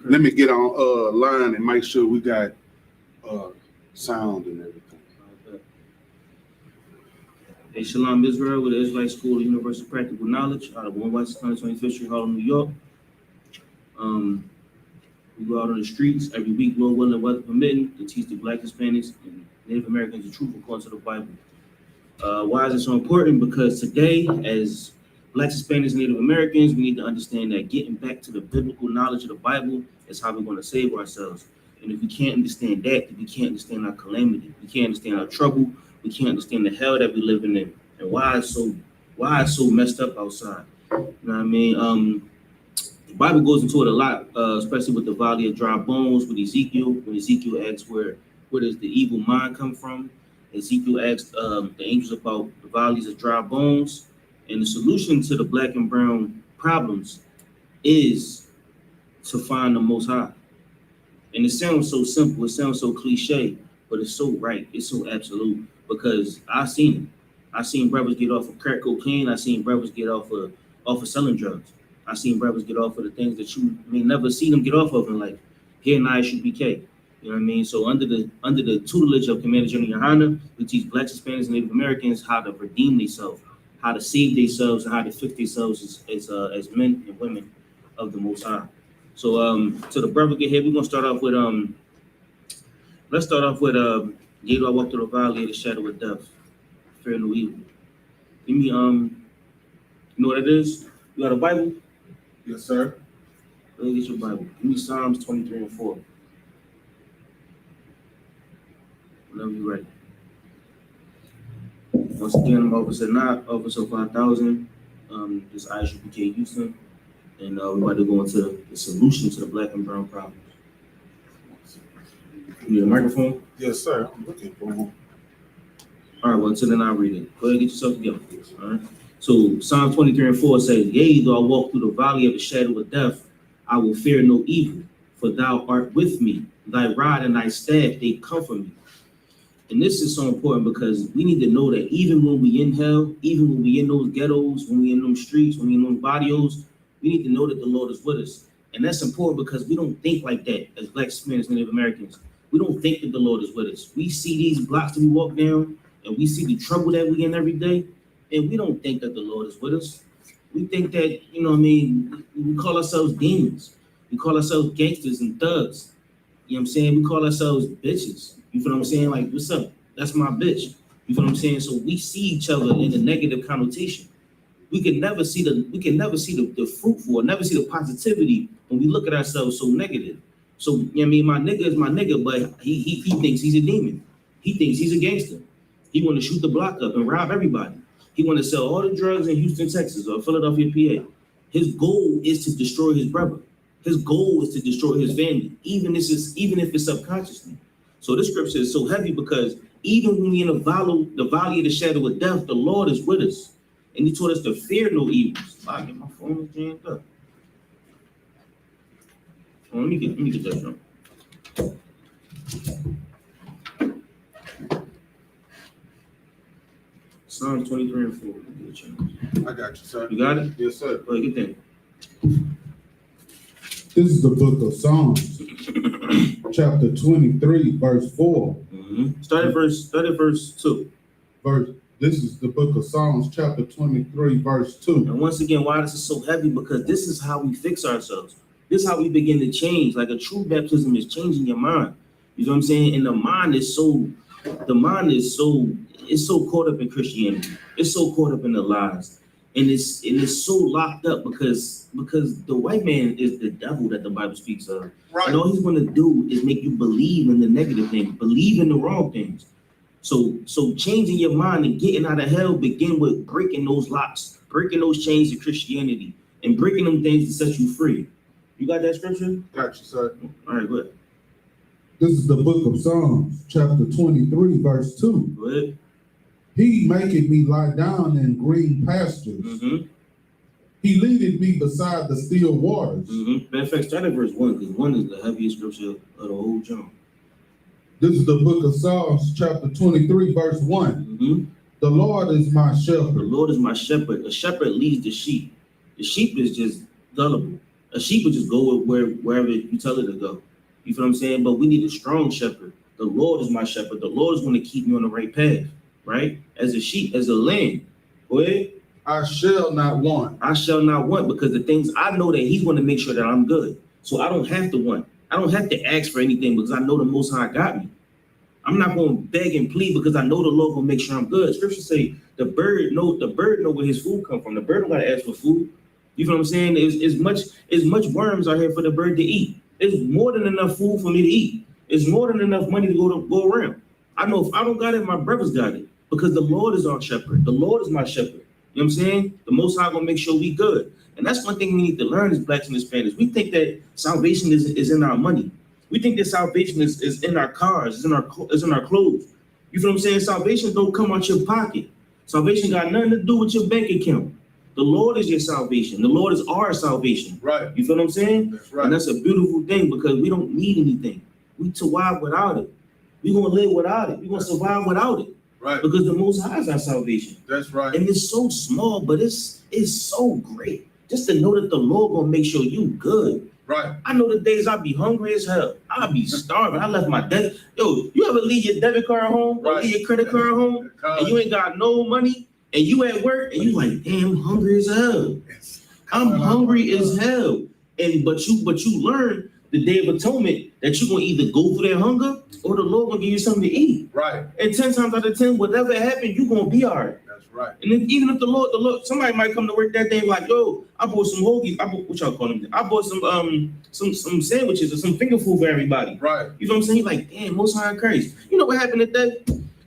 Let me get on line and make sure we got sound and everything. Hey, Shalom Israel with the Israelite School of Universal Practical Knowledge out of 1 West 125th Street, Harlem, New York. We go out on the streets every week, Lord willing, weather permitting, to teach the Black, Hispanics, and Native Americans the truth according to the Bible. Why is it so important? Because today, as Blacks, Hispanics, and Native Americans, we need to understand that getting back to the biblical knowledge of the Bible is how we're going to save ourselves. And if we can't understand that, then we can't understand our calamity. We can't understand our trouble. We can't understand the hell that we're living in, and why it's so messed up outside. You know what I mean? The Bible goes into it a lot, especially with the valley of dry bones with Ezekiel. When Ezekiel asks where does the evil mind come from, Ezekiel asked the angels about the valleys of dry bones, and the solution to the Black and brown problems is to find the Most High. And it sounds so simple, it sounds so cliche, but it's so right, it's so absolute. Because I seen brothers get off of crack cocaine. I seen brothers get off of selling drugs. I seen brothers get off of the things that you may never see them get off of in life. Here in I.S.U.P.K, you know what I mean? So under the tutelage of Commander General YAHANNA, we teach Blacks, Hispanics, and Native Americans how to redeem themselves, how to save themselves, and how to fix themselves as men and women of the Most High. So to the brother get here, we're gonna start off with let's start off with yea, though I walk through the valley of the shadow of death, fear no evil. Give me you know what it is? You got a Bible? Yes, sir. Let me get your Bible. Give me Psalms 23 and 4. Whenever you're ready. Once again, I'm Officer Not, Officer 5000. This is I.S.U.P.K Houston. And we're about to go into the solution to the Black and brown problems. You need a microphone? Yes, sir. I'm looking for one. All right, well, until then, I'll read it. Go ahead and get yourself together, please. All right. So Psalm 23 and 4 says, yea, though I walk through the valley of the shadow of death, I will fear no evil, for thou art with me. Thy rod and thy staff, they comfort me. And this is so important because we need to know that even when we in hell, even when we in those ghettos, when we in those streets, when we in those barrios, we need to know that the Lord is with us. And that's important because we don't think like that as Black, Hispanics, Native Americans. We don't think that the Lord is with us. We see these blocks that we walk down, and we see the trouble that we in every day, and we don't think that the Lord is with us. We think that, you know what I mean, we call ourselves demons. We call ourselves gangsters and thugs. You know what I'm saying? We call ourselves bitches. You feel what I'm saying? Like, what's up? That's my bitch. You feel what I'm saying? So we see each other in a negative connotation. We can never see the fruitful, or never see the positivity when we look at ourselves so negative. So, you know what I mean, my nigga is my nigga, but he thinks he's a demon. He thinks he's a gangster. He want to shoot the block up and rob everybody. He want to sell all the drugs in Houston, Texas, or Philadelphia, PA. His goal is to destroy his brother. His goal is to destroy his family, even if it's subconsciously. So this scripture is so heavy because even when we're in the valley of the shadow of death, the Lord is with us. And he told us to fear no evils. I get my phone jammed up. Oh, let me get that jump. Psalms 23 and 4. I got you, sir. You got it? Yes, sir. Go ahead, get This is the book of Psalms, chapter 23, verse 4. Mm-hmm. Start at verse 2. This is the book of Psalms, chapter 23, verse 2. And once again, why this is so heavy? Because this is how we fix ourselves. This is how we begin to change. Like a true baptism is changing your mind. You know what I'm saying? And the mind is so caught up in Christianity. It's so caught up in the lies. And it's so locked up because the white man is the devil that the Bible speaks of. Right. And all he's going to do is make you believe in the negative things, believe in the wrong things. So changing your mind and getting out of hell begin with breaking those locks, breaking those chains of Christianity, and breaking them things to set you free. You got that scripture? Got you, sir. All right, go ahead. This is the book of Psalms, chapter 23, verse 2. Go ahead. He maketh me lie down in green pastures. Mm-hmm. He leadeth me beside the still waters. Mm-hmm. Matter of fact, start at verse 1, because 1 is the heaviest scripture of the whole John. This is the book of Psalms, chapter 23, verse 1. Mm-hmm. The Lord is my shepherd. The Lord is my shepherd. A shepherd leads the sheep. The sheep is just gullible. A sheep would just go wherever you tell it to go. You feel what I'm saying? But we need a strong shepherd. The Lord is my shepherd. The Lord is going to keep me on the right path, right? As a sheep, as a lamb. Go ahead. I shall not want. I shall not want, because the things I know that he's going to make sure that I'm good. So I don't have to want. I don't have to ask for anything because I know the Most High got me. I'm not going to beg and plead because I know the Lord going to make sure I'm good. Scripture say the bird know where his food come from. The bird don't got to ask for food. You feel what I'm saying? There's much worms out here for the bird to eat. There's more than enough food for me to eat. It's more than enough money to go around. I know if I don't got it, my brothers got it, because the Lord is our shepherd. The Lord is my shepherd. You know what I'm saying? The Most High gonna make sure we good. And that's one thing we need to learn as blacks and Hispanics. We think that salvation is in our money. We think that salvation is in our cars, is in our clothes. You feel what I'm saying? Salvation don't come out your pocket. Salvation got nothing to do with your bank account. The Lord is your salvation. The Lord is our salvation. Right. You feel what I'm saying? That's right. And that's a beautiful thing, because we don't need anything. We survive without it. We're gonna live without it. We're gonna survive without it. Right. Because the Most High is our salvation. That's right. And it's so small, but it's so great. Just to know that the Lord gonna make sure you good. Right. I know the days I be hungry as hell. I be starving. I left my debit. Yo, you ever leave your debit card home? Or Right. leave your credit card home? And you ain't got no money? And you at work and you like, damn, I'm hungry as hell. I'm hungry as hell. And but you learn the Day of Atonement that you're gonna either go through that hunger or the Lord gonna give you something to eat. Right. And 10 times out of 10, whatever happened, you're gonna be all right. That's right. And then even if the Lord, somebody might come to work that day like, yo, I bought some hoagies. What y'all call them? I bought some sandwiches or some finger food for everybody. Right. You know what I'm saying? You're like, damn, Most High Christ. You know what happened today?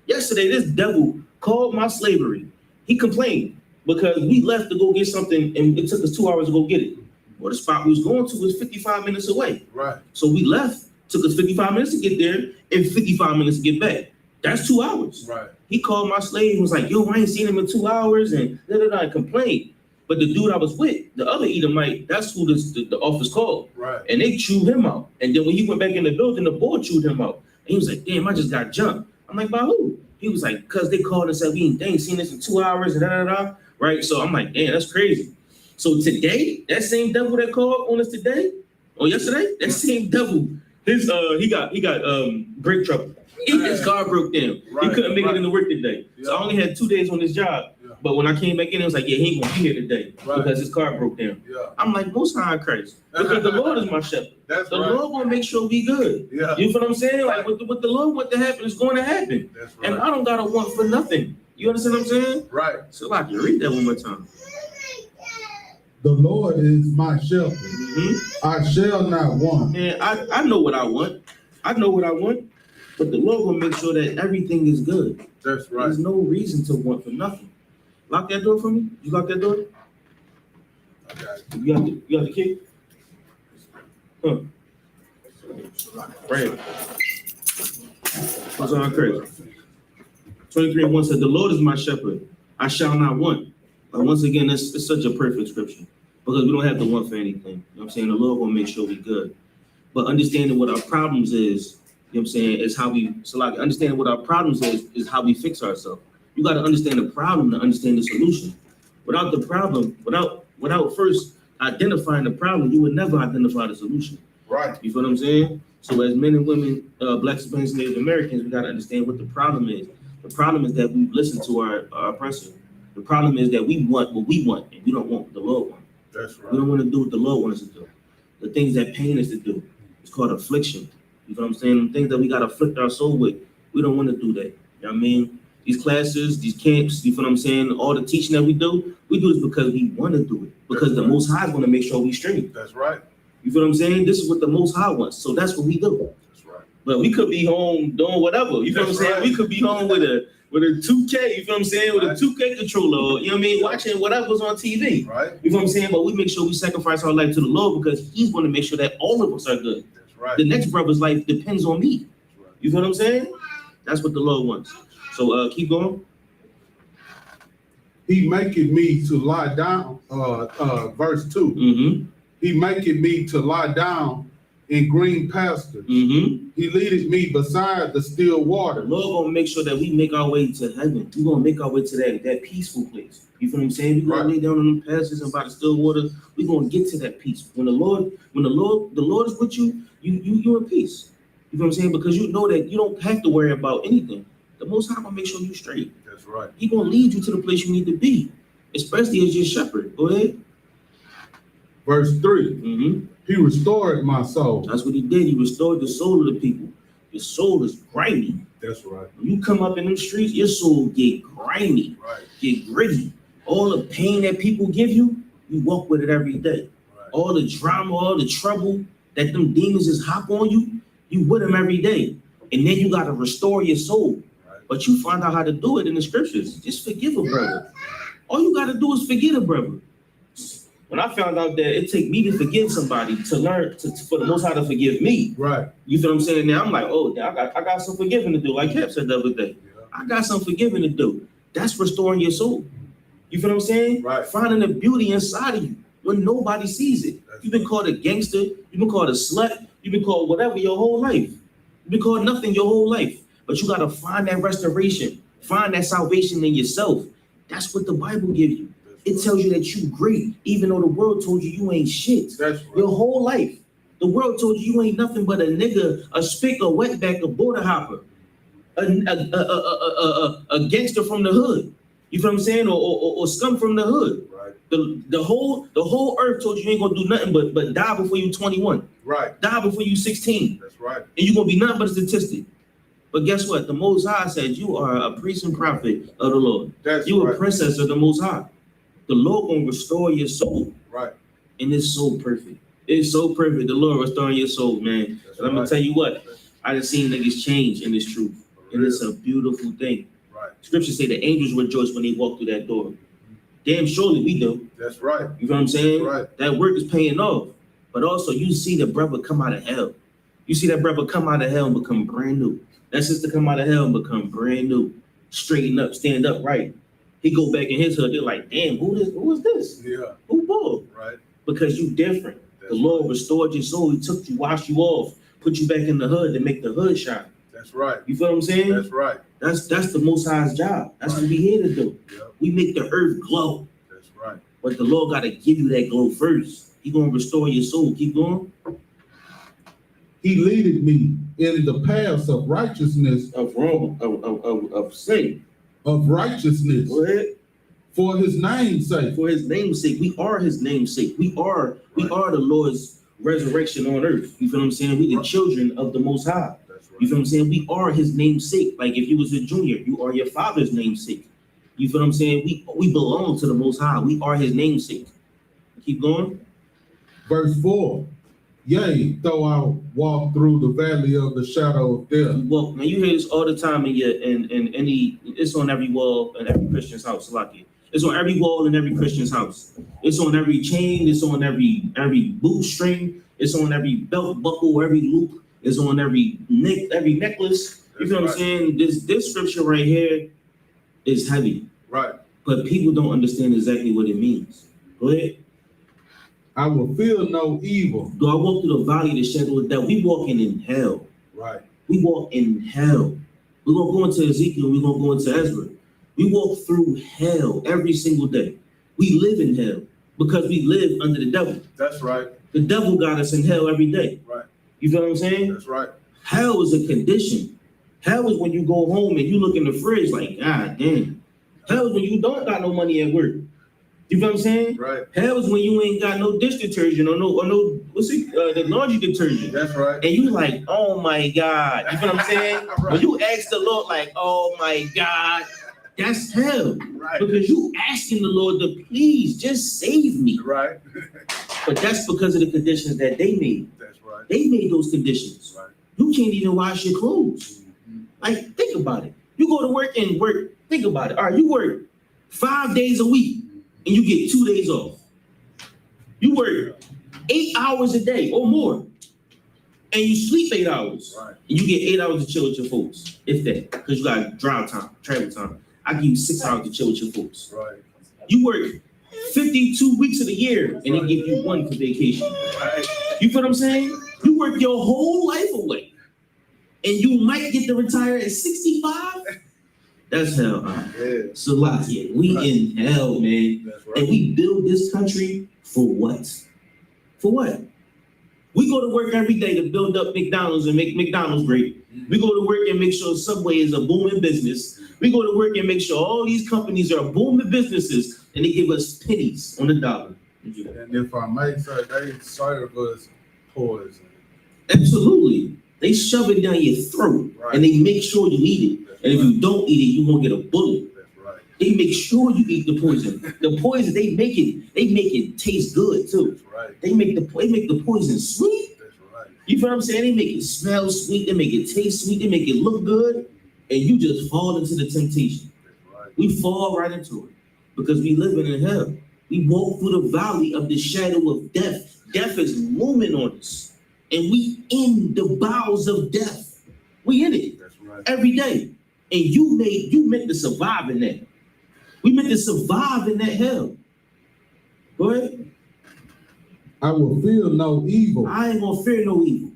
Yesterday, this devil called my slavery. He complained because we left to go get something and it took us 2 hours to go get it. Well, the spot we was going to was 55 minutes away. Right. So we left, took us 55 minutes to get there and 55 minutes to get back. That's 2 hours. Right. He called my slave and was like, yo, I ain't seen him in 2 hours and and complained. But the dude I was with, the other Edomite, that's who the office called. Right. And they chewed him out. And then when he went back in the building, the board chewed him out. And he was like, damn, I just got jumped. I'm like, by who? He was like, cause they called and said, they ain't seen this in 2 hours and right? So I'm like, damn, that's crazy. So today, that same devil that called on us today, or yesterday, that same devil, he got brake trouble. His car broke down. Right. He couldn't make it into work today. Yeah. So I only had 2 days on this job. Yeah. But when I came back in, it was like, yeah, he ain't gonna be here today because his car broke down. Yeah. I'm like, Most High Christ, because the Lord is my shepherd. That's The right. Lord gonna make sure we good. Yeah. You feel what I'm saying? Like Right. what the Lord want to happen is going to happen. That's right. And I don't gotta want for nothing. You understand what I'm saying? Right. So I can read that one more time. The Lord is my shepherd. Mm-hmm. I shall not want. And I know what I want. I know what I want. But the Lord will make sure that everything is good. That's right. There's no reason to want for nothing. Lock that door for me. You lock that door? I got it. You got the key? Huh. Right here. What's on crazy? 23:1 said, the Lord is my shepherd. I shall not want. But once again, it's such a perfect scripture. Because we don't have to want for anything. You know what I'm saying? The Lord will make sure we're good. But understanding what our problems is, you know what I'm saying, is how we, so like understanding what our problems is how we fix ourselves. You got to understand the problem to understand the solution. Without the problem, without first identifying the problem, you would never identify the solution. Right. You feel what I'm saying? So as men and women, Blacks, Hispanics, Native Americans, we got to understand what the problem is. The problem is that we listen to our oppressor. The problem is that we want what we want, and we don't want what the Lord wants. That's right. We don't want to do what the Lord wants us to do. The things that pain us to do. It's called affliction. You know what I'm saying? The things that we got to afflict our soul with. We don't want to do that. You know what I mean? These classes, these camps, you feel what I'm saying? All the teaching that we do this because we want to do it. Because the Most High is going to make sure we straight. That's right. You feel what I'm saying? This is what the Most High wants. So that's what we do. That's right. But we could be home doing whatever. You feel what I'm saying? Right. We could be home with a 2K, you feel what I'm saying? With a 2K controller, or, you know what I mean? Watching whatever's on TV. Right. You feel what I'm saying? But we make sure we sacrifice our life to the Lord because He's going to make sure that all of us are good. That's right. The next brother's life depends on me. That's right. You feel what I'm saying? That's what the Lord wants. So keep going. He maketh me to lie down, verse 2. Mm-hmm. He maketh me to lie down in green pastures. Mm-hmm. He leadeth me beside the still The water. Lord gonna make sure that we make our way to heaven. We're gonna make our way to that peaceful place. You feel what I'm saying? We're gonna lay down on the pastures and by the still water. We're gonna get to that peace. When the Lord is with you, you in peace. You feel what I'm saying? Because you know that you don't have to worry about anything. The Most High gonna make sure you straight. That's right. He gonna lead you to the place you need to be, especially as your shepherd. Go ahead. Verse 3, Mm-hmm. he restored my soul. That's what he did. He restored the soul of the people. Your soul is grimy. That's right. When you come up in them streets, your soul get grimy, Right. get gritty. All the pain that people give you, you walk with it every day. Right. All the drama, all the trouble that them demons just hop on you, you with them every day. And then you got to restore your soul. Right. But you find out how to do it in the scriptures. Just forgive a brother. All you got to do is forget a brother. When I found out that it take me to forgive somebody to learn for the Most High to forgive me, Right. you feel what I'm saying? Now I'm like, oh, I got some forgiving to do. Like Cap said the other day, Yeah. I got some forgiving to do. That's restoring your soul. You feel what I'm saying? Right. Finding the beauty inside of you when nobody sees it. That's You've been called a gangster. You've been called a slut. You've been called whatever your whole life. You've been called nothing your whole life. But you got to find that restoration. Find that salvation in yourself. That's what the Bible gives you. It tells you that you great, even though the world told you you ain't shit. That's right. Your whole life. The world told you you ain't nothing but a nigga, a spick, a wetback, a border hopper, a gangster from the hood. You feel what I'm saying? Or scum from the hood. Right. The whole earth told you you ain't gonna do nothing but die before you 21. Right. Die before you 16. That's right. And you're gonna be nothing but a statistic. But guess what? The Most High said you are a priest and prophet of the Lord. That's You right. a princess of the Most High. The Lord gonna restore your soul. Right. And it's so perfect. It's so perfect. The Lord restoring your soul, man. That's And I'm gonna right. tell you what, I done seen niggas change in this truth. And it's a beautiful thing. Right. Scripture say the angels rejoice when they walk through that door. Damn surely we do. That's right. You know what I'm saying? That's right. That work is paying off. But also you see the brother come out of hell. You see that brother come out of hell and become brand new. That sister come out of hell and become brand new. Straighten up, stand up right. He go back in his hood, they're like, damn, who is this? Yeah. Who bull? Right. Because you different. That's The Lord restored your soul. He took you, washed you off, put you back in the hood to make the hood shine. That's right. You feel what I'm saying? That's right. That's the Most High's job. That's what we here to do. Yeah. We make the earth glow. That's right. But the Lord got to give you that glow first. He gonna restore your soul. Keep going. He leadeth me in the paths of righteousness, Of wrong, of sin. of righteousness, Go ahead. for his name's sake. For his name's sake. We are his name's sake. We are the Lord's resurrection on earth. You feel what I'm saying? We the children of the Most High. That's right. You feel what I'm saying? We are his namesake. Like if you was a junior, you are your father's namesake. You feel what I'm saying? We belong to the Most High. We are his namesake. Keep going. Verse 4, yea, though I walk through the valley of the shadow of death. Well, now you hear this all the time in any, it's on every wall in every Christian's house, Lucky. It's on every wall in every Christian's house. It's on every chain, it's on every bootstring, it's on every belt buckle, every loop, it's on every necklace. You feel what I'm saying? This scripture right here is heavy. Right. But people don't understand exactly what it means. Go ahead. I will feel no evil. Do I walk through the valley of the shadow of death? We walking in hell. Right. We walk in hell. We're going to go into Ezekiel. We're going to go into Ezra. We walk through hell every single day. We live in hell because we live under the devil. That's right. The devil got us in hell every day. Right. You feel what I'm saying? That's right. Hell is a condition. Hell is when you go home and you look in the fridge like, God damn. Hell is when you don't got no money at work. You feel what I'm saying? Right. Hell is when you ain't got no dish detergent or no the laundry detergent. That's right. And you like, oh my God. You feel what I'm saying? Right. When you ask the Lord like, oh my God, that's hell. Right. Because you asking the Lord to please just save me. Right. But that's because of the conditions that they made. That's right. They made those conditions. Right. You can't even wash your clothes. Mhm. Like, think about it. You go to work and work. Think about it. All right, you work 5 days a week and you get 2 days off. You work 8 hours a day or more, and you sleep 8 hours. Right. And you get 8 hours to chill with your folks, if that, because you got drive time, travel time. I give you 6 hours to chill with your folks. Right. You work 52 weeks of the year, and they give you 1 for vacation. Right. You feel what I'm saying? You work your whole life away, and you might get to retire at 65. That's hell. Yeah. Salakia, we in hell, man. That's right. And we build this country for what? For what? We go to work every day to build up McDonald's and make McDonald's great. We go to work and make sure Subway is a booming business. We go to work and make sure all these companies are booming businesses, and they give us pennies on the dollar. And if I may say, they serve us poison. Absolutely. They shove it down your throat, Right. and they make sure you eat it. That's And if you don't eat it, you're gonna get a bullet. That's right. They make sure you eat the poison. The poison, they make it taste good too. That's right. They make the poison sweet. That's right. You feel what I'm saying? They make it smell sweet, they make it taste sweet, they make it look good, and you just fall into the temptation. That's right. We fall right into it because we living in hell. We walk through the valley of the shadow of death. Death is looming on us, and we in the bowels of death. We in it That's right. every day, and you meant to survive in that. We meant to survive in that hell. Go ahead. I will feel no evil. I ain't gonna fear no evil.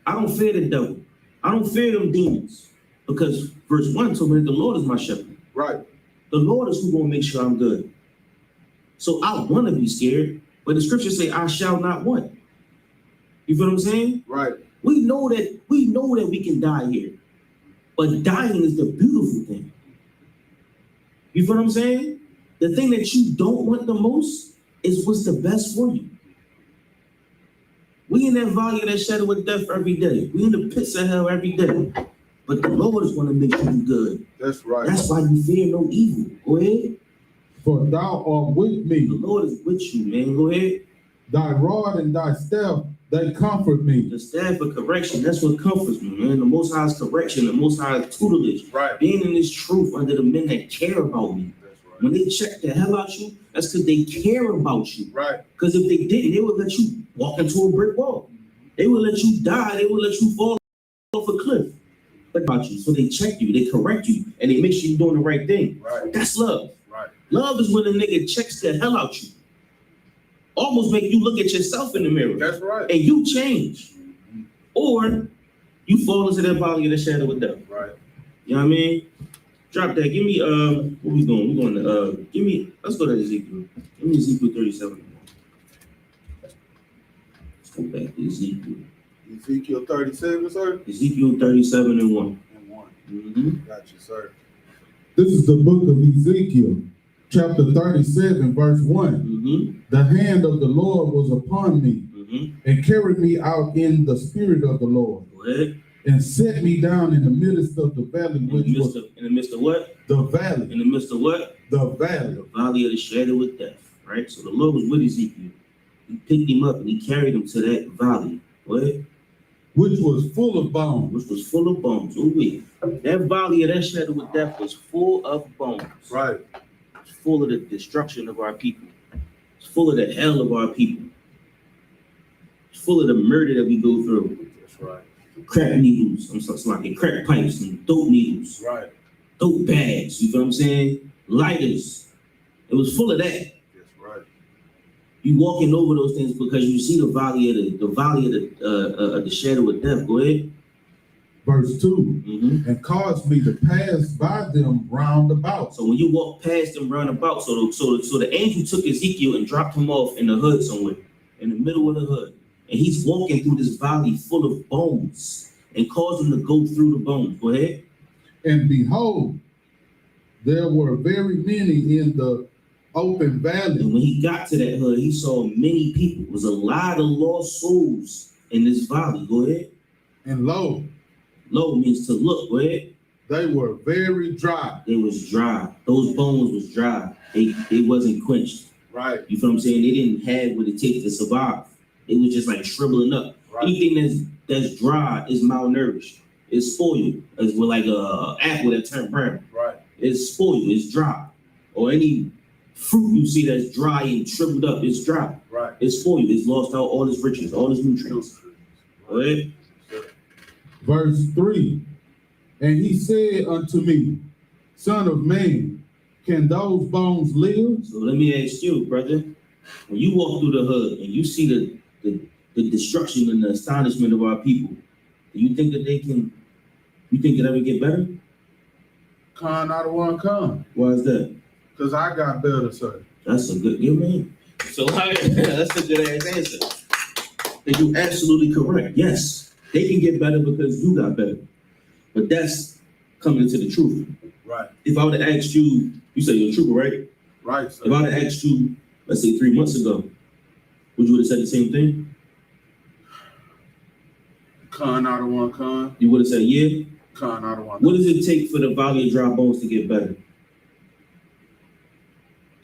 I don't fear the devil. I don't fear them demons. Because verse 1 told me the Lord is my shepherd. Right. The Lord is who gonna make sure I'm good. So I wanna be scared, but the scriptures say I shall not want. You feel what I'm saying? Right. We know that we can die here. But dying is the beautiful thing. You feel what I'm saying? The thing that you don't want the most is what's the best for you. We in that valley of that shadow of death every day. We in the pits of hell every day. But the Lord is going to make you good. That's right. That's why you fear no evil. Go ahead. For thou art with The me. Lord is with you, man. Go ahead. Thy rod and thy staff, they comfort me. The staff of correction, that's what comforts me, man. The Most High's correction, the Most High's tutelage. Right. Being in this truth under the men that care about me. That's right. When they check the hell out you, that's because they care about you. Right. Because if they didn't, they would let you walk into a brick wall. They would let you die. They would let you fall off a cliff. But about you, so they check you, they correct you, and they make sure you're doing the right thing. Right. That's love. Right. Love is when a nigga checks the hell out you. Almost make you look at yourself in the mirror. That's right. And you change. Or you fall into that valley of the shadow of death. Right. You know what I mean? Drop that. Give me what we going? We're going to let's go to Ezekiel. Give me Ezekiel 37. Let's go back to Ezekiel. Ezekiel 37, sir. Ezekiel 37 and 1. And 1. Mm-hmm. Got you, sir. This is the book of Ezekiel, chapter 37, verse 1. Mm-hmm. The hand of the Lord was upon me Mm-hmm. and carried me out in the spirit of the Lord Go ahead. and set me down in the midst of the valley, In which was the midst of what? the valley, In the midst of what? the valley. The valley of the shadow of death. Right? So the Lord was with Ezekiel. He picked him up and he carried him to that valley. Go ahead. Which was full of bones. Which was full of bones. Oh, wait. That valley of that shadow of death was full of bones. Right. It's full of the destruction of our people. It's full of the hell of our people. It's full of the murder that we go through. That's right. Crack needles. Like crack pipes and dope needles. Right. Dope bags. You feel what I'm saying? Lighters. It was full of that. That's right. You walking over those things because you see the valley of the shadow of death. Go ahead. Verse 2, Mm-hmm. and caused me to pass by them round about. So when you walk past them round about, so the angel took Ezekiel and dropped him off in the hood somewhere, in the middle of the hood. And he's walking through this valley full of bones and caused him to go through the bones. Go ahead. And behold, there were very many in the open valley. And when he got to that hood, he saw many people. It was a lot of lost souls in this valley. Go ahead. And lo, Lo means to look. Go ahead. they were very dry. They was dry. Those bones was dry. They wasn't quenched. Right. You feel what I'm saying? They didn't have what it takes to survive. It was just like shriveling up. Right. Anything that's dry is malnourished. It's spoiled. It's with like a apple that turned brown. Right. It's spoiled. It's dry. Or any fruit you see that's dry and shriveled up, it's dry. Right. It's spoiled. It's lost out all its riches, all its nutrients. Go ahead. Verse 3, and he said unto me, Son of man, can those bones live? So let me ask you, brother. When you walk through the hood and you see the destruction and the astonishment of our people, do you think that you think it'll ever get better? Con out of one con. Why is that? Because I got better, sir. That's a good man. So that's a good ass answer. And you're absolutely correct. Yes, they can get better because you got better. But that's coming to the truth. Right. If I would have asked you, you say you're a trooper, right? Right, sir. If I would have asked you, let's say 3 months ago, would you have said the same thing? Con out of one con. You would have said, yeah. Con out of one. What does it take for the valley of dry bones to get better?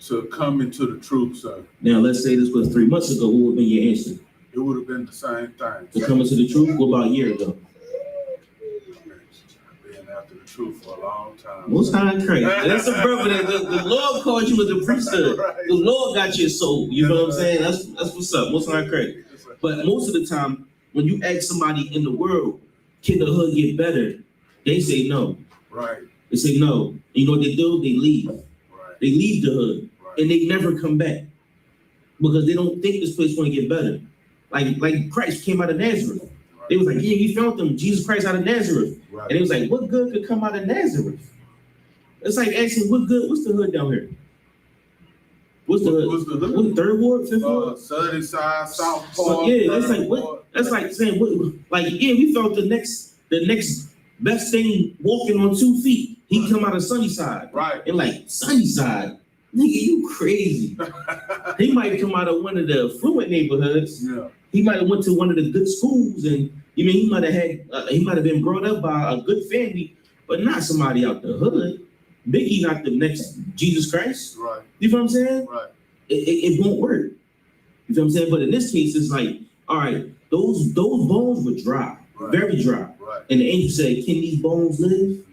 To come into the truth, sir. Now, let's say this was 3 months ago. What would have been your answer? It would have been the same thing. To come into the truth? What about a year ago? Been after the truth for a long time. Most time crazy. That's the brother that the Lord called you as a priesthood. Right. The Lord got your soul. You know what I'm saying? That's what's up. Most time crazy. But most of the time, when you ask somebody in the world, can the hood get better? They say no. Right. They say no. You know what they do? They leave. Right. They leave the hood. Right. And they never come back. Because they don't think this place is going to get better. Like Christ came out of Nazareth. Right. They was like, yeah, we found them. Jesus Christ out of Nazareth. Right. And it was like, what good could come out of Nazareth? It's like asking, what's the hood down here? What's the hood? What's the hood? What, Third Ward, Fifth Ward? Southern side, South Park. So, yeah, that's Third like Ward. what? That's like saying what? Like yeah, we felt the next best thing walking on 2 feet. He come out of Sunnyside, Right. and like Sunnyside, nigga, you crazy. He might come out of one of the affluent neighborhoods. Yeah. He might have went to one of the good schools, and you mean he might have been brought up by a good family, but not somebody out the hood. Biggie not the next Jesus Christ. Right. You know what I'm saying? Right. It won't work. You know what I'm saying? But in this case, it's like, all right, those bones were dry, Right. very dry. Right. And the angel said, can these bones live?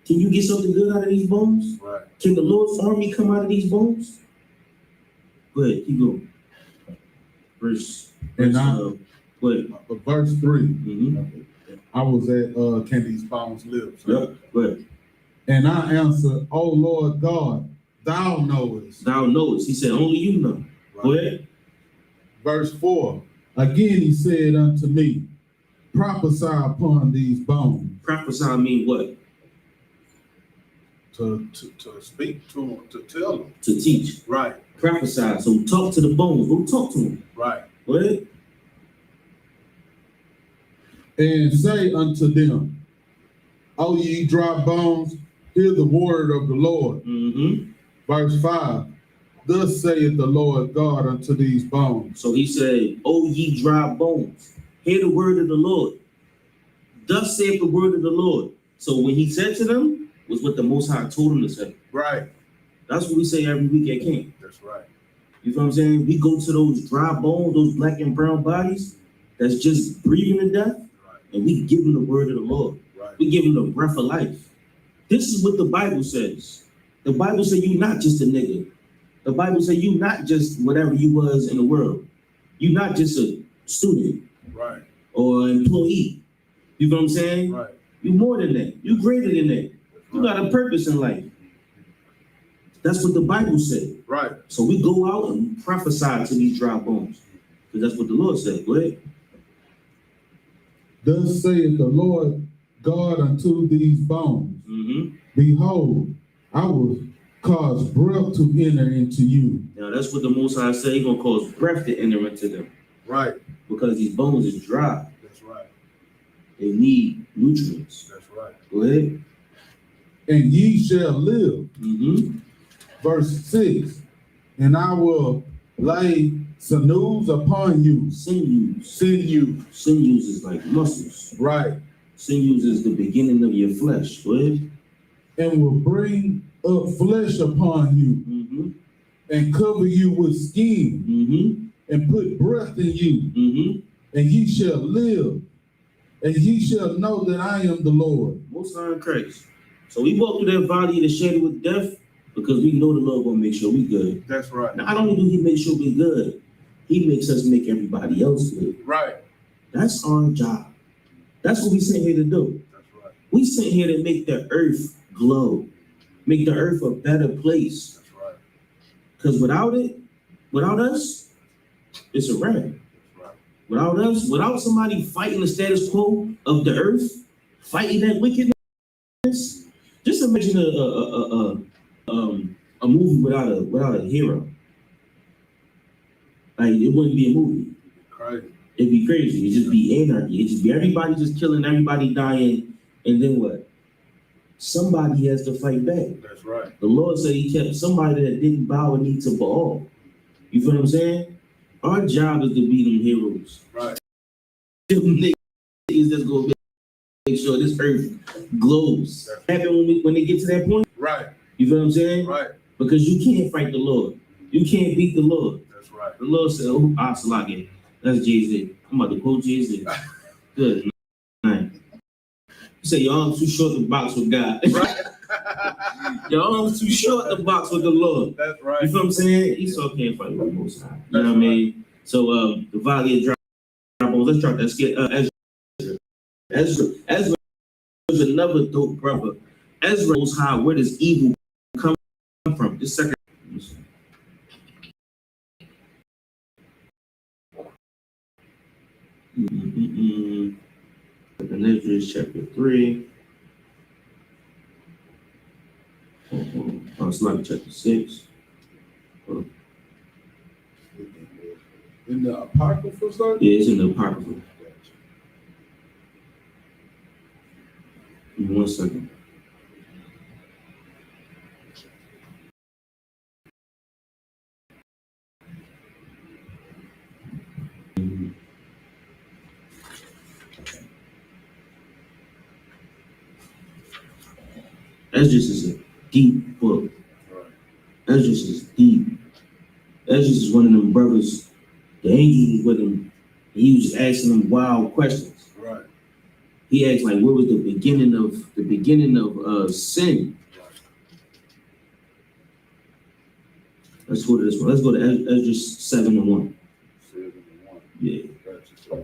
Can you get something good out of these bones? Right. Can the Lord's army come out of these bones? Go ahead, keep going. Verse And go I, ahead. verse 3, Mm-hmm. I was at can these bones live? Sir? Yep, go ahead. And I answered, O Lord God, thou knowest. Thou knowest. He said, only you know. Right. Go ahead. Verse 4, again he said unto me, prophesy upon these bones. Prophesy mean what? To speak to them, to tell them. To teach. Right. Prophesy. So talk to the bones. Go talk to them. Right. Go ahead. And say unto them, O ye dry bones, hear the word of the Lord. Mm-hmm. Verse 5, thus saith the Lord God unto these bones. So he said, O ye dry bones, hear the word of the Lord. Thus saith the word of the Lord. So when he said to them, was what the Most High told him to say. Right. That's what we say every week at camp. That's right. You know what I'm saying? We go to those dry bones, those black and brown bodies that's just breathing to death, Right. and we give them the word of the Lord. Right. We give them the breath of life. This is what the Bible says. The Bible says you're not just a nigga. The Bible says you're not just whatever you was in the world. You're not just a student Right. or employee. You know what I'm saying? Right. You're more than that. You're greater than that. You got a purpose in life. That's what the Bible said. Right. So we go out and prophesy to these dry bones. Because that's what the Lord said. Go ahead. Thus saith the Lord God unto these bones, Mm-hmm. behold, I will cause breath to enter into you. Now that's what the Most High said. He's going to cause breath to enter into them. Right. Because these bones is dry. That's right. They need nutrients. That's right. Go ahead. And ye shall live. Mm-hmm. Verse 6, and I will lay sinews upon you. Sinews. Sinew. Sinews is like muscles. Right. Sinews is the beginning of your flesh. Go ahead. And will bring up flesh upon you, Mm-hmm. and cover you with skin, Mm-hmm. and put breath in you, Mm-hmm. and ye shall live, and ye shall know that I am the Lord. Most High Christ. So we walk through that valley of the shadow of death because we know the Lord will make sure we good. That's right. Not only do He make sure we good, He makes us make everybody else good. Right. That's our job. That's what we sent here to do. That's right. We sent here to make the earth glow, make the earth a better place. That's right. Because without us, it's a wrap. That's right. Without us, without somebody fighting the status quo of the earth, fighting that wickedness, just imagine a movie without a hero. Like, it wouldn't be a movie. Crazy. It'd be crazy. It'd just be anarchy. It'd just be everybody just killing, everybody dying, and then what? Somebody has to fight back. That's right. The Lord said he kept somebody that didn't bow a knee to Baal. You feel what I'm saying? Our job is to be them heroes. Right. Them niggas that's gonna make sure this earth glows. Happen when they get to that point. Right. You feel what I'm saying? Right. Because you can't fight the Lord. You can't beat the Lord. That's right. The Lord said, "Oh, Salaki." That's Jay-Z. I'm about to quote Jay-Z. Good night. You say your arms too short to box with God. Right. Your arms too short to box with the Lord. That's right. You feel what I'm saying? Esau can't fight with the Most High. You know what I mean? So the Valley of Dry Bones. Let's try that skit. Ezra was another dope brother. Ezra Most High. Where does evil come from? This second. And Ezra chapter 3. It's like chapter 6. In the Apocrypha stuff? Yeah, it's in the Apocrypha. Give me 1 second. Ezra is a deep book. Ezra is deep. Ezra is one of them brothers. The angel was with him. He was just asking them wild questions. Right. He asked, like, what was the beginning of sin? Let's go to this one. Let's go to Ezra 7:1. 7:1. Yeah. Gotcha.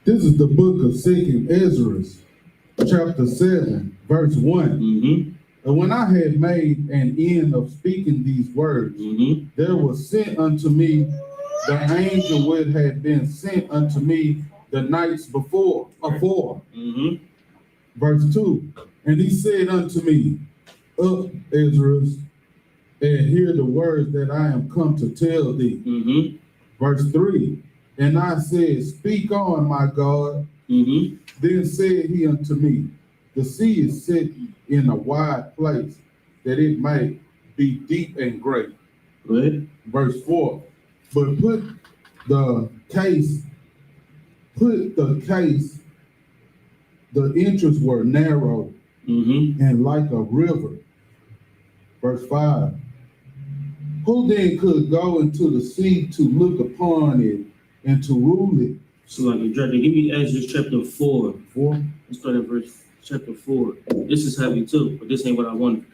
This is the book of 2nd Ezra, chapter 7, verse 1. Mm-hmm. And when I had made an end of speaking these words, there was sent unto me the angel which had been sent unto me the nights before. Verse 2. And he said unto me, Up, Ezra, and hear the words that I am come to tell thee. Verse 3. And I said, Speak on, my God. Then said he unto me, The sea is set in a wide place, that it may be deep and great. Good. Verse 4. But the entrance were narrow and like a river. Verse 5. Who then could go into the sea to look upon it and to rule it? So, like, give me Ezra chapter 4. 4. Let's start at verse chapter 4. This is heavy too, but this ain't what I wanted.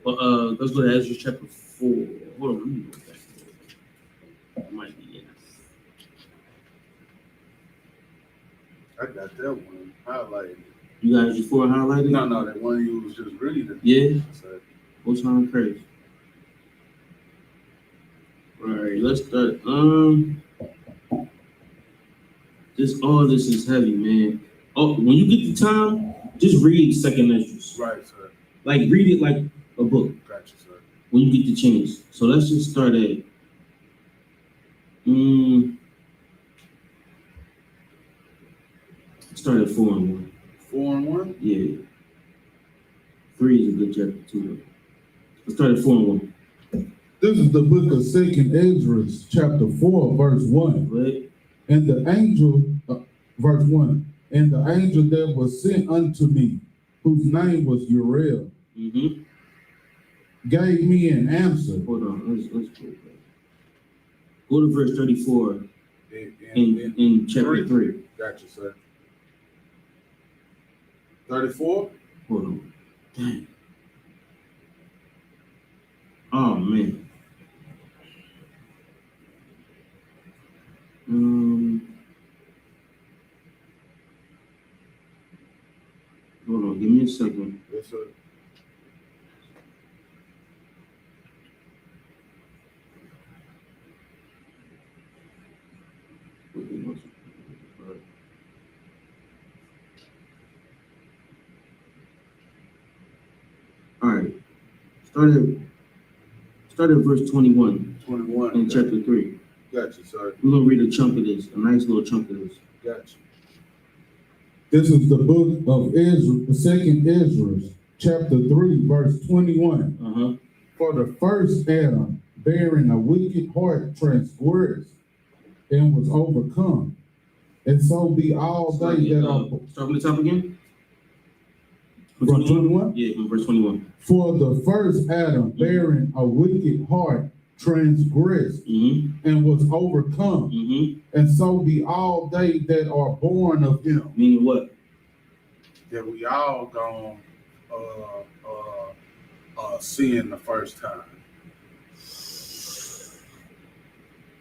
But let's go to Ezra chapter 4. Hold on, let me go back. It might be in. I got that one highlighted. You got Ezra 4 highlighted? No, that one you was just reading. Yeah. So, What's on crazy? All right, let's start. This is heavy, man. Oh, when you get the time, just read 2nd Ezra. right, sir. Like, read it like a book. Gotcha, sir. When you get the chance. So let's just start at start at 4 and 1. 4 and 1? Yeah. 3 is a good chapter too. Let's start at 4 and 1. This is the book of 2nd Ezra, chapter 4, verse 1. Right? And the angel, verse 1, and the angel that was sent unto me, whose name was Uriel, gave me an answer. Hold on, let's go back. Go to verse 34 in chapter 3. Gotcha, sir. 34? Hold on. Dang. Oh man. Hold on, give me a second. Yes, sir. All right. Start at verse 21 21. in chapter 3. Gotcha, sir. We're gonna read a chunk of this, a nice little chunk of this. Gotcha. This is the book of Israel, the second Israel, chapter 3, verse 21. For the first Adam, bearing a wicked heart, transgressed and was overcome. And so be all they that are. Start from the top again. From 21? Yeah, from verse 21. For the first Adam, bearing a wicked heart, transgressed and was overcome. And so be all they that are born of him. Meaning what? That we all gonna sin the first time.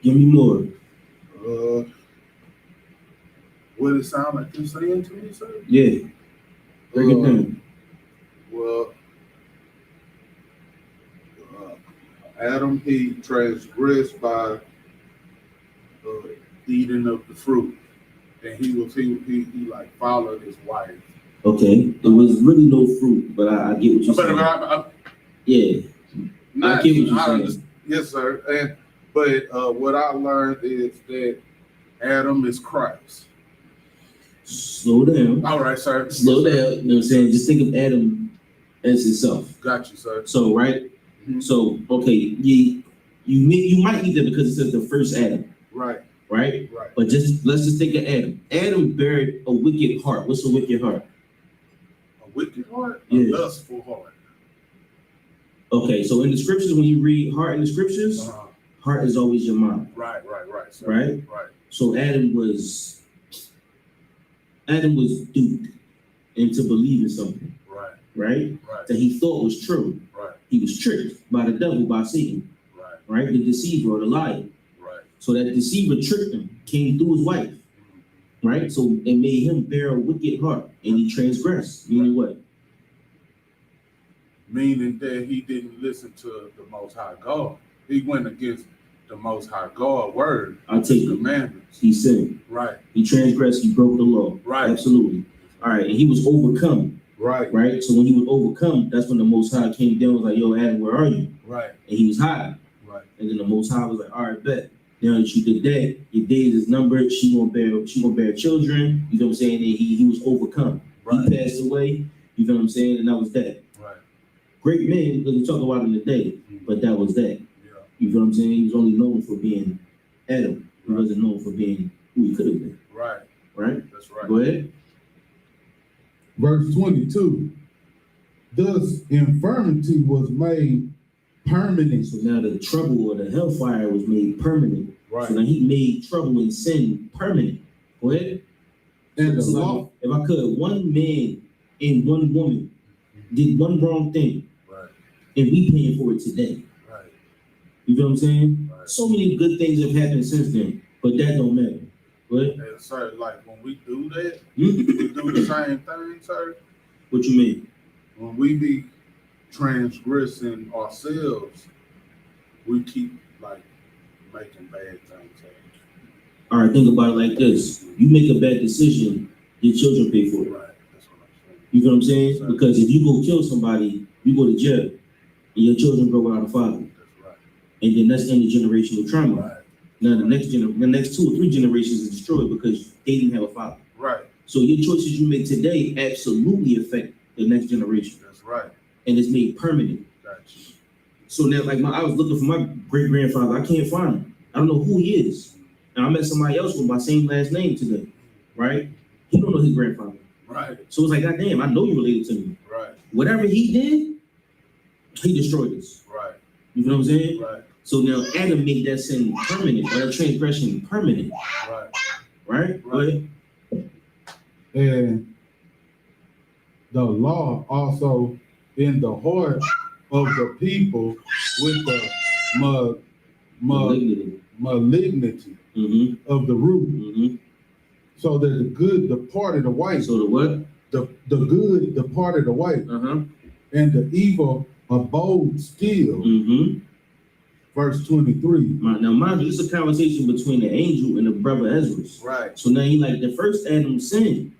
Give me more. What it sound like you saying to me, sir? Yeah. Break it down. Well, Adam, he transgressed by eating of the fruit, and he like followed his wife. Okay, there was really no fruit, but I get what you're saying. Yeah, I get what you're saying. Yes, sir. But what I learned is that Adam is Christ. Slow down. All right, sir. Slow down. You know what I'm saying? Just think of Adam as himself. Got you, sir. So, right? So, okay, you might need that because it says the first Adam. Right. Right? Right. But let's just think of Adam. Adam buried a wicked heart. What's a wicked heart? A wicked heart? Yeah. A lustful heart. Okay, so in the scriptures, when you read heart in the scriptures, heart is always your mind. Right, sir. Right? Right. So Adam was duped into believing something. Right. Right? Right. That he thought was true. Right. He was tricked by the devil, by Satan. Right. Right? The deceiver or the liar. Right. So that deceiver tricked him, came through his wife. Right? So it made him bear a wicked heart and he transgressed. Meaning what? Meaning that he didn't listen to the Most High God. He went against the Most High God word. I'll take it. Commandments. He sinned. Right. He transgressed. He broke the law. Right. Absolutely. All right. And he was overcome. Right. Right. So when he was overcome, that's when the Most High came down and was like, yo, Adam, where are you? Right. And he was hiding. Right. And then the Most High was like, all right, bet. Now that you did that, your days is numbered. She gonna bear children. You know what I'm saying? And he was overcome. Right. He passed away. You know what I'm saying? And that was that. Right. Great man, because we talk about him today, but that was that. Yeah. You know what I'm saying? He was only known for being Adam. He wasn't known for being who he could have been. Right. Right? That's right. Go ahead. Verse 22. Thus infirmity was made permanent. So now the trouble or the hellfire was made permanent. Right. So now he made trouble and sin permanent. Go ahead. And the So law. if I could, one man and one woman did one wrong thing. Right. And we paying for it today. Right. You know what I'm saying? Right. So many good things have happened since then, but that don't matter. What? And sir, like when we do that, we do the same thing, sir. What you mean? When we be transgressing ourselves, we keep like making bad things happen. All right, think about it like this. You make a bad decision, your children pay for it. Right. That's what I'm saying. You know what I'm saying? Sir. Because if you go kill somebody, you go to jail, and your children grow without a father. That's right. And then that's intergenerational trauma. Right. Now the next 2 or 3 generations is destroyed because they didn't have a father. Right. So your choices you make today absolutely affect the next generation. That's right. And it's made permanent. Got you. So now, like I was looking for my great grandfather, I can't find him. I don't know who he is. And I met somebody else with my same last name today, right? He don't know his grandfather. Right. So it's like, goddamn, I know you related to me. Right. Whatever he did, he destroyed us. Right. You know what I'm saying? Right. So now Adam made that sin permanent, or that transgression permanent. Right. Right? Right. And the law also in the heart of the people with the malignity of the root, so that the good departed away. So the what? The good departed away, and the evil abode still. verse 23. Now, mind you, this is a conversation between the angel and the brother Ezra. Right. So now he like the first Adam sinned,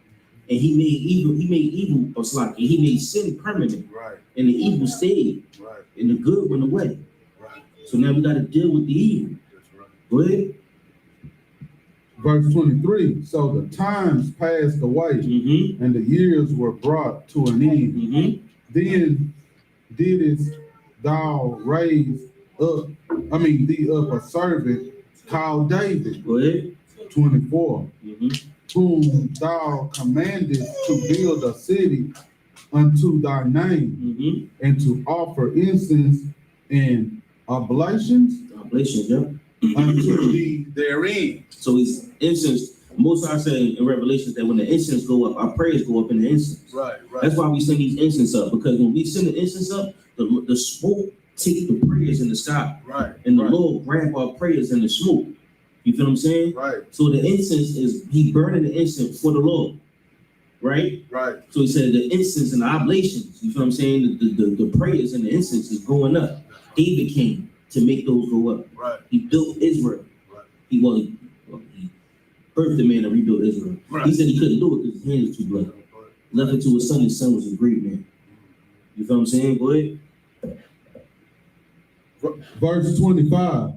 and he made evil or slack, and he made sin permanent. Right. And the evil stayed. Right. And the good went away. Right. So now we got to deal with the evil. That's right. Go ahead. Verse 23. So the times passed away, and the years were brought to an end. Then didst thou raise up, thee up a servant called David. Go ahead. 24. Whom thou commandest to build a city unto thy name, and to offer incense and oblations unto thee therein. So he's incense. Most I say in Revelations that when the incense go up, our prayers go up in the incense. Right. Right. That's why we send these incense up, because when we send the incense up, the smoke take the prayers in the sky. Right. And the right. Lord grab our prayers in the smoke. You feel what I'm saying? Right. So the incense is he burning the incense for the Lord. Right? Right. So he said the incense and the oblations, you feel what I'm saying? The prayers and the incense is going up. David came to make those go up. Right. He built Israel. Right. He birthed the man to rebuild Israel. Right. He said he couldn't do it because his hands were too bloody. Left it to his son. His son was a great man. You feel what I'm saying? Go ahead. Verse 25.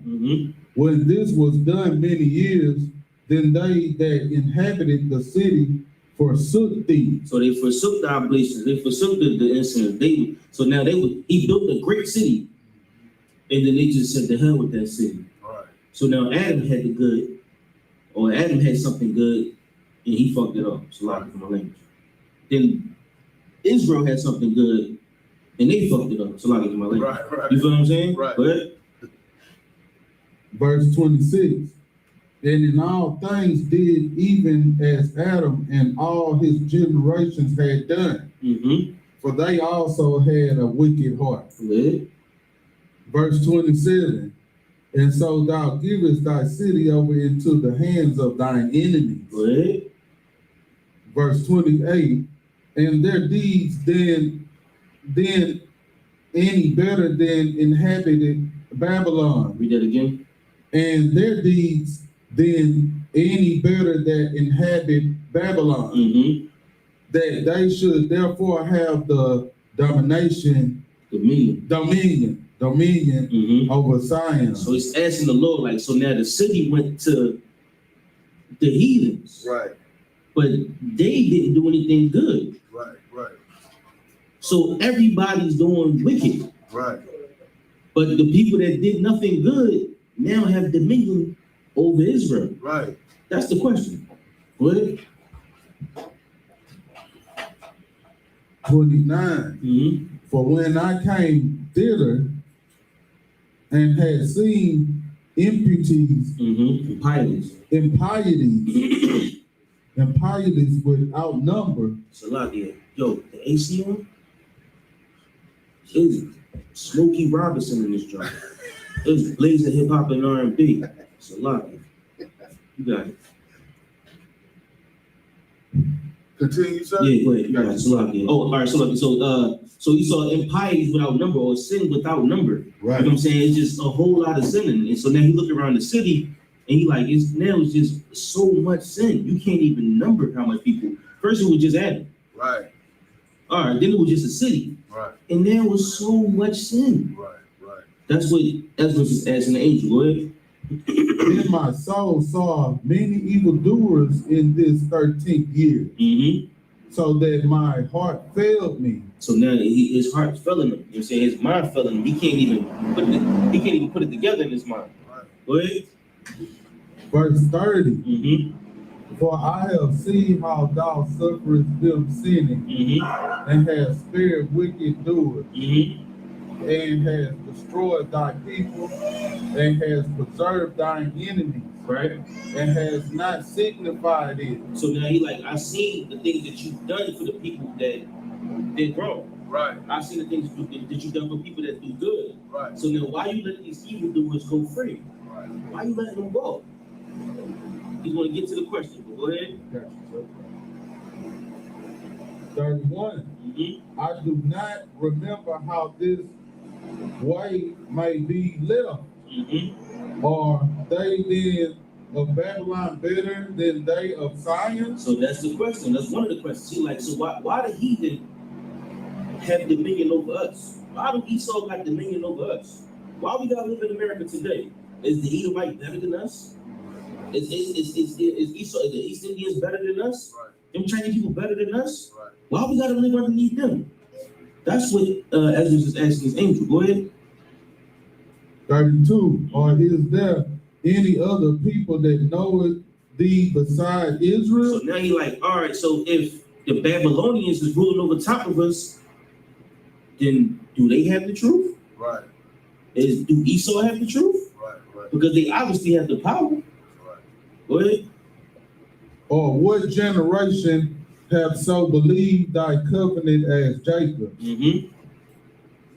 When this was done many years, then they that inhabited the city forsook thee. So they forsook the oblations. They forsook the incense. He built a great city, and then they just said, "The hell with that city." Right. So now Adam had the good, or Adam had something good, and he fucked it up. So like for my language. Then Israel had something good, and they fucked it up. So like for my language. Right. Right. You feel what I'm saying? Right. But Verse 26. And in all things did even as Adam and all his generations had done. For they also had a wicked heart. Good. Verse 27. And so thou givest thy city over into the hands of thine enemies. Good. Verse 28. And their deeds then any better than inhabited Babylon. Read that again. And their deeds then any better that inhabit Babylon, that they should therefore have the dominion over Zion. So he's asking the Lord, like, so now the city went to the heathens, Right. but they didn't do anything good. Right. Right. So everybody's doing wicked. Right. But the people that did nothing good now have dominion over Israel. Right. That's the question. Go ahead. 29. For when I came thither and had seen impieties, impieties without number. Salakia. Yo, the AC on? Is Smokey Robinson in this joint. It's blazing hip hop and R&B. Salakia. You got it. Continue, sir. Yeah, go ahead. You got it. Salakia. Oh, all right. So you saw impieties without number, or sin without number. Right. You know what I'm saying? It's just a whole lot of sinning. And so now he look around the city and he like, it's just so much sin. You can't even number how much people. First it was just Adam. Right. All right, then it was just a city. Right. And there was so much sin. Right. Right. That's what just asking the angel. Go ahead. Then my soul saw many evildoers in this 13th year, so that my heart failed me. So now his heart's failing him. You know what I'm saying? His mind failing him. He can't even put it together in his mind. Right. Go ahead. Verse 30. For I have seen how thou sufferest them sinning, and hast spared wicked doers, and has destroyed thy people, and has preserved thine enemies, Right. and has not signified it. So now he like, I seen the things that you've done for the people that did wrong. Right. I seen the things that you've done for people that do good. Right. So now why you letting these evildoers go free? Right. Why you letting them go? He's going to get to the question, but go ahead. 31. I do not remember how this way may be left, Are they then of Babylon better than they of Zion? So that's the question. That's one of the questions. See, like, so why the heathen have dominion over us? Why do Esau got dominion over us? Why we gotta live in America today? Is the Edomite better than us? Is Esau, is the East Indians better than us? Right. Them Chinese people better than us? Right. Why we gotta live underneath them? That's what Ezra is asking his angel. Go ahead. 32. Or is there any other people that knoweth thee beside Israel? So now he like, all right, so if the Babylonians is ruling over top of us, then do they have the truth? Right. Do Esau have the truth? Right. Because they obviously have the power. Right. Go ahead. Or what generation have so believed thy covenant as Jacob?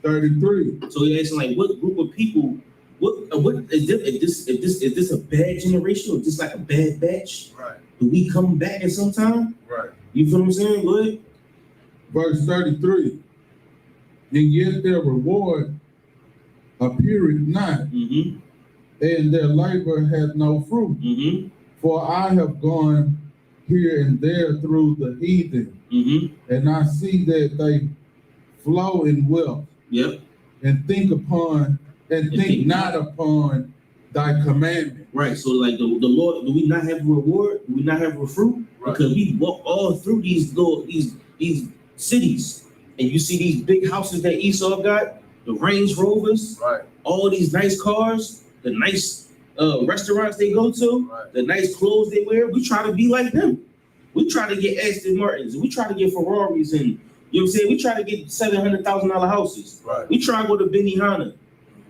33. So he asking like, what group of people? What is this a bad generation or just like a bad batch? Right. Do we come back at some time? Right. You feel what I'm saying? Go ahead. Verse 33. And yet their reward appeareth not, and their labor hath no fruit. For I have gone here and there through the heathen, and I see that they flow in wealth, and think not upon thy commandment. Right. So like the Lord, do we not have a reward? Do we not have a fruit? Right. Because we walk all through these cities, and you see these big houses that Esau got, the Range Rovers, Right. all these nice cars, the nice restaurants they go to, Right. the nice clothes they wear. We try to be like them. We try to get Aston Martins, and we try to get Ferraris, and you know what I'm saying? We try to get $700,000 houses. Right. We try to go to YAHANNA.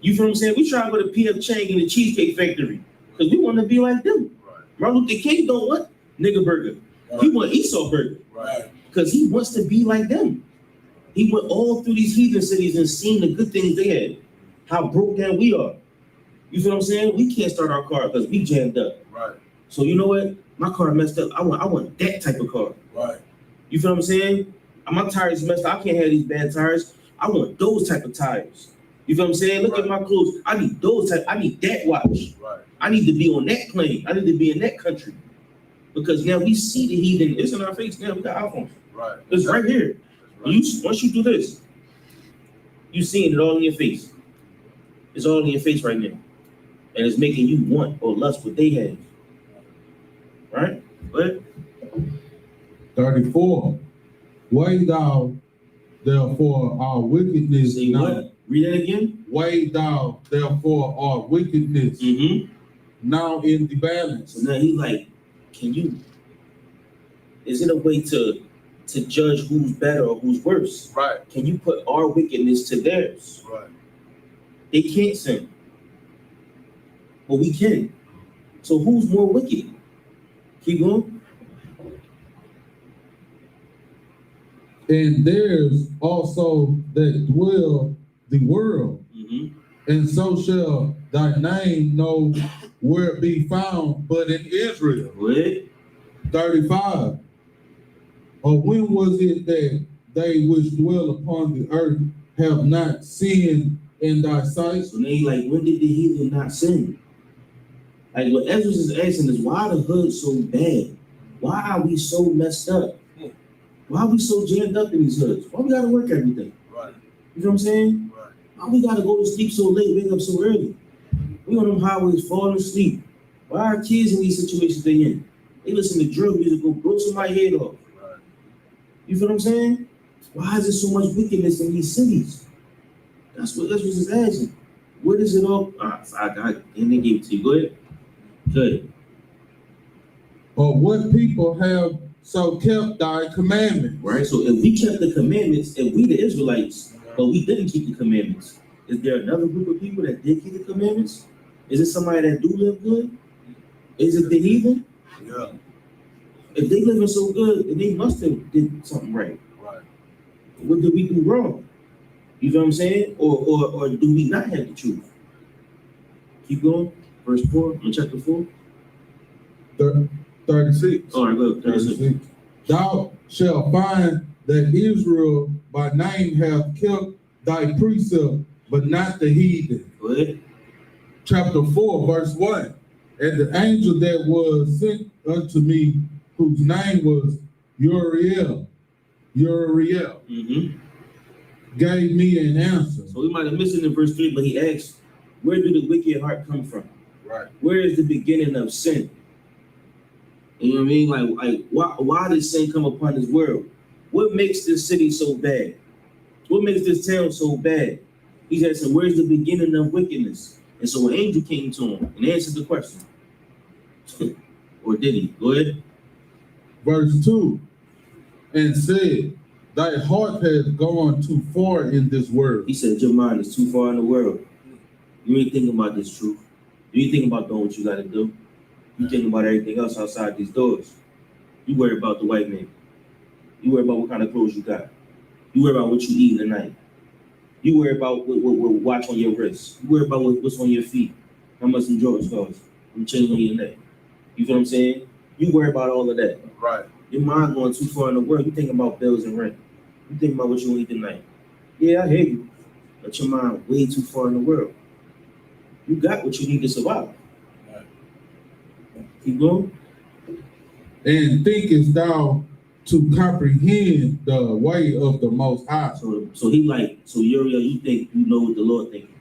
You feel what I'm saying? We try to go to P.F. Chang and the Cheesecake Factory because we want to be like them. Right. Martin Luther King don't want nigga burger. He want Esau burger. Right. Because he wants to be like them. He went all through these heathen cities and seen the good things they had. How broke down we are. You feel what I'm saying? We can't start our car because we jammed up. Right. So you know what? My car messed up. I want that type of car. Right. You feel what I'm saying? My tires messed up. I can't have these bad tires. I want those type of tires. You feel what I'm saying? Look at my clothes. I need those type. I need that watch. Right. I need to be on that plane. I need to be in that country. Because now we see the heathen. It's in our face now. We got iPhones. Right. It's right here. Right. Once you do this, you seeing it all in your face. It's all in your face right now. And it's making you want or lust what they have. Right? But 34. Weigh thou therefore our wickedness. say what? Read that again. Weigh thou therefore our wickedness now in the balance. So now he's like, is it a way to judge who's better or who's worse? Right. Can you put our wickedness to theirs? Right. They can't sin. But we can. So who's more wicked? Keep going. And there's also that dwell the world, and so shall thy name nowhere be found but in Israel. What? 35. Or when was it that they which dwell upon the earth have not sinned in thy sight? So they like, when did the heathen not sin? Like what Ezra is asking is, why the hood so bad? Why are we so messed up? Why are we so jammed up in these hoods? Why we gotta work every day? Right. You know what I'm saying? Right. Why we gotta go to sleep so late, wake up so early? We on them highways falling asleep. Why are kids in these situations they in? They listen to drill music, go blow somebody's head off. Right. You feel what I'm saying? Why is there so much wickedness in these cities? That's what is asking. Where does it all? And they gave it to you. Go ahead. Good. Or what people have so kept thy commandments? Right. So if we kept the commandments, if we the Israelites, but we didn't keep the commandments, is there another group of people that did keep the commandments? Is it somebody that do live good? Is it the heathen? Yeah. If they living so good, then they must have did something right. Right. What did we do wrong? You know what I'm saying? Or do we not have the truth? Keep going. Verse 4 in chapter 4. 36. All right, go. 36. Thou shalt find that Israel by name hath kept thy precept, but not the heathen. Go ahead. chapter 4, verse 1. And the angel that was sent unto me, whose name was Uriel, gave me an answer. So we might have missed it in verse 3, but he asked, where do the wicked heart come from? Right. Where is the beginning of sin? You know what I mean? Like why did sin come upon this world? What makes this city so bad? What makes this town so bad? He's asking, where's the beginning of wickedness? And so an angel came to him and answered the question. Or did he? Go ahead. Verse 2, and said, thy heart has gone too far in this world. He said, your mind is too far in the world. You ain't thinking about this truth. You ain't thinking about doing what you got to do. You thinking about everything else outside these doors. You worry about the white man. You worry about what kind of clothes you got. You worry about what you eat tonight. You worry about what watch on your wrist. You worry about what's on your feet. How much some Jordans cost. I'm chain on your neck. You feel what I'm saying? You worry about all of that. Right. Your mind going too far in the world. You thinking about bills and rent. You thinking about what you eat tonight. Yeah, I hear you. But your mind way too far in the world. You got what you need to survive. Right. Keep going. And thinkest thou to comprehend the way of the Most High? So Uriel, you think you know what the Lord thinking.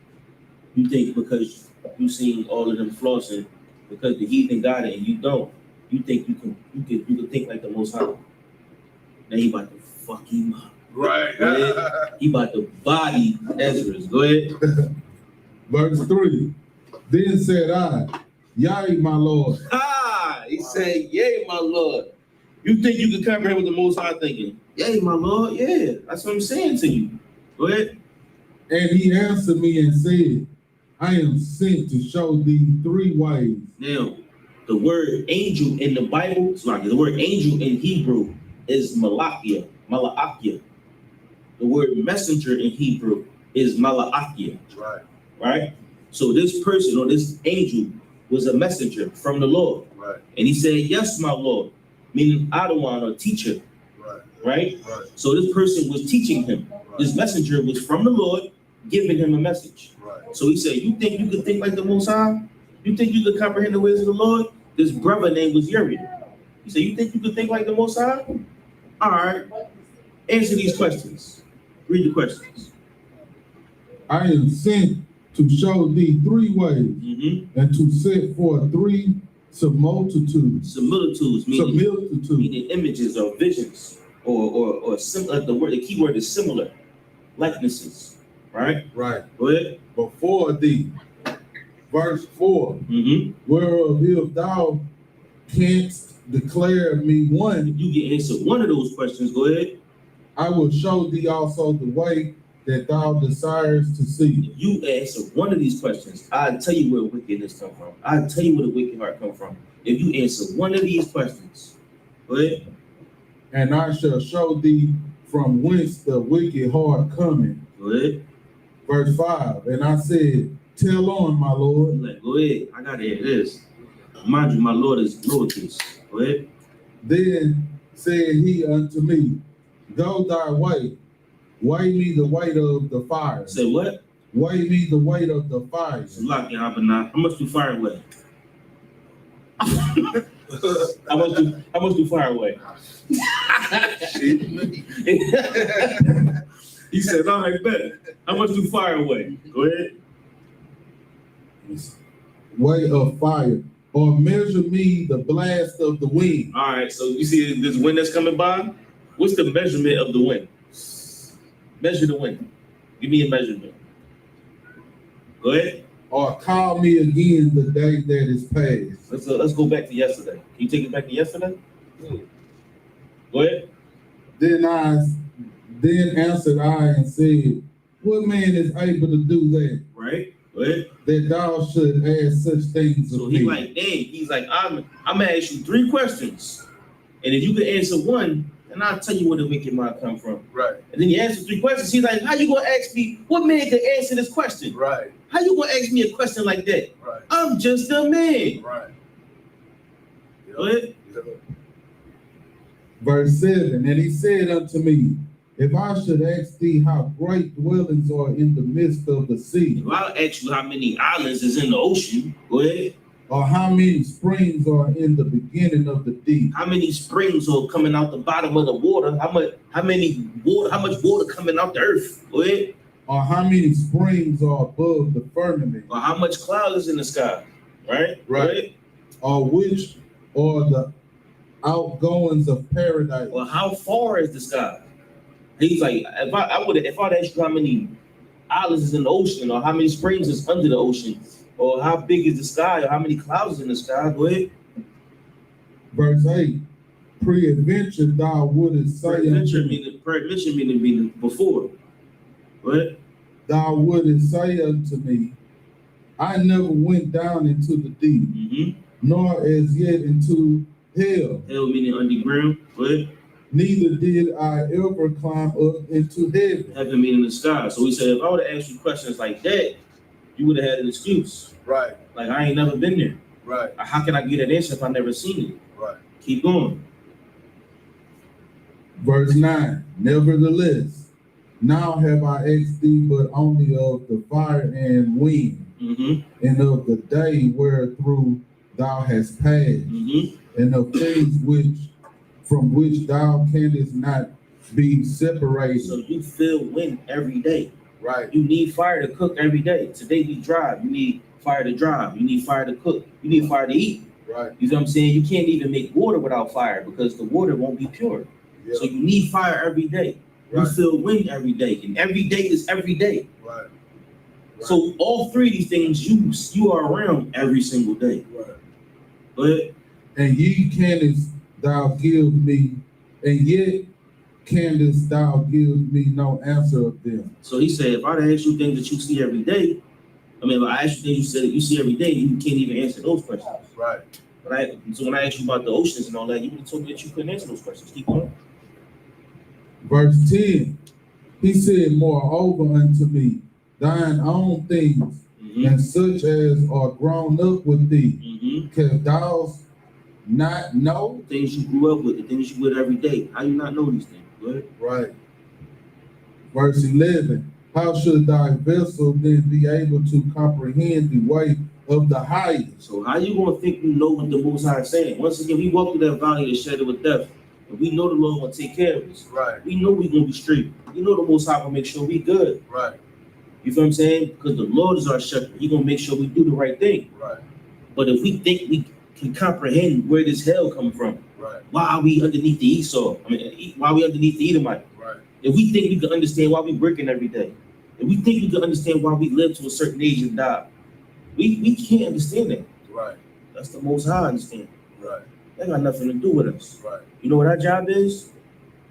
You think because you seen all of them flossing, because the heathen got it and you don't. You think you can think like the Most High. Now he about to fuck him up. Right. Go ahead. He about to body Ezra. Go ahead. Verse 3, then said I, yea, my Lord. He said, yea, my Lord. You think you can comprehend what the Most High thinking? Yea, my Lord. Yeah, that's what I'm saying to you. Go ahead. And he answered me and said, I am sent to show thee 3 ways. Now, the word angel in the Bible, the word angel in Hebrew is malakia. The word messenger in Hebrew is malaakia. Right. Right? So this person or this angel was a messenger from the Lord. Right. And he said, yes, my Lord, meaning Adawan or teacher. Right. Right? Right. So this person was teaching him. Right. This messenger was from the Lord, giving him a message. Right. So he said, you think you could think like the Most High? You think you could comprehend the ways of the Lord? This brother name was Uriel. He said, you think you could think like the Most High? All right. Answer these questions. Read the questions. I am sent to show thee 3 ways, and to set forth 3 similitudes. Similitudes meaning images or visions, or the key word is similar, likenesses. Right? Right. Go ahead. Before thee. Verse 4. Whereof if thou canst declare me one, if you can answer one of those questions, go ahead. I will show thee also the way that thou desires to see. If you answer one of these questions, I'll tell you where wickedness come from. I'll tell you where the wicked heart come from. If you answer one of these questions, go ahead. And I shall show thee from whence the wicked heart cometh. Go ahead. Verse 5. And I said, tell on, my Lord. Like, go ahead. I gotta hear this. Mind you, my Lord is lowercase. Go ahead. Then said he unto me, go thy way. Weigh me the weight of the fire. Say what? Weigh me the weight of the fire. How much do fire weigh? How much do fire weigh? He said, all right, bet. How much do fire weigh? Go ahead. Weight of fire. Or measure me the blast of the wind. All right, so you see this wind that's coming by? What's the measurement of the wind? Measure the wind. Give me a measurement. Go ahead. Or call me again the day that is past. Let's go back to yesterday. Can you take it back to yesterday? Go ahead. Then answered I and said, what man is able to do that? Right. Go ahead. That thou should ask such things so of he me. Like, dang, he's like, I'm gonna ask you 3 questions. And if you can answer one, then I'll tell you where the wicked might come from. Right. And then you answer 3 questions. He's like, how you gonna ask me what man can answer this question? Right. How you gonna ask me a question like that? Right. I'm just a man. Right. Go ahead. Verse 7, and he said unto me, If I should ask thee how great dwellings are in the midst of the sea, If I ask you how many islands is in the ocean, go ahead. or how many springs are in the beginning of the deep, How many springs are coming out the bottom of the water? How much water coming out the earth? Go ahead. or how many springs are above the firmament, Or how much cloud is in the sky? Right? Right. Go ahead. or which are the outgoings of paradise, Or how far is the sky? He's like, if I'd ask you how many islands is in the ocean, or how many springs is under the ocean, or how big is the sky, or how many clouds is in the sky, go ahead. Verse 8, pre-adventure thou wouldest say Peradventure unto me, meaning before. Go ahead. thou wouldest say unto me, I never went down into the deep, Mm-hmm. nor as yet into hell, Hell meaning underground. Go ahead. neither did I ever climb up into heaven. Heaven meaning the sky. So he said, if I would have asked you questions like that, you would have had an excuse. Right. Like, I ain't never been there. Right. How can I get an answer if I never seen it? Right. Keep going. Verse 9, nevertheless, now have I asked thee but only of the fire and wind, Mm-hmm. and of the day wherethrough thou hast passed, Mm-hmm. and of things from which thou canst not be separated. So you feel wind every day. Right. You need fire to cook every day. Today we drive. You need fire to drive. You need fire to cook. You need fire to eat. Right. You know what I'm saying? You can't even make water without fire because the water won't be pure. Yeah. So you need fire every day. You Right. feel wind every day, and every day is every day. Right. So all three of these things you are around every single day. Right. But And ye canst thou give me, and yet canst thou give me no answer of them. so he said, if I'd ask you things that you see every day, if I ask you things you said that you see every day, you can't even answer those questions. Right. So when I asked you about the oceans and all that, you would have told me that you couldn't answer those questions. Keep going. Verse 10, he said, moreover unto me, thine own things, Mm-hmm. and such as are grown up with thee, Mm-hmm. canst thou not know? Things you grew up with, the things you would every day. How you not know these things? Go ahead. Right. Verse 11, how should thy vessel then be able to comprehend the way of the highest? So how you gonna think you know what the Most High is saying? Once again, we walk through that valley of the shadow of death, and we know the Lord will take care of us. Right. We know we gonna be straight. We know the Most High will make sure we good. Right. You feel what I'm saying? Because the Lord is our shepherd. He gonna make sure we do the right thing. Right. But if we think we can comprehend where this hell come from, Right. why are we underneath the Esau? Why are we underneath the Edomite? Right. If we think we can understand why we working every day, if we think we can understand why we live to a certain age and die, we can't understand that. Right. That's the Most High understand. Right. That got nothing to do with us. Right. You know what our job is?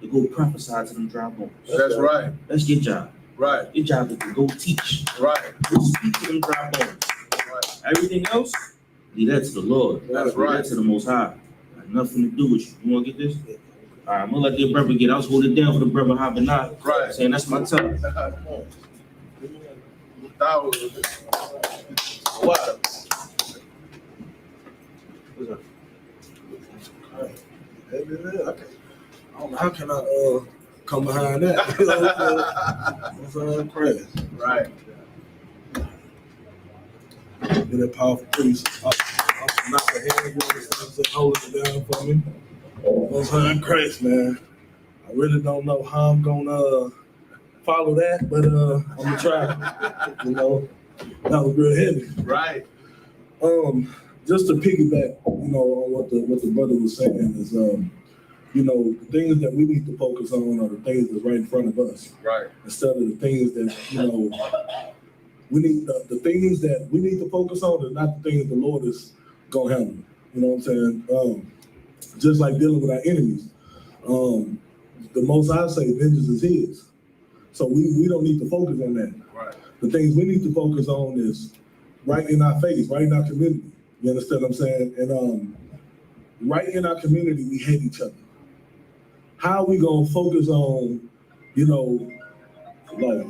To go prophesy to them dry bones. That's right. That's your job. Right. Your job is to go teach. Right. Go speak to them dry bones. Right. Everything else, leave that to the Lord. That's Leave right. that to the Most High. Got nothing to do with you. You want to get this? All right, I'm gonna let the brother get. I was holding down for the brother Habana. Right. Saying that's my time. That was What? I don't know how can I come behind that. You know what I'm saying? Crazy. right. Get that powerful piece. I'll knock the hand holding it down for me. You know what I'm saying? Crazy, man. I really don't know how I'm gonna follow that, but I'm gonna try. You know, that was real heavy. Right. Just to piggyback, you know, on what the brother was saying is, you know, the things that we need to focus on are the things that's right in front of us, Right. instead of the things that, you know, we need the things that we need to focus on are not the things the Lord is gonna handle. You know what I'm saying? Just like dealing with our enemies, the Most High say vengeance is His, so we don't need to focus on that. Right. The things we need to focus on is right in our face, right in our community. You understand what I'm saying? And right in our community, we hate each other. How are we gonna focus on, you know, like,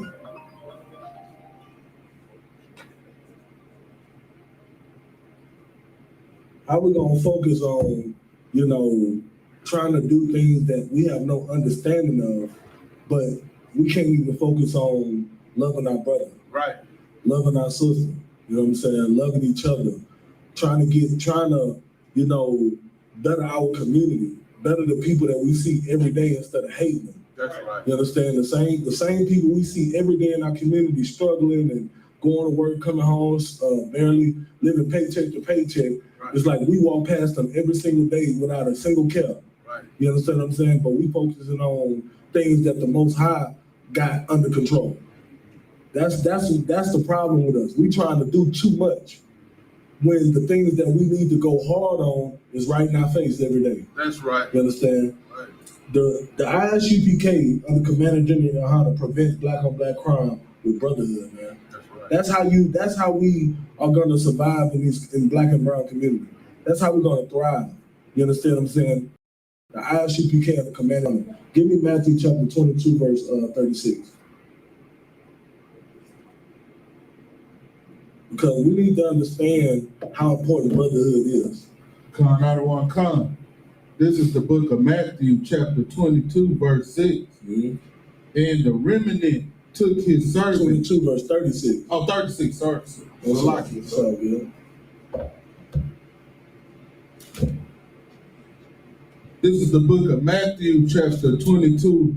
how we gonna focus on, you know, trying to do things that we have no understanding of, but we can't even focus on loving our brother, Right. loving our sister. You know what I'm saying? Loving each other, trying to, you know, better our community, better the people that we see every day instead of hating them. That's right. You understand? The same people we see every day in our community struggling and going to work, coming home, barely living paycheck to paycheck. Right. It's like we walk past them every single day without a single care. Right. You understand what I'm saying? But we focusing on things that the Most High got under control. That's the problem with us. We trying to do too much when the things that we need to go hard on is right in our face every day. That's right. You understand? Right. The I.S.U.P.K under Commander General YAHANNA prevents black on black crime with brotherhood, man. That's right. That's how we are gonna survive in black and brown community. That's how we're gonna thrive. You understand what I'm saying? The I.S.U.P.K under Commander. Give me Matthew chapter 22, verse 36. Because we need to understand how important brotherhood is. Con, I don't want to come. This is the book of Matthew, chapter 22, verse 6. Mm-hmm. And the remnant took his servant. 22, verse 36. Oh, 36, sorry. That's like it. So good. This is the book of Matthew, chapter 22,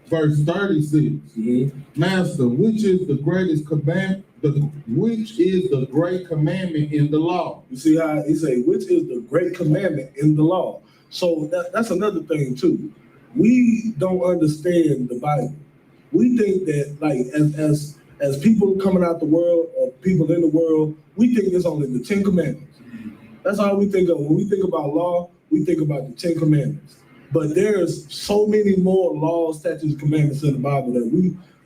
verse 36. Mm-hmm. Master, which is the greatest commandment? Which is the great commandment in the law? You see how he say, which is the great commandment in the law? So that's another thing too. We don't understand the Bible. We think that like as people coming out the world or people in the world, we think it's only the 10 Commandments. That's all we think of. When we think about law, we think about the 10 Commandments. But there's so many more laws, statutes, commandments in the Bible that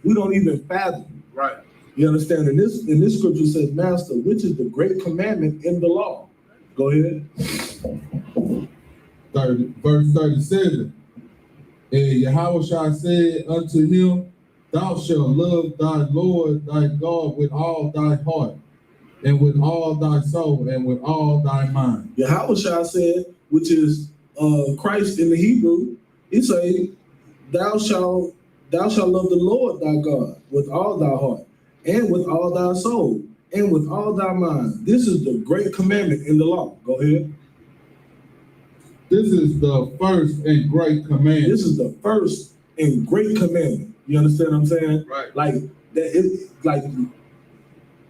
we don't even fathom. Right. You understand? And this scripture says, Master, which is the great commandment in the law? Go ahead. Verse 37. And Yahweh said unto him, Thou shalt love thy Lord thy God with all thy heart, and with all thy soul, and with all thy mind. Yahweh said, which is Christ in the Hebrew, he say, Thou shalt love the Lord thy God with all thy heart, and with all thy soul, and with all thy mind. This is the great commandment in the law. Go ahead. This is the first and great commandment. This is the first and great commandment. You understand what I'm saying? Right. Like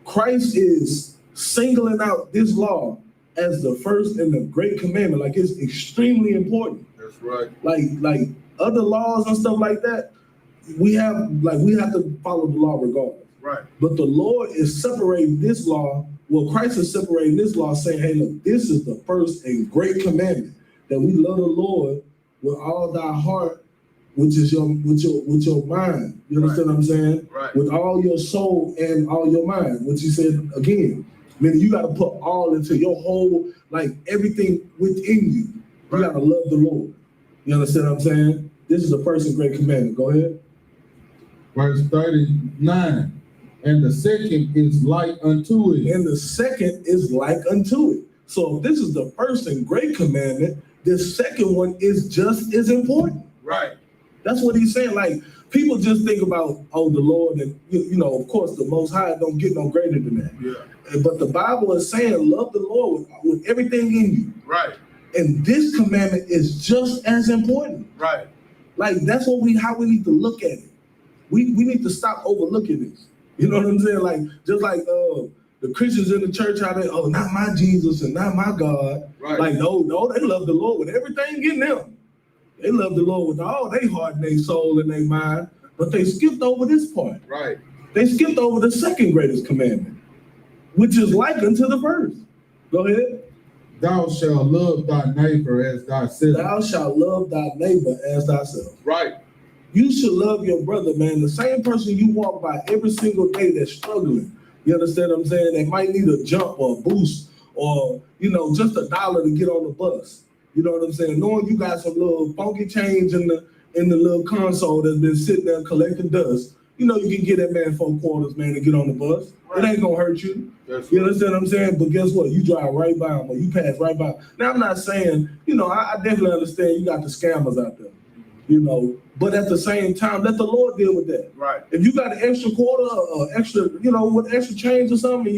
Christ is singling out this law as the first and the great commandment. Like it's extremely important. That's right. Like other laws and stuff like that, we have to follow the law regardless. Right. But the Lord is separating this law. Well, Christ is separating this law, saying, "Hey, look, this is the first and great commandment that we love the Lord with all thy heart, which is with your mind." You understand what I'm saying? Right. With all your soul and all your mind, which he said again. Meaning you got to put all into your whole, like everything within you. You got to love the Lord. You understand what I'm saying? This is the first and great commandment. Go ahead. Verse 39. And the second is like unto it. And the second is like unto it. So if this is the first and great commandment, this second one is just as important. Right. That's what he's saying. Like people just think about, oh, the Lord, and you know, of course, the Most High don't get no greater than that. Yeah. But the Bible is saying, love the Lord with everything in you. Right. And this commandment is just as important. Right. Like that's how we need to look at it. We need to stop overlooking this. You know what I'm saying? Like just like the Christians in the church, how they, oh, not my Jesus and not my God. Right. Like no, they love the Lord with everything in them. They love the Lord with all their heart and their soul and their mind, but they skipped over this part. Right. They skipped over the second greatest commandment, which is like unto the first. Go ahead. Thou shalt love thy neighbor as thyself. Thou shalt love thy neighbor as thyself. Right. You should love your brother, man. The same person you walk by every single day that's struggling. You understand what I'm saying? They might need a jump or a boost or, you know, just $1 to get on the bus. You know what I'm saying? Knowing you got some little funky change in the little console that's been sitting there collecting dust, you know you can get that man $4 man, to get on the bus. Right. It ain't gonna hurt you. You understand what I'm saying? But guess what? You drive right by him or you pass right by him. Now I'm not saying, you know, I definitely understand you got the scammers out there. you know. But at the same time, let the Lord deal with that. Right. If you got an extra quarter or extra, you know, with extra change or something, and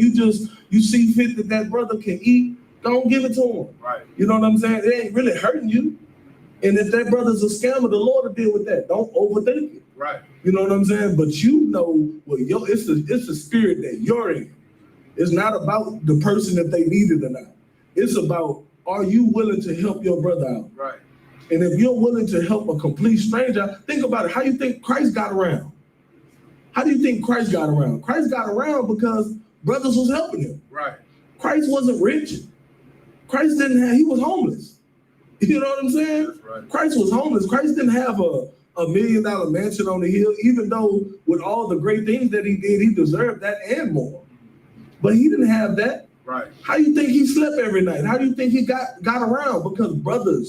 you see fit that that brother can eat, don't give it to him. Right. You know what I'm saying? It ain't really hurting you. And if that brother's a scammer, the Lord will deal with that. Don't overthink it. Right. You know what I'm saying? But you know, well, it's the spirit that you're in. It's not about the person if they need it or not. It's about, are you willing to help your brother out? Right. And if you're willing to help a complete stranger, think about it. How do you think Christ got around? How do you think Christ got around? Christ got around because brothers was helping him. Right. Christ wasn't rich. Christ didn't have, he was homeless. You know what I'm saying? That's right. Christ was homeless. Christ didn't have a $1 million mansion on the hill, even though with all the great things that he did, he deserved that and more. But he didn't have that. Right. How do you think he slept every night? How do you think he got around? Because brotherhood.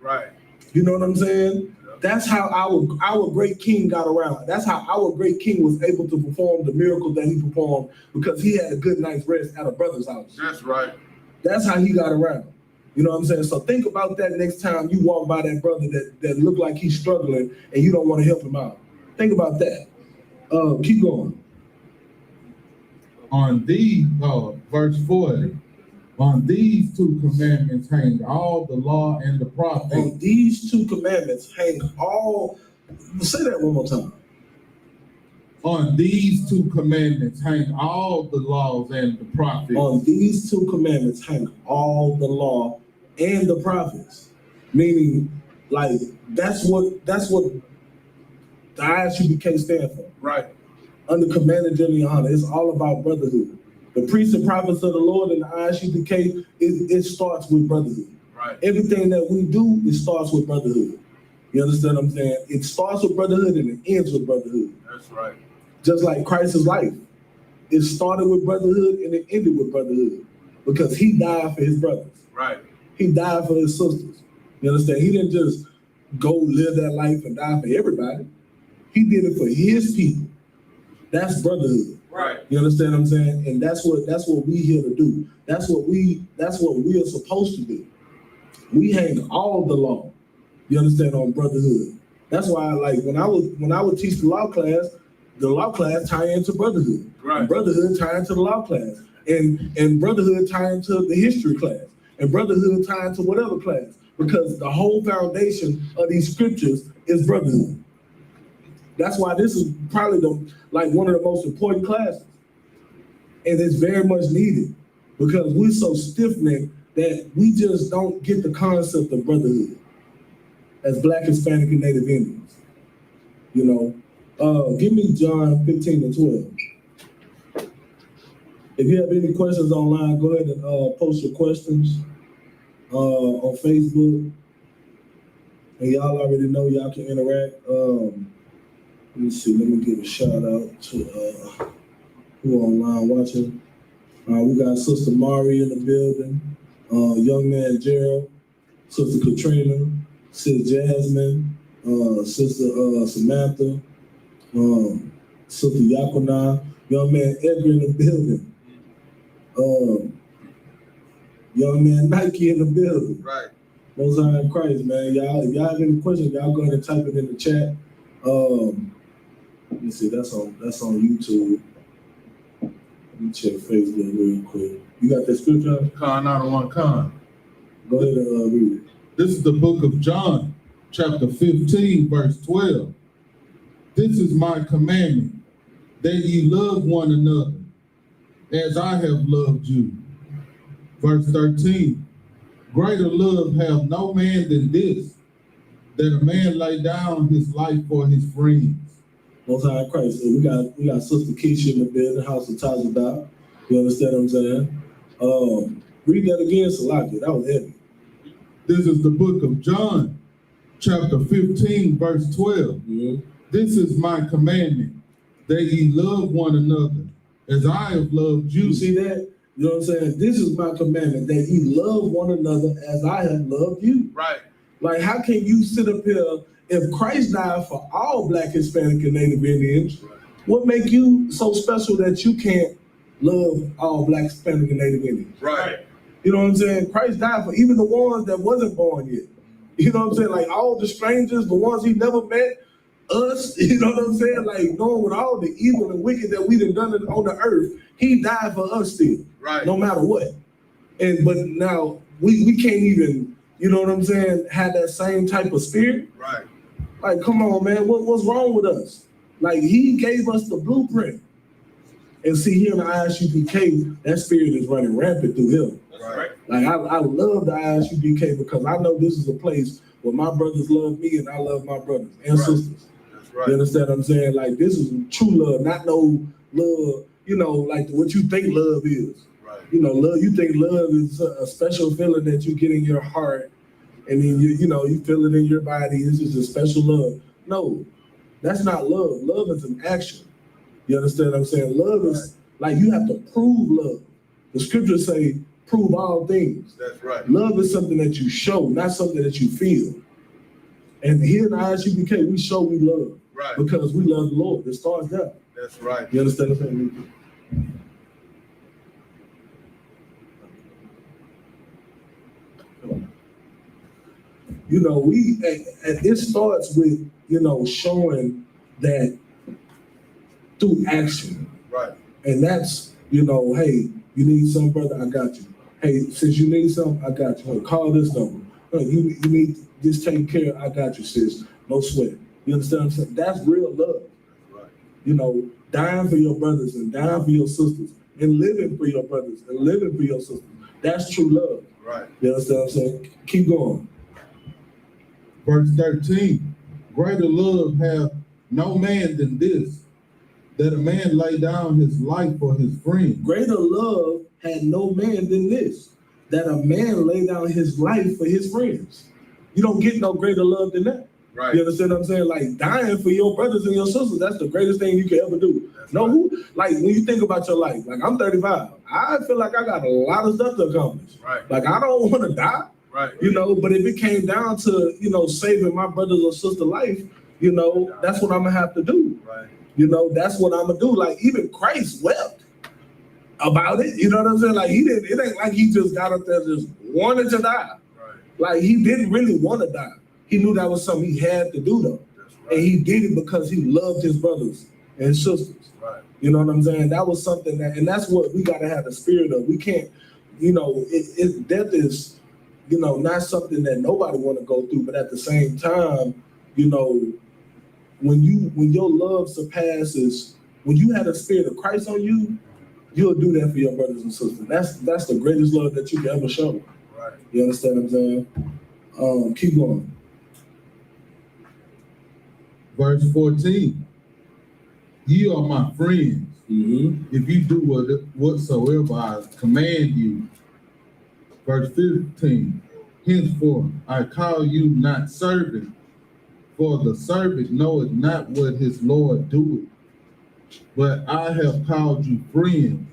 Right. You know what I'm saying? That's how our great king got around. That's how our great king was able to perform the miracle that he performed, because he had a good night's rest at a brother's house. That's right. That's how he got around. You know what I'm saying? So think about that next time you walk by that brother that look like he's struggling and you don't want to help him out. Think about that. Keep going. On these, verse 40, on these two commandments hang all the law and the prophets. On these two commandments hang all, say that one more time. On these two commandments hang all the laws and the prophets. On these two commandments hang all the law and the prophets. Meaning, like, that's what the I.S.U.P.K stand for. Right. Under Commander General YAHANNA, it's all about brotherhood. The priests and prophets of the Lord and the I.S.U.P.K, it starts with brotherhood. Right. Everything that we do, it starts with brotherhood. You understand what I'm saying? It starts with brotherhood and it ends with brotherhood. That's right. Just like Christ's life. It started with brotherhood and it ended with brotherhood, because he died for his brothers. Right. He died for his sisters. You understand? He didn't just go live that life and die for everybody. He did it for his people. That's brotherhood. Right. You understand what I'm saying? And that's what we here to do. That's what we are supposed to do. We hang all the law. You understand, on brotherhood. That's why, like, when I would teach the law class tie into brotherhood. Right. And brotherhood tie into the law class. And brotherhood tie into the history class. And brotherhood tie into whatever class. Because the whole foundation of these scriptures is brotherhood. That's why this is probably one of the most important classes. And it's very much needed, because we're so stiff-necked that we just don't get the concept of brotherhood as Black, Hispanic, and Native Indians. You know, give me John 15 and 12. If you have any questions online, go ahead and post your questions on Facebook. And y'all already know y'all can interact. Let me see, let me give a shout out to who online watching. We got Sister Mari in the building, young man Gerald, Sister Katrina, Sister Jasmine, Sister Samantha, Sister Yakuna, young man Edgar in the building, young man Nike in the building. Right. Most High in Christ, man. Y'all, if y'all have any questions, y'all go ahead and type it in the chat. Let me see, that's on YouTube. Let me check Facebook real quick. You got that scripture? Con out of one con. Go ahead and read it. This is the book of John, chapter 15, verse 12. This is my commandment, that ye love one another, as I have loved you. Verse 13. Greater love have no man than this, that a man lay down his life for his friends. Most High in Christ. So we got Sister Keisha in the building, House of Tazadot. You understand what I'm saying? Read that again, Salaki. That was heavy. This is the book of John, chapter 15, verse 12. Mm-hmm. This is my commandment, that ye love one another, as I have loved you. You see that? You know what I'm saying? This is my commandment, that ye love one another as I have loved you. Right. Like, how can you sit up here, if Christ died for all Black, Hispanic, and Native Indians, what make you so special that you can't love all Black, Hispanic, and Native Indians? Right. You know what I'm saying? Christ died for even the ones that wasn't born yet. You know what I'm saying? Like all the strangers, the ones he never met, us, you know what I'm saying? Like knowing with all the evil and wicked that we done on the earth, he died for us still, Right. no matter what. But now we can't even, you know what I'm saying, have that same type of spirit. Right. Like, come on, man, what's wrong with us? Like he gave us the blueprint. And see, here in the I.S.U.P.K, that spirit is running rampant through him. Right. Like I love the I.S.U.P.K because I know this is a place where my brothers love me and I love my brothers and sisters. That's right. You understand what I'm saying? Like this is true love, not no love, you know, like what you think love is. Right. You know, love, you think love is a special feeling that you get in your heart and then you feel it in your body. This is a special love. No, that's not love. Love is an action. You understand what I'm saying? Love is like you have to prove love. The scriptures say, prove all things. That's right. Love is something that you show, not something that you feel. And here in I.S.U.P.K, we show we love. Right. Because we love the Lord. It starts there. That's right. You understand what I'm saying? You know, it starts with, showing that through action. Right. And that's, hey, you need some, brother, I got you. Hey, since you need something, I got you. Hey, call this number. Hey, you need this taken care of, I got you, sis. No sweat. You understand what I'm saying? That's real love. Right. Dying for your brothers and dying for your sisters and living for your brothers and living for your sisters. That's true love. Right. You understand what I'm saying? Keep going. Verse 13, greater love hath no man than this, that a man lay down his life for his friend. Greater love had no man than this, that a man lay down his life for his friends. You don't get no greater love than that. Right. You understand what I'm saying? Like dying for your brothers and your sisters, that's the greatest thing you can ever do. That's No, right. like when you think about your life, like I'm 35, I feel like I got a lot of stuff to accomplish. Right. Like I don't want to die, Right. but if it came down to, saving my brother's or sister life, that's what I'm gonna have to do. Right. That's what I'm gonna do. Like even Christ wept about it. You know what I'm saying? Like it ain't like he just got up there just wanted to die. Right. Like he didn't really want to die. He knew that was something he had to do though. That's right. And he did it because he loved his brothers and sisters. Right. You know what I'm saying? That was something and that's what we gotta have the spirit of. We can't, death is, not something that nobody want to go through, but at the same time, when your love surpasses, when you have the spirit of Christ on you, you'll do that for your brothers and sisters. That's the greatest love that you can ever show. Right. You understand what I'm saying? Keep going. Verse 14, ye are my friends, if you do whatsoever I command you. Verse 15, henceforth I call you not servant, for the servant knoweth not what his Lord doeth. But I have called you friends,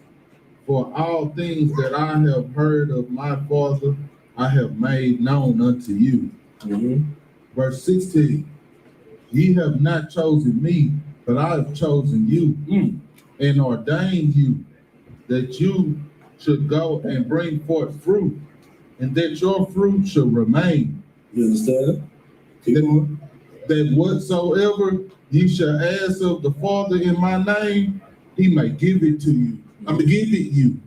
for all things that I have heard of my Father I have made known unto you. Verse 16, ye have not chosen me, but I have chosen you and ordained you that you should go and bring forth fruit, and that your fruit should remain. You understand? Keep going. That whatsoever ye shall ask of the Father in my name, he may give it to you. I'm going to give it you.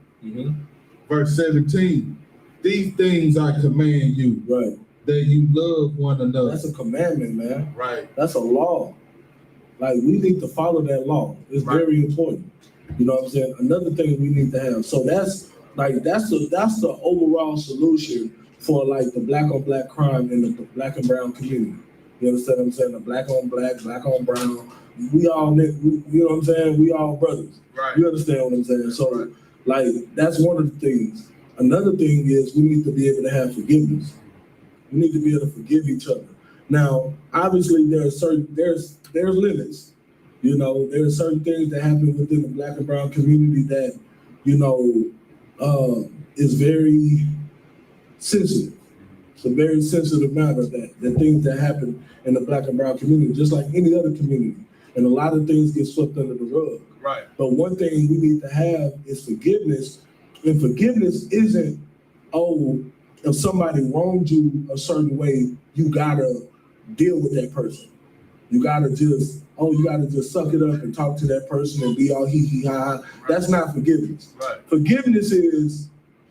Verse 17, these things I command you, Right. that you love one another. That's a commandment, man. Right. That's a law. Like we need to follow that law. It's Right. very important. You know what I'm saying? Another thing we need to have. So that's the overall solution for like the black on black crime in the black and brown community. You understand what I'm saying? The black on black, black on brown. We all, you know what I'm saying? We all brothers. Right. You understand what I'm saying? So Right. like that's one of the things. Another thing is we need to be able to have forgiveness. We need to be able to forgive each other. Now, obviously, there's limits. There are certain things that happen within the black and brown community that, is very sensitive. It's a very sensitive matter that things that happen in the black and brown community, just like any other community. And a lot of things get swept under the rug. Right. But one thing we need to have is forgiveness. And forgiveness isn't, if somebody wronged you a certain way, you gotta deal with that person. You gotta just suck it up and talk to that person and be all hee hee ha ha. That's not forgiveness. Right. Forgiveness is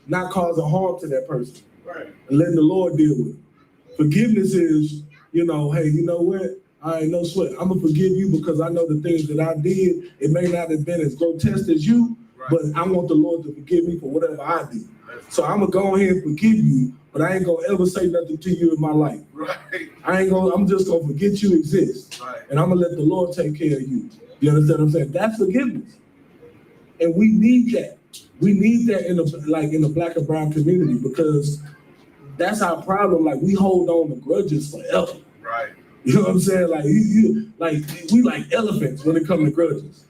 not causing harm to that person. Right. And letting the Lord deal with it. Forgiveness is, hey, you know what? I ain't no sweat. I'm gonna forgive you because I know the things that I did. It may not have been as grotesque as you, but I want the Lord to forgive me for whatever I did. So I'm gonna go ahead and forgive you, but I ain't gonna ever say nothing to you in my life. Right. I'm just gonna forget you exist. Right. And I'm gonna let the Lord take care of you. You understand what I'm saying? That's forgiveness. And we need that. We need that in the black and brown community, because that's our problem. Like, we hold on to grudges forever. Right. You know what I'm saying? Like we like elephants when it comes to grudges.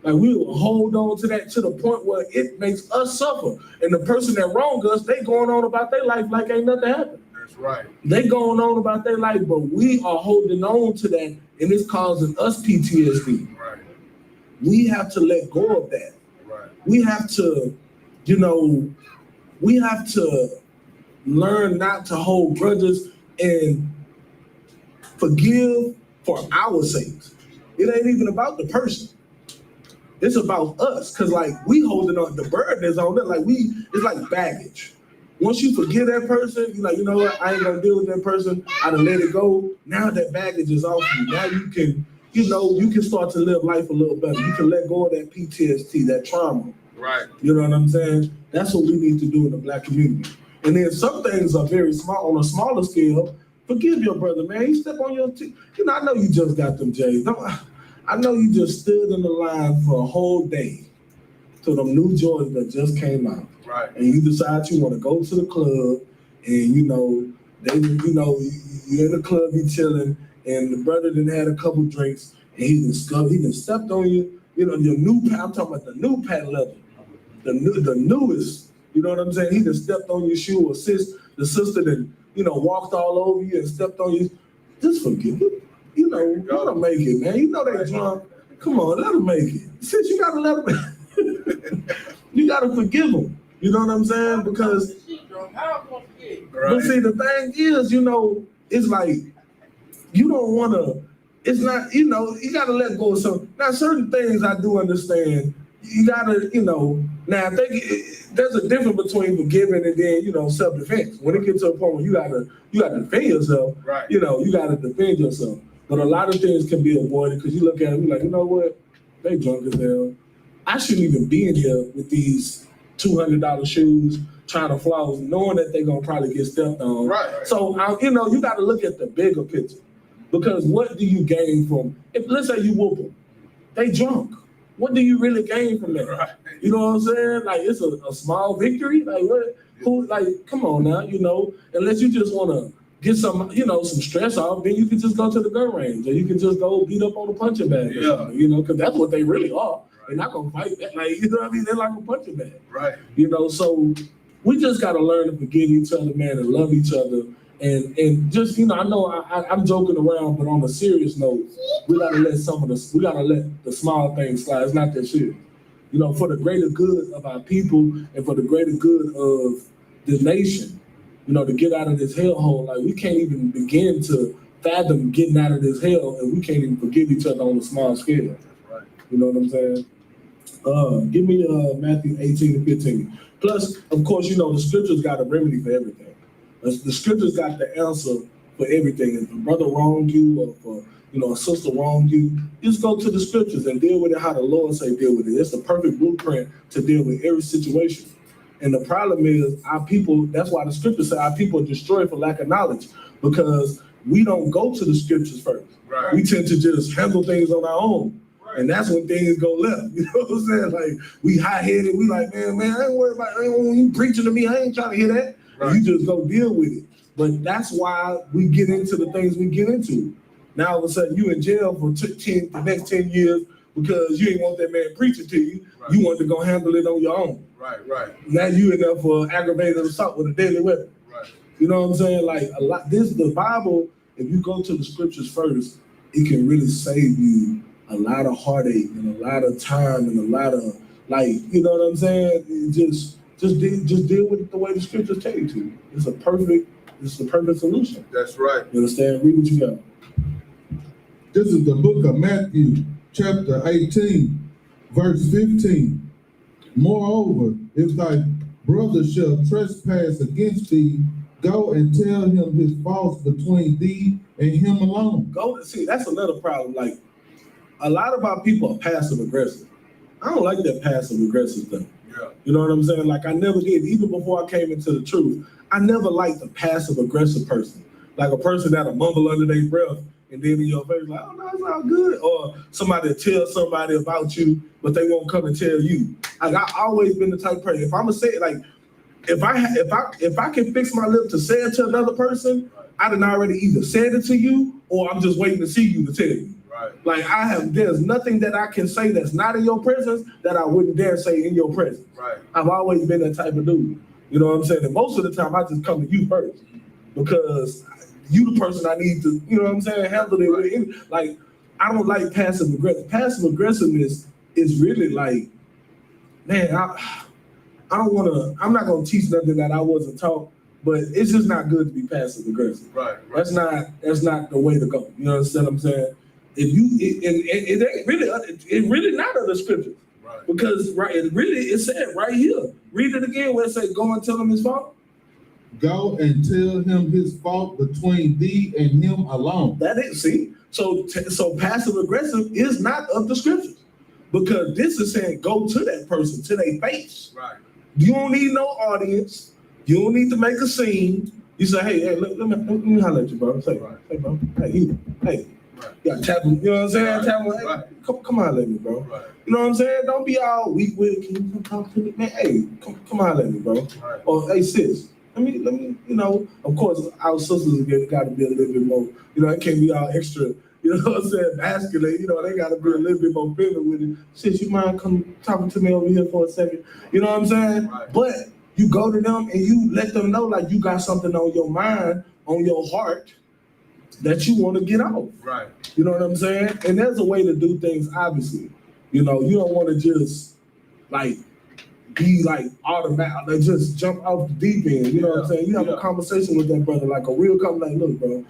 Like, we will hold on to that to the point where it makes us suffer. And the person that wronged us, they going on about their life like ain't nothing happened. That's right. They going on about their life, but we are holding on to that, and it's causing us PTSD. Right. We have to let go of that. Right. We have to, learn not to hold grudges and forgive for our sakes. It ain't even about the person. It's about us, because we holding on, the burden is on it. It's like baggage. Once you forgive that person, you're like, you know what, I ain't gonna deal with that person. I done let it go. Now that baggage is off you. Now you can start to live life a little better. You can let go of that PTSD, that trauma. Right. You know what I'm saying? That's what we need to do in the black community. And then some things are very small, on a smaller scale. Forgive your brother, man. He stepped on your teeth. I know you just got them J's. I know you just stood in the line for a whole day to them new Jordans that just came out. Right. And you decide you want to go to the club, and you're in the club, you chilling, and the brother done had a couple drinks, and he done stepped on you. Your new patent. I'm talking about the new patent leather, the newest. You know what I'm saying? He done stepped on your shoe, or the sister that walked all over you and stepped on you. Just forgive it. Let them make it, man. You know they drunk. Come on, let them make it. Sis, you gotta let them. You gotta forgive them. You know what I'm saying? Because, but see, the thing is, it's like, you don't want to, it's not, you got to let go of something. Now, certain things I do understand. You got to, now I think there's a difference between forgiving and then, self-defense. When it gets to a point where you got to defend yourself, right. You got to defend yourself. But a lot of things can be avoided, because you look at it, you're like, you know what? They drunk as hell. I shouldn't even be in here with these $200 shoes trying to floss, knowing that they're going to probably get stepped on. Right. So, you got to look at the bigger picture. Because what do you gain from, let's say you whoop them, they drunk. What do you really gain from that? Right. You know what I'm saying? Like, it's a small victory. Like, what? Who? Like, come on now, unless you just want to get some, some stress off, then you can just go to the gun range, or you can just go beat up on a punching bag. Yeah. Because that's what they really are. Right. They're not going to fight that. Like, you know what I mean? They're like a punching bag. Right. So we just got to learn to forgive each other, man, and love each other. And just, I know I'm joking around, but on a serious note, we gotta let the small things slide. It's not that serious. For the greater good of our people and for the greater good of the nation, to get out of this hellhole. Like, we can't even begin to fathom getting out of this hell, and we can't even forgive each other on a small scale. Right. You know what I'm saying? Give me Matthew 18-15. Plus, of course, the scriptures got a remedy for everything. The scriptures got the answer for everything. If a brother wronged you, or if a sister wronged you, just go to the scriptures and deal with it how the Lord say deal with it. It's the perfect blueprint to deal with every situation. And the problem is, our people, that's why the scriptures say our people are destroyed for lack of knowledge, because we don't go to the scriptures first. Right. We tend to just handle things on our own. Right. And that's when things go left. You know what I'm saying? Like, we high-headed, we like, man, I ain't worried about you preaching to me, I ain't trying to hear that. Right. And you just go deal with it. But that's why we get into the things we get into. Now all of a sudden you in jail for the next 10 years because you ain't want that man preaching to you. Right. You want to go handle it on your own. Right. Now you in there for aggravated assault with a deadly weapon. Right. You know what I'm saying? Like, the Bible, if you go to the scriptures first, it can really save you a lot of heartache and a lot of time and a lot of, like, you know what I'm saying? Just deal with it the way the scriptures tell you to. It's the perfect solution. That's right. You understand? Read what you got. This is the book of Matthew, chapter 18, verse 15. Moreover, if thy brother shall trespass against thee, go and tell him his faults between thee and him alone. Go see, that's another problem. Like, a lot of our people are passive aggressive. I don't like that passive aggressive thing. Yeah. You know what I'm saying? Like, I never did, even before I came into the truth, I never liked a passive aggressive person. Like a person that'll mumble under their breath and then in your face, like, oh no, it's all good. Or somebody tell somebody about you, but they won't come and tell you. Like, I always been the type of person. If I'm gonna say it, like, if I can fix my lip to say it to another person, I done already either said it to you or I'm just waiting to see you to tell you. Right. Like, there's nothing that I can say that's not in your presence that I wouldn't dare say in your presence. Right. I've always been that type of dude. You know what I'm saying? And most of the time I just come to you first because you the person I need to, you know what I'm saying, handle it with. Like, I don't like passive aggressive. Passive aggressiveness is really like, man, I'm not gonna teach nothing that I wasn't taught, but it's just not good to be passive aggressive. Right. That's not the way to go. You know what I'm saying? If you, it ain't really not of the scriptures. Right. Because it said right here. Read it again where it say, go and tell him his fault. Go and tell him his fault between thee and him alone. That is, see? So passive aggressive is not of the scriptures. Because this is saying go to that person, to their face. Right. You don't need no audience. You don't need to make a scene. You say, hey, let me holler at you, bro. Say, Right. Hey, bro. Hey. Right. You gotta tap him, you know what I'm saying? Right. Tap him, hey, Right. come on, let me, bro. Right. You know what I'm saying? Don't be all weak with it. Can you come talk to me? Man, hey, come on, let me, bro. Right. Or, hey, sis, let me, you know, of course, our sisters got to be a little bit more, you know, it can't be all extra, you know what I'm saying, masculine, you know, they got to be a little bit more feminine with it. Sis, you mind come talking to me over here for a second? You know what I'm saying? Right. But you go to them and you let them know, like, you got something on your mind, on your heart, that you want to get off. Right. You know what I'm saying? And there's a way to do things, obviously. You know, you don't want to just, like, be like automatic, like just jump off the deep end. You know what I'm saying? You have a conversation with that brother, like a real conversation, like, look, bro,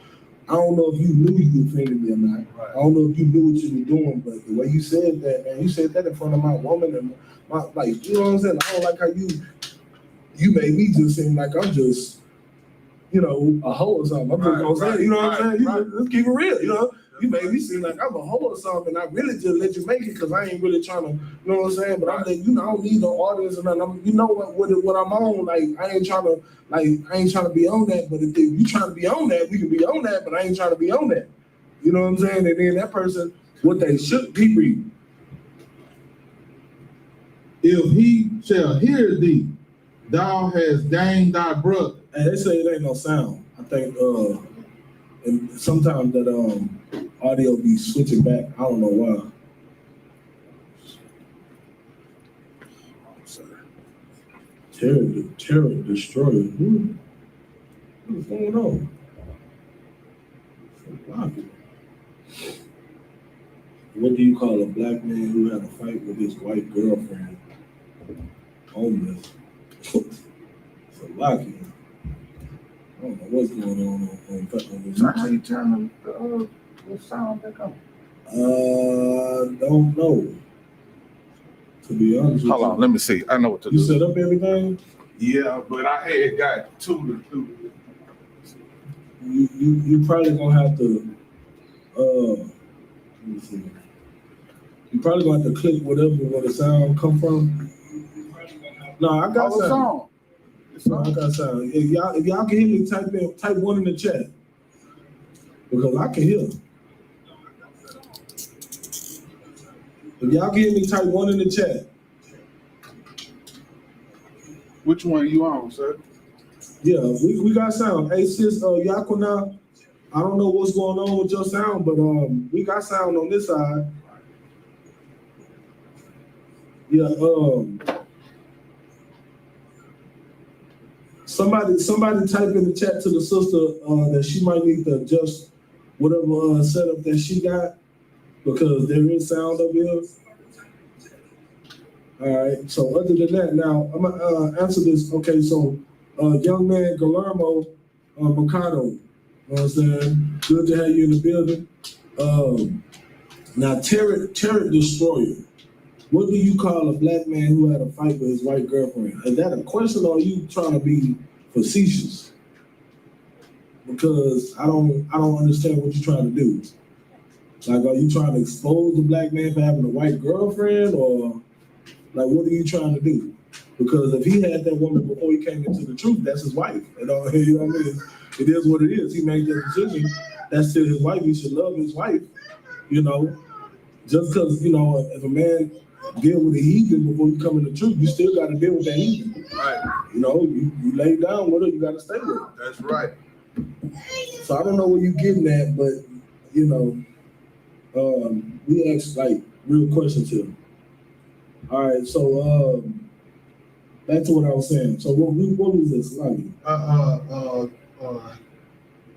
I don't know if you knew you offended me or not. Right. I don't know if you knew what you were doing, but the way you said that, man, you said that in front of my woman and my, like, you know what I'm saying? I don't like how you made me just seem like I'm just, you know, a hoe or something. I'm just gonna say it, you know what I'm saying? Let's keep it real, you know? You made me seem like I'm a hoe or something, and I really just let you make it because I ain't really trying to, you know what I'm saying? But I'm like, you know, I don't need no audience or nothing. You know what I'm on. Like, I ain't trying to be on that. But if you trying to be on that, we can be on that. But I ain't trying to be on that. You know what I'm saying? And then that person, what they should keep reading. If he shall hear thee, thou hast gained thy brother. And they say it ain't no sound. I think and sometimes that audio be switching back. I don't know why. Terror destroyer. What's going on? What do you call a black man who had a fight with his white girlfriend? Homeless. It's a locky. I don't know what's going on this. How you turn the sound back on? Don't know. To be honest with Hold on, let me see. I know what to you do. set up everything? Yeah, but I had got two to do. You probably gonna have to let me see. You probably gonna have to click where the sound come from. No, I got Oh, it's sound. on. It's No, I on. got sound. If y'all can hear me, type one in the chat. Because I can hear. If y'all can hear me, type one in the chat. Which one you on, sir? Yeah, we got sound. Hey sis, Yakuna, I don't know what's going on with your sound, but we got sound on this side. Yeah, somebody type in the chat to the sister that she might need to adjust whatever setup that she got because there is sound over here. All right. So other than that, now I'm gonna answer this. Okay. So young man Guillermo Mercado, you know what I'm saying? Good to have you in the building. Now, Terror Destroyer, what do you call a black man who had a fight with his white girlfriend? Is that a question, or are you trying to be facetious? Because I don't understand what you're trying to do. Like, are you trying to expose the black man for having a white girlfriend, or like, what are you trying to do? Because if he had that woman before he came into the truth, that's his wife. You know what I mean? It is what it is. He made that decision. That's still his wife. He should love his wife. You know, just because, you know, if a man deal with a heathen before you come in the truth, you still got to deal with that heathen. Right. You know, you lay down with her, you got to stay with her. That's right. So I don't know where you're getting at, but, you know, we ask, like, real questions here. All right, so back to what I was saying. So what was this? Like,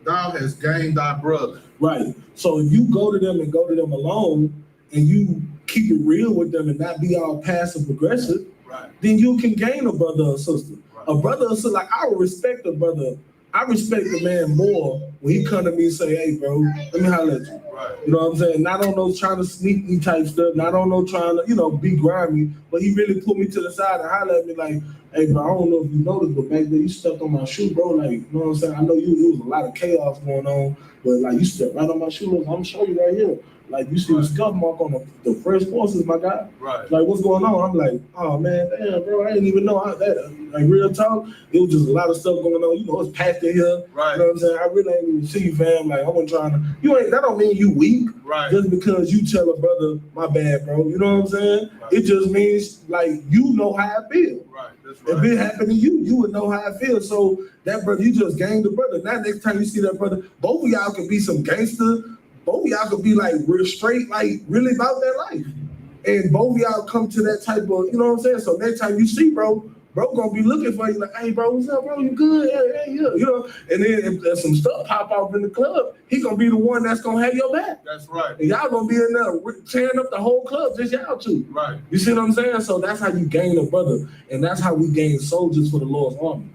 thou has gained thy brother. right. So if you go to them alone and you keep it real with them and not be all passive aggressive, Right. then you can gain a brother or sister. Right. A brother or sister, like I would respect a brother. I respect the man more when he come to me and say, hey bro, let me holler at you. Right. You know what I'm saying? Not on no trying to sneak me type stuff, not on no trying to, you know, be grimy, but he really put me to the side and holler at me like, hey bro, I don't know if you noticed, but back then you stepped on my shoe, bro. Like, you know what I'm saying? I know it was a lot of chaos going on, but like you stepped right on my shoe. Look, I'm gonna show you right here. Like you see the scuff mark on the fresh forces, my guy. Right. Like what's going on? I'm like, oh man, damn, bro, I didn't even know how that. Like real talk, it was just a lot of stuff going on. You know, it's packed in here. Right. You know what I'm saying? I really ain't even see you, fam. Like I wasn't trying to. You ain't. That don't mean you weak. Right. Just because you tell a brother, my bad, bro. You know what I'm saying? Right. It just means like you know how I feel. Right. That's right. If it happened to you, you would know how I feel. So that brother, you just gained the brother. Now next time you see that brother, both of y'all could be some gangster. Both of y'all could be like real straight, like really about their life. And both of y'all come to that type of, you know what I'm saying? So next time you see bro gonna be looking for you like, hey bro, what's up, bro? You good? Yeah, you know. And then if there's some stuff pop off in the club, he gonna be the one that's gonna have your back. That's right. And y'all gonna be in there tearing up the whole club, just y'all two. Right. You see what I'm saying? So that's how you gain a brother, and that's how we gain soldiers for the Lord's army.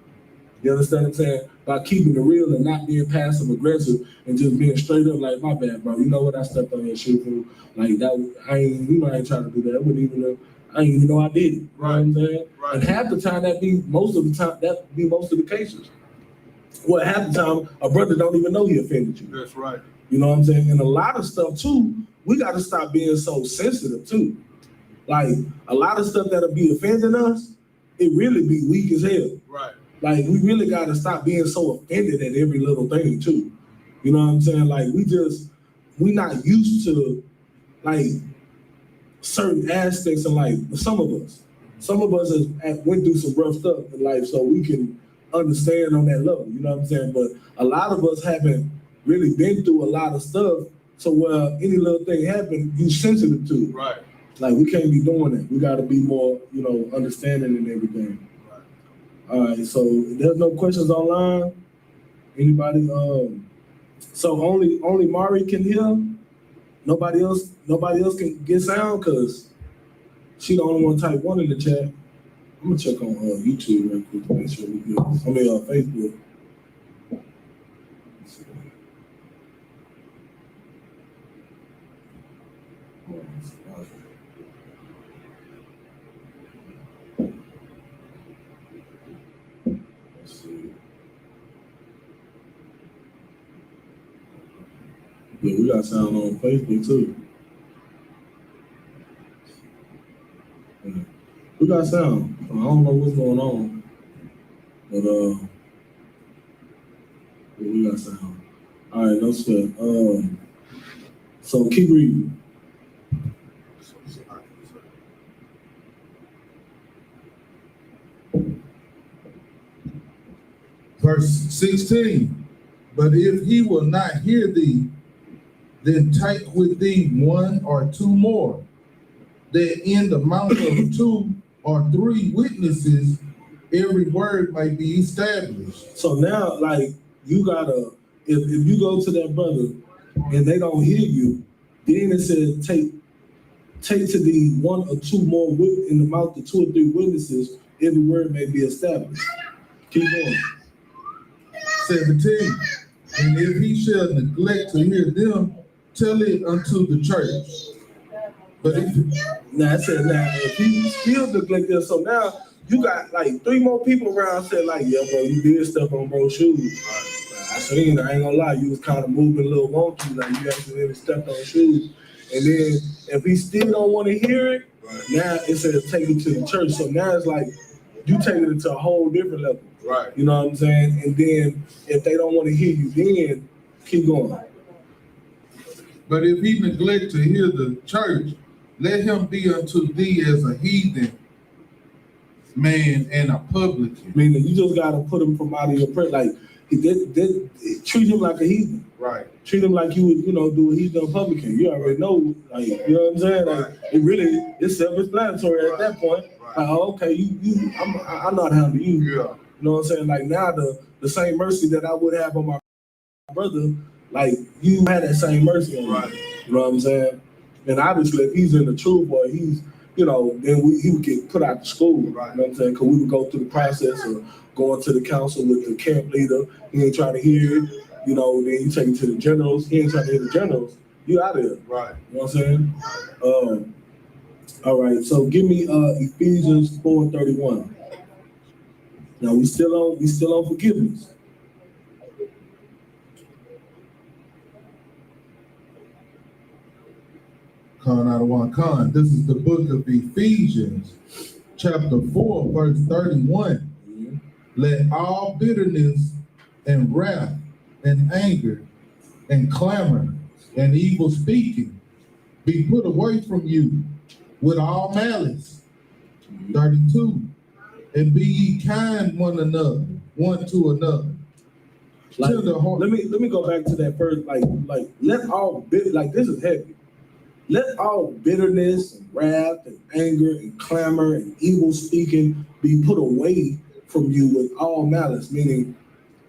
You understand what I'm saying? By keeping it real and not being passive aggressive and just being straight up like, my bad, bro. You know what? I stepped on your shoe, fool. Like that. I ain't trying to do that. I didn't even know I did it. You know what I'm saying? Right. And half the time that be most of the cases. Well, half the time a brother don't even know he offended you. That's right. You know what I'm saying? And a lot of stuff too, we got to stop being so sensitive too. Like a lot of stuff that'll be offending us, it really be weak as hell. Right. Like we really got to stop being so offended at every little thing too. You know what I'm saying? Like we not used to like certain aspects of life. Some of us have went through some rough stuff in life, so we can understand on that level. You know what I'm saying? But a lot of us haven't really been through a lot of stuff. So any little thing happen, you sensitive to it. Right. Like we can't be doing that. We got to be more, you know, understanding and everything. Right. All right. So there's no questions online. Anybody? So only Mari can hear. Nobody else can get sound because she the only one type 1 in the chat. I'm gonna check on YouTube real quick to make sure we good. I mean Facebook. Let's see. Yeah, we got sound on Facebook too. Yeah. We got sound. I don't know what's going on, but we got sound. All right, no sweat. So keep reading. Verse 16, but if he will not hear thee, then take with thee 1 or 2 more, that in the mouth of 2 or 3 witnesses, every word may be established. So now, like, you gotta, if you go to that brother and they don't hear you, then it says take to thee one or two more in the mouth of 2 or 3 witnesses, every word may be established. Keep going. 17. And if he shall neglect to hear them, tell it unto the church. But if Now, I said, now, if he still neglect them, so now you got like 3 more people around saying, like, yeah, bro, you did stuff on bro's shoes. I seen it, I ain't gonna lie, you was kind of moving a little wonky, like you accidentally stepped on shoes. And then if he still don't want to hear it, now it says take it to the church. So now it's like you taking it to a whole different level. Right. You know what I'm saying? And then if they don't want to hear you, then keep going. But if he neglect to hear the church, let him be unto thee as a heathen man and a publican. Meaning you just gotta put him from out of your prayer. Like he did treat him like a heathen. Right. Treat him like you would, do a heathen publican. You already know, like, you know what I'm saying? Like it's self-explanatory at that point. Right. Like, oh, okay, I know how to handle you. Yeah. You know what I'm saying? Like now the same mercy that I would have on my brother, like you had that same mercy on Right. me. You know what I'm saying? And obviously if he's in the truth or he's, then he would get put out of school. Right. You know what I'm saying? Because we would go through the process of going to the council with the camp leader. He ain't trying to hear it. Then you take it to the generals. He ain't trying to hear the generals. You out of there. Right. You know what I'm saying? All right. So give me Ephesians 4:31. Now we still on forgiveness. Con out of one con. This is the book of Ephesians, chapter 4, verse 31. Mm-hmm. Let all bitterness and wrath and anger and clamor and evil speaking be put away from you with all malice. 32. And be ye kind one another, one to another. Like, Tender-hearted. let me go back to that first, like let all this is heavy. Let all bitterness and wrath and anger and clamor and evil speaking be put away from you with all malice, meaning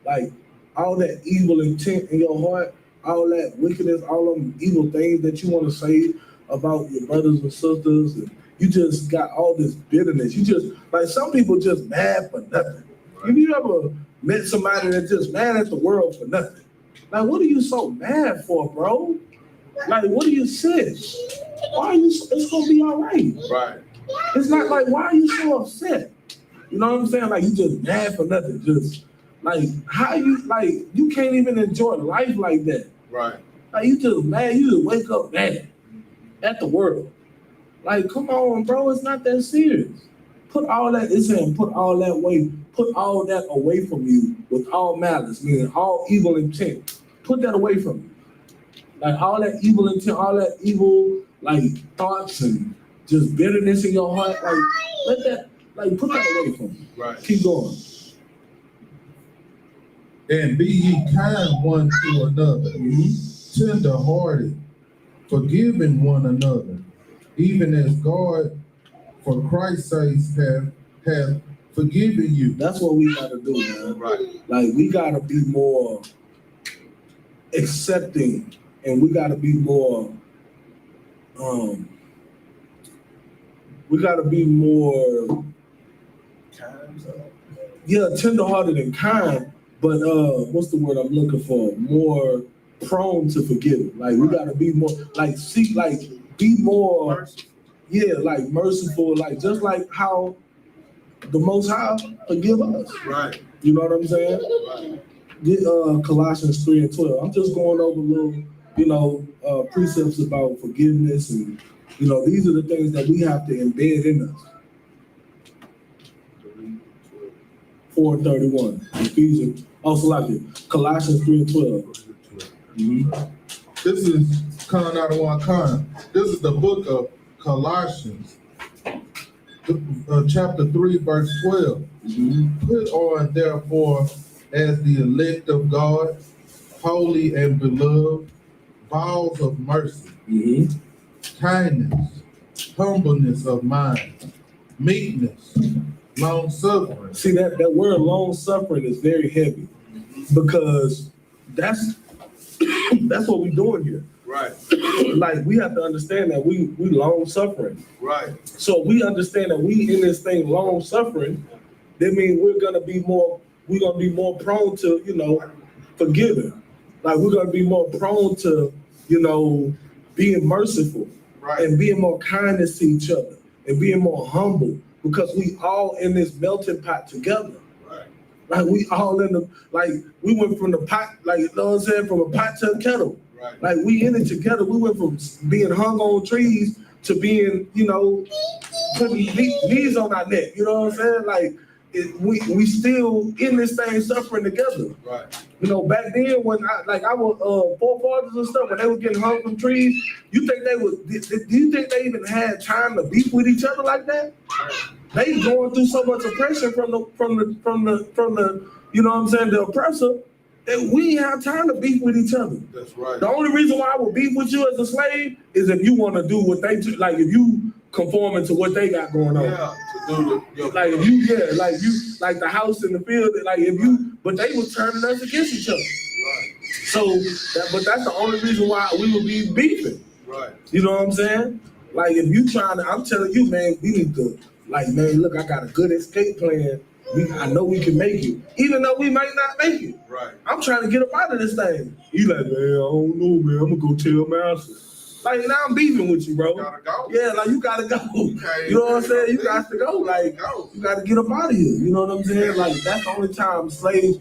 like all that evil intent in your heart, all that wickedness, all them evil things that you want to say about your brothers and sisters, and you just got all this bitterness. You just, like some people just mad for nothing. Right. Have you ever met somebody that's just mad at the world for nothing? Like, what are you so mad for, bro? Like, what do you say? Why are you? It's gonna be all right. Right. It's not like, why are you so upset? You know what I'm saying? Like, you just mad for nothing. Just like, you can't even enjoy life like that. Right. Like, you just mad. You just wake up mad at the world. Like, come on, bro. It's not that serious. Put all that away from you with all malice, meaning all evil intent. Put that away from you. Like all that evil intent, all that evil thoughts and just bitterness in your heart, let that, put that away from you. Right. Keep going. And be ye kind one to another, tender-hearted, forgiving one another, even as God, for Christ's sake, have forgiven you. That's what we gotta do, man. Right. Like, we gotta be more accepting, and we gotta be more tender-hearted and kind, but what's the word I'm looking for? More prone to forgiving. Like, we gotta be more be more merciful. Merciful, just like how the Most High forgive us. Right. You know what I'm saying? Right. Get Colossians 3:12. I'm just going over little, precepts about forgiveness, and these are the things that we have to embed in us. 4:31. Ephesians. Also like it. Colossians 3:12. This is con out of one con. This is the book of Colossians, chapter 3, verse 12. Put on, therefore, as the elect of God, holy and beloved, bowels of mercy, kindness, humbleness of mind, meekness, long suffering. See, that word long suffering is very heavy, because that's what we're doing here. Right. Like we have to understand that we long suffering. Right. So we understand that we in this thing long suffering, that means we're gonna be more prone to, you know, forgiving. Like we're gonna be more prone to, you know, being merciful. Right. And being more kindness to each other and being more humble, because we all in this melting pot together. Right. Like we all in the, like we went from the pot, like you know what I'm saying, from a pot to a kettle. Right. Like we in it together. We went from being hung on trees to being, you know, putting knees on our neck. You know what I'm saying? Like we still in this thing suffering together. Right. You know, back then when our forefathers and stuff, when they were getting hung from trees, you think they would? Do you think they even had time to beef with each other like that? They going through so much oppression from the you know what I'm saying, the oppressor, that we have time to beef with each other. That's right. The only reason why I would beef with you as a slave is if you want to do what they do, like if you conforming to what they got going on. Yeah, to do like if you, like the house in the field, like if you, but they was turning us against each other. Right. So, but that's the only reason why we would be beefing. Right. You know what I'm saying? Like if you trying to, I'm telling you, man, we need to, like, man, look, I got a good escape plan. I know we can make it, even though we might not make it. Right. I'm trying to get up out of this thing. You like, man, I don't know, man. I'm gonna go tell master. Like now I'm beefing with you, bro. You gotta go. Yeah, like you gotta go. Okay. You know what I'm saying? You got to go. Like you gotta get up out of here. You know what I'm saying? Like that's the only time slaves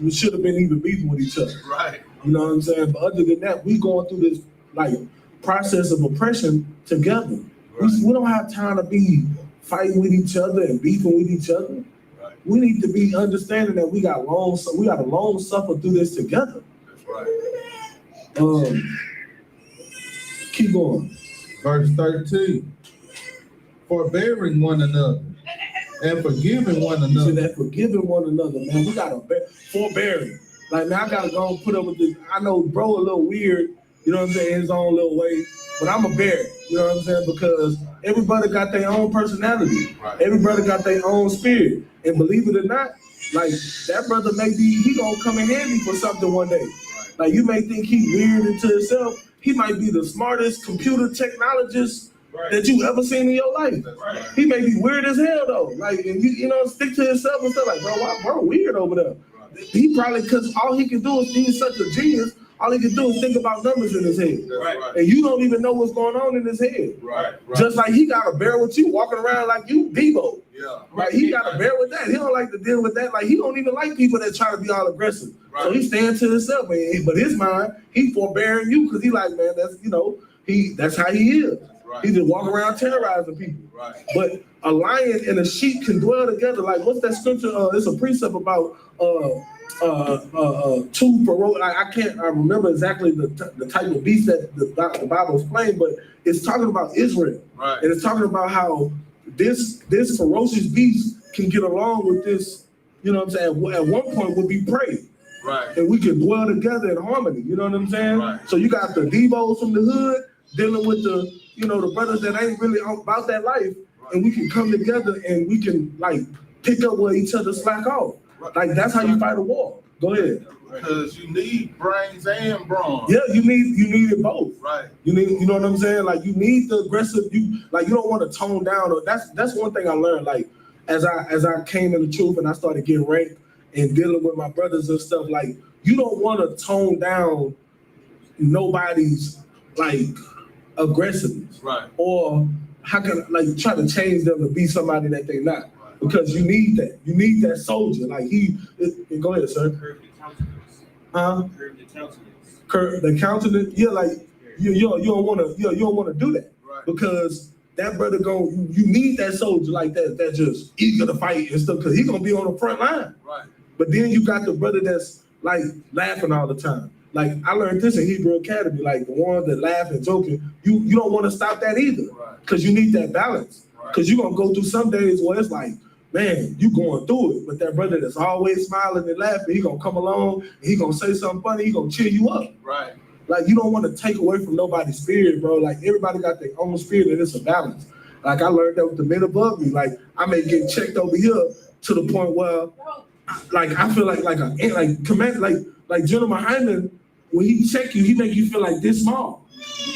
we should have been even beefing with each other. Right. You know what I'm saying? But other than that, we going through this like process of oppression together. Right. We don't have time to be fighting with each other and beefing with each other. Right. We need to be understanding that we got to long suffer through this together. That's right. Keep going. Verse 13. Forbearing one another and forgiving one So another. that forgiving one another, man, we gotta forbearing. Like, man, I gotta go and put up with this. I know bro a little weird, you know what I'm saying, his own little way, but I'm a bear, you know what I'm saying, because everybody got their own personality. Right. Everybody got their own spirit. And believe it or not, like, that brother he gonna come in handy for something one day. Right. Like, you may think he weird into himself. He might be the smartest computer technologist that you ever seen in your life. That's right. He may be weird as hell though. Like, and you know, stick to himself and stuff. Like, bro, weird over there. Right. He probably, because all he can do is, he's such a genius, all he can do is think about numbers in his head. That's right. And you don't even know what's going on in his head. Right. Right. Just like he got to bear with you walking around like you, Debo. Yeah. Right, he got to bear with that. He don't like to deal with that. Like, he don't even like people that try to be all aggressive. Right. So he stands to himself, man. But his mind, he forbearing you because he like, man, that's, you know, that's how he is. Right. He just walk around terrorizing people. Right. But a lion and a sheep can dwell together. Like, what's that scripture? It's a precept about two ferocious. I remember exactly the type of beast that the Bible is playing, but it's talking about Israel. Right. And it's talking about how this ferocious beast can get along with this, you know what I'm saying, at one point would be prey. Right. And we can dwell together in harmony, you know what I'm saying? Right. So you got the Debos from the hood dealing with the, you know, the brothers that ain't really about that life, and we can come together and we can like pick up where each other slack off. Right. Like that's how you fight a war. Go ahead. Because you need brains and brawn. Yeah, you need it both. Right. You know what I'm saying? Like you need the aggressive, you don't want to tone down. Or that's one thing I learned. Like as I came in the truth and I started getting ranked and dealing with my brothers and stuff, like you don't want to tone down nobody's like aggressiveness. Right. Or how can like try to change them to be somebody that they're not. Because you need that. You need that soldier. Like go ahead, sir. Curve the countenance. Huh? Curve the countenance. Curve the countenance. Yeah, like you don't want to do that. Right. Because that brother you need that soldier like that just eager to fight and stuff, because he's gonna be on the front line. Right. But then you got the brother that's like laughing all the time. Like I learned this in Hebrew Academy, like the ones that laugh and joking, you don't want to stop that either. Right. Because you need that balance. Right. Because you're gonna go through some days where it's like, man, you going through it. But that brother that's always smiling and laughing, he gonna come along and he gonna say something funny, he gonna cheer you up. Right. Like you don't want to take away from nobody's spirit, bro. Like everybody got their own spirit and it's a balance. Like I learned that with the men above me. Like I may get checked over here to the point where like I feel like command like General YAHANNA, when he check you, he make you feel like this small.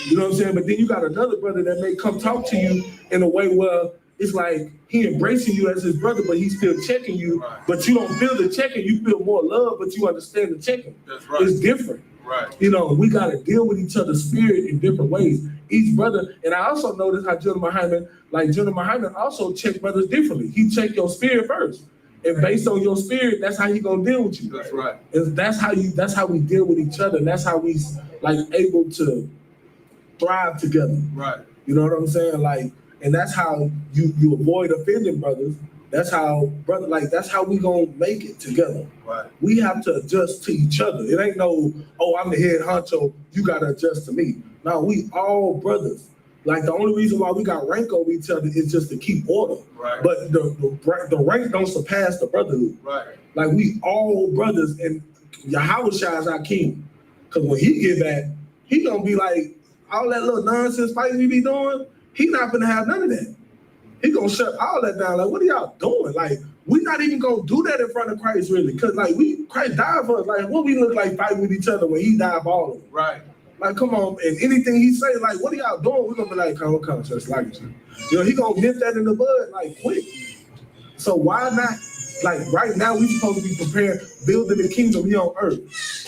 You know what I'm saying? But then you got another brother that may come talk to you in a way where it's like he embracing you as his brother, but he's still checking you. Right. But you don't feel the checking. You feel more love, but you understand the checking. That's right. It's different. Right. You know, we got to deal with each other's spirit in different ways. Each brother, and I also noticed how General Muhammad also check brothers differently. He check your spirit first. And based on your spirit, that's how he gonna deal with you. That's right. And that's how we deal with each other. And that's how we like able to thrive together. Right. You know what I'm saying? Like, and that's how you avoid offending brothers. That's how that's how we gonna make it together. Right. We have to adjust to each other. It ain't no, oh, I'm the head honcho, you gotta adjust to me. No, we all brothers. Like the only reason why we got rank over each other is just to keep order. Right. But the rank don't surpass the brotherhood. Right. Like we all brothers, and YAHANNA is our king. Cause when he get back, he gonna be like, all that little nonsense fighting we be doing, he not gonna have none of that. He gonna shut all that down. Like, what are y'all doing? Like, we not even gonna do that in front of Christ, really. Cause like Christ died for us. Like, what we look like fighting with each other when he died for all of us? Right. Like, come on, and anything he say, like, what are y'all doing? We're gonna be like, come, just like you. You know, he gonna nip that in the bud, like, quick. So why not, like, right now, we supposed to be prepared, building the kingdom here on earth.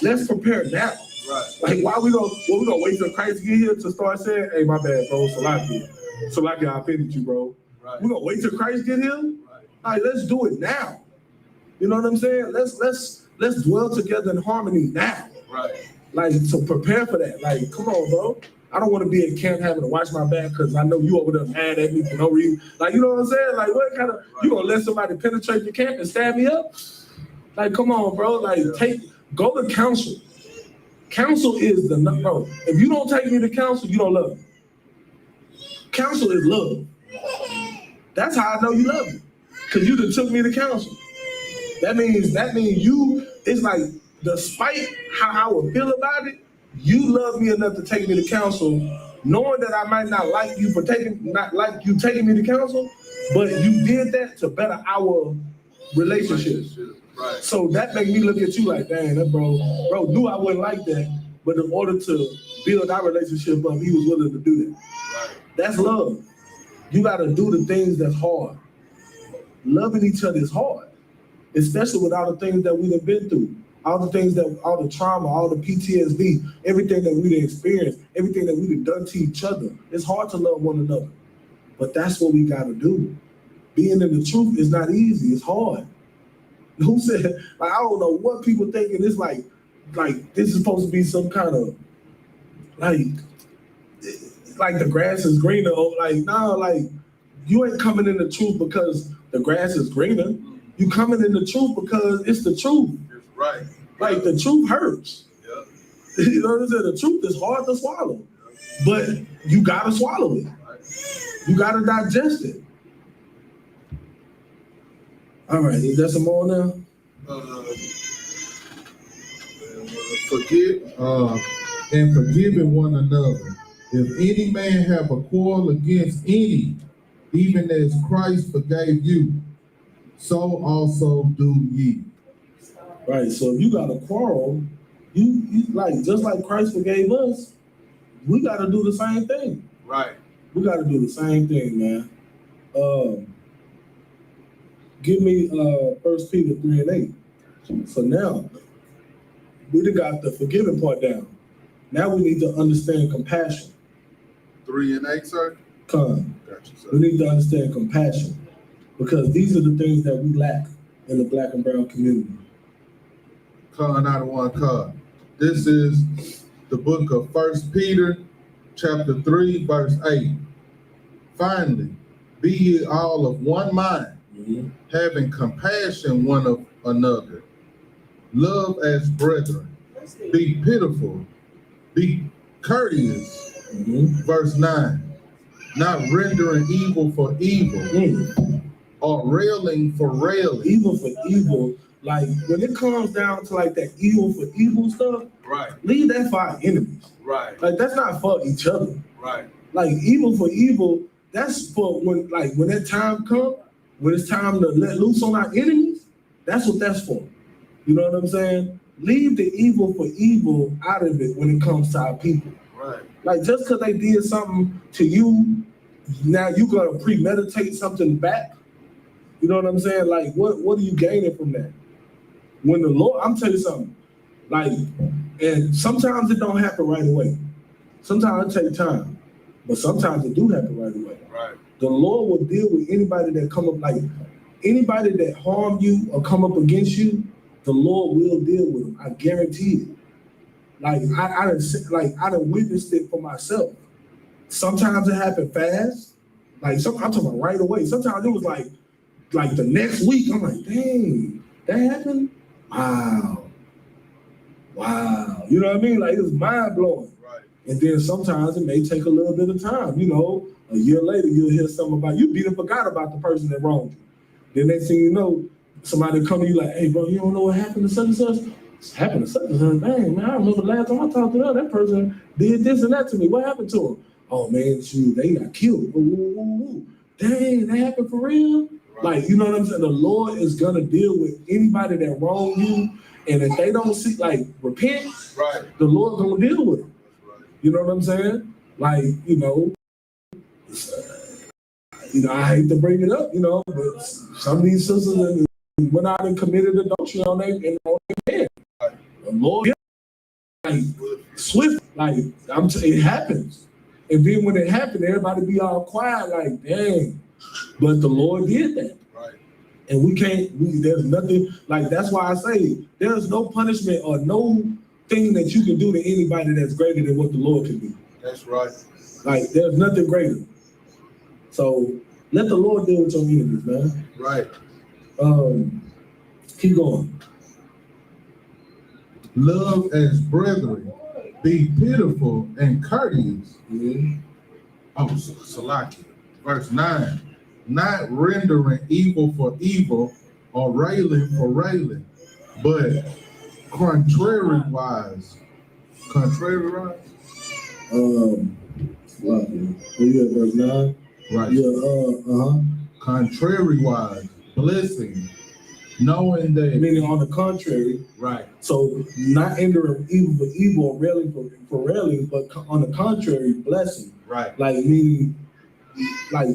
Let's prepare now. Right. Like, why we gonna wait till Christ get here to start saying, hey, my bad, bro, Salaki, I offended you, bro. Right. We gonna wait till Christ get here? Right. All right, let's do it now. You know what I'm saying? Let's dwell together in harmony now. Right. Like, to prepare for that. Like, come on, bro. I don't want to be in camp having to watch my back because I know you over there mad at me for no reason. Like, you know what I'm saying? Like, what kind of, you gonna let somebody penetrate your camp and stab me up? Like, come on, bro. Like, go to counsel. Counsel is bro. If you don't take me to counsel, you don't love me. Counsel is love. That's how I know you love me. Because you done took me to counsel. That means you, it's like, despite how I would feel about it, you love me enough to take me to counsel, knowing that I might not like you taking me to counsel, but you did that to better our relationship. Right. So that made me look at you like, dang, that bro knew I wouldn't like that, but in order to build our relationship up, he was willing to do that. Right. That's love. You gotta do the things that's hard. Loving each other is hard, especially with all the things that we've been through. All the trauma, all the PTSD, everything that we've experienced, everything that we've done to each other. It's hard to love one another, but that's what we gotta do. Being in the truth is not easy, it's hard. Who said, like, I don't know what people thinking, it's like this is supposed to be some kind of, like the grass is greener, like, no, like, you ain't coming in the truth because the grass is greener. You coming in the truth because it's the truth. Right. Like, the truth hurts. Yeah. You know what I'm saying? The truth is hard to swallow, but you gotta swallow it. Right. You gotta digest it. All right, is there some more now? And forgiving one another. If any man have a quarrel against any, even as Christ forgave you, so also do ye. Right, so if you got a quarrel, you like, just like Christ forgave us, we got to do the same thing. Right. We got to do the same thing, man. Give me 1 Peter 3:8. So now, we done got the forgiving part down. Now we need to understand compassion. 3 and 8, sir? Con. Gotcha, sir. We need to understand compassion because these are the things that we lack in the Black and brown community. Con out of one card. This is the book of 1 Peter, chapter 3, verse 8. Finally, be ye all of one mind, having compassion one of another. Love as brethren. Be pitiful. Be courteous. Verse 9. Not rendering evil for evil, or railing for railing. Evil for evil. Like, when it comes down to like that evil for evil stuff, right, leave that for our enemies. Right. Like, that's not for each other. Right. Like, evil for evil, that's for when that time comes, when it's time to let loose on our enemies, that's what that's for. You know what I'm saying? Leave the evil for evil out of it when it comes to our people. Right. Like just because they did something to you, now you gonna premeditate something back. You know what I'm saying? Like what are you gaining from that? When the Lord, I'm telling you something, like, and sometimes it don't happen right away. Sometimes it takes time, but sometimes it do happen right away. Right. The Lord will deal with anybody that come up, like anybody that harm you or come up against you, the Lord will deal with them. I guarantee it. Like I done witnessed it for myself. Sometimes it happened fast. Like I'm talking about right away. Sometimes it was like the next week. I'm like, dang, that happened? Wow. You know what I mean? Like it was mind blowing. Right. And then sometimes it may take a little bit of time. You know, a year later you'll hear something about you beat and forgot about the person that wronged you. Then next thing you know, somebody come to you like, hey bro, you don't know what happened to such and such? It happened to such and such. Dang, man, I remember last time I talked to that person did this and that to me. What happened to him? Oh man, shoot, they got killed. Ooh. Dang, that happened for real? Right. Like, you know what I'm saying? The Lord is gonna deal with anybody that wronged you. And if they don't see, like, repent, right, the Lord gonna deal with them. Right. You know what I'm saying? Like, I hate to bring it up, but some of these sisters went out and committed adultery on their man. Right. The Lord, like, swift, like, it happens. And then when it happened, everybody be all quiet, like, dang. But the Lord did that. Right. And there's nothing, like, that's why I say there's no punishment or no thing that you can do to anybody that's greater than what the Lord can do. That's right. Like, there's nothing greater. So let the Lord deal with your enemies, man. Right. Keep going. Love as brethren, be pitiful and courteous. Mm-hmm. Oh, Salaki. Verse 9. Not rendering evil for evil or railing for railing, but contrariwise. Contrariwise? What you at verse 9? Right. Yeah, Contrariwise, blessing, knowing that. Meaning on the contrary. Right. So not rendering evil for evil or railing for railing, but on the contrary, blessing. Right. Like meaning, like,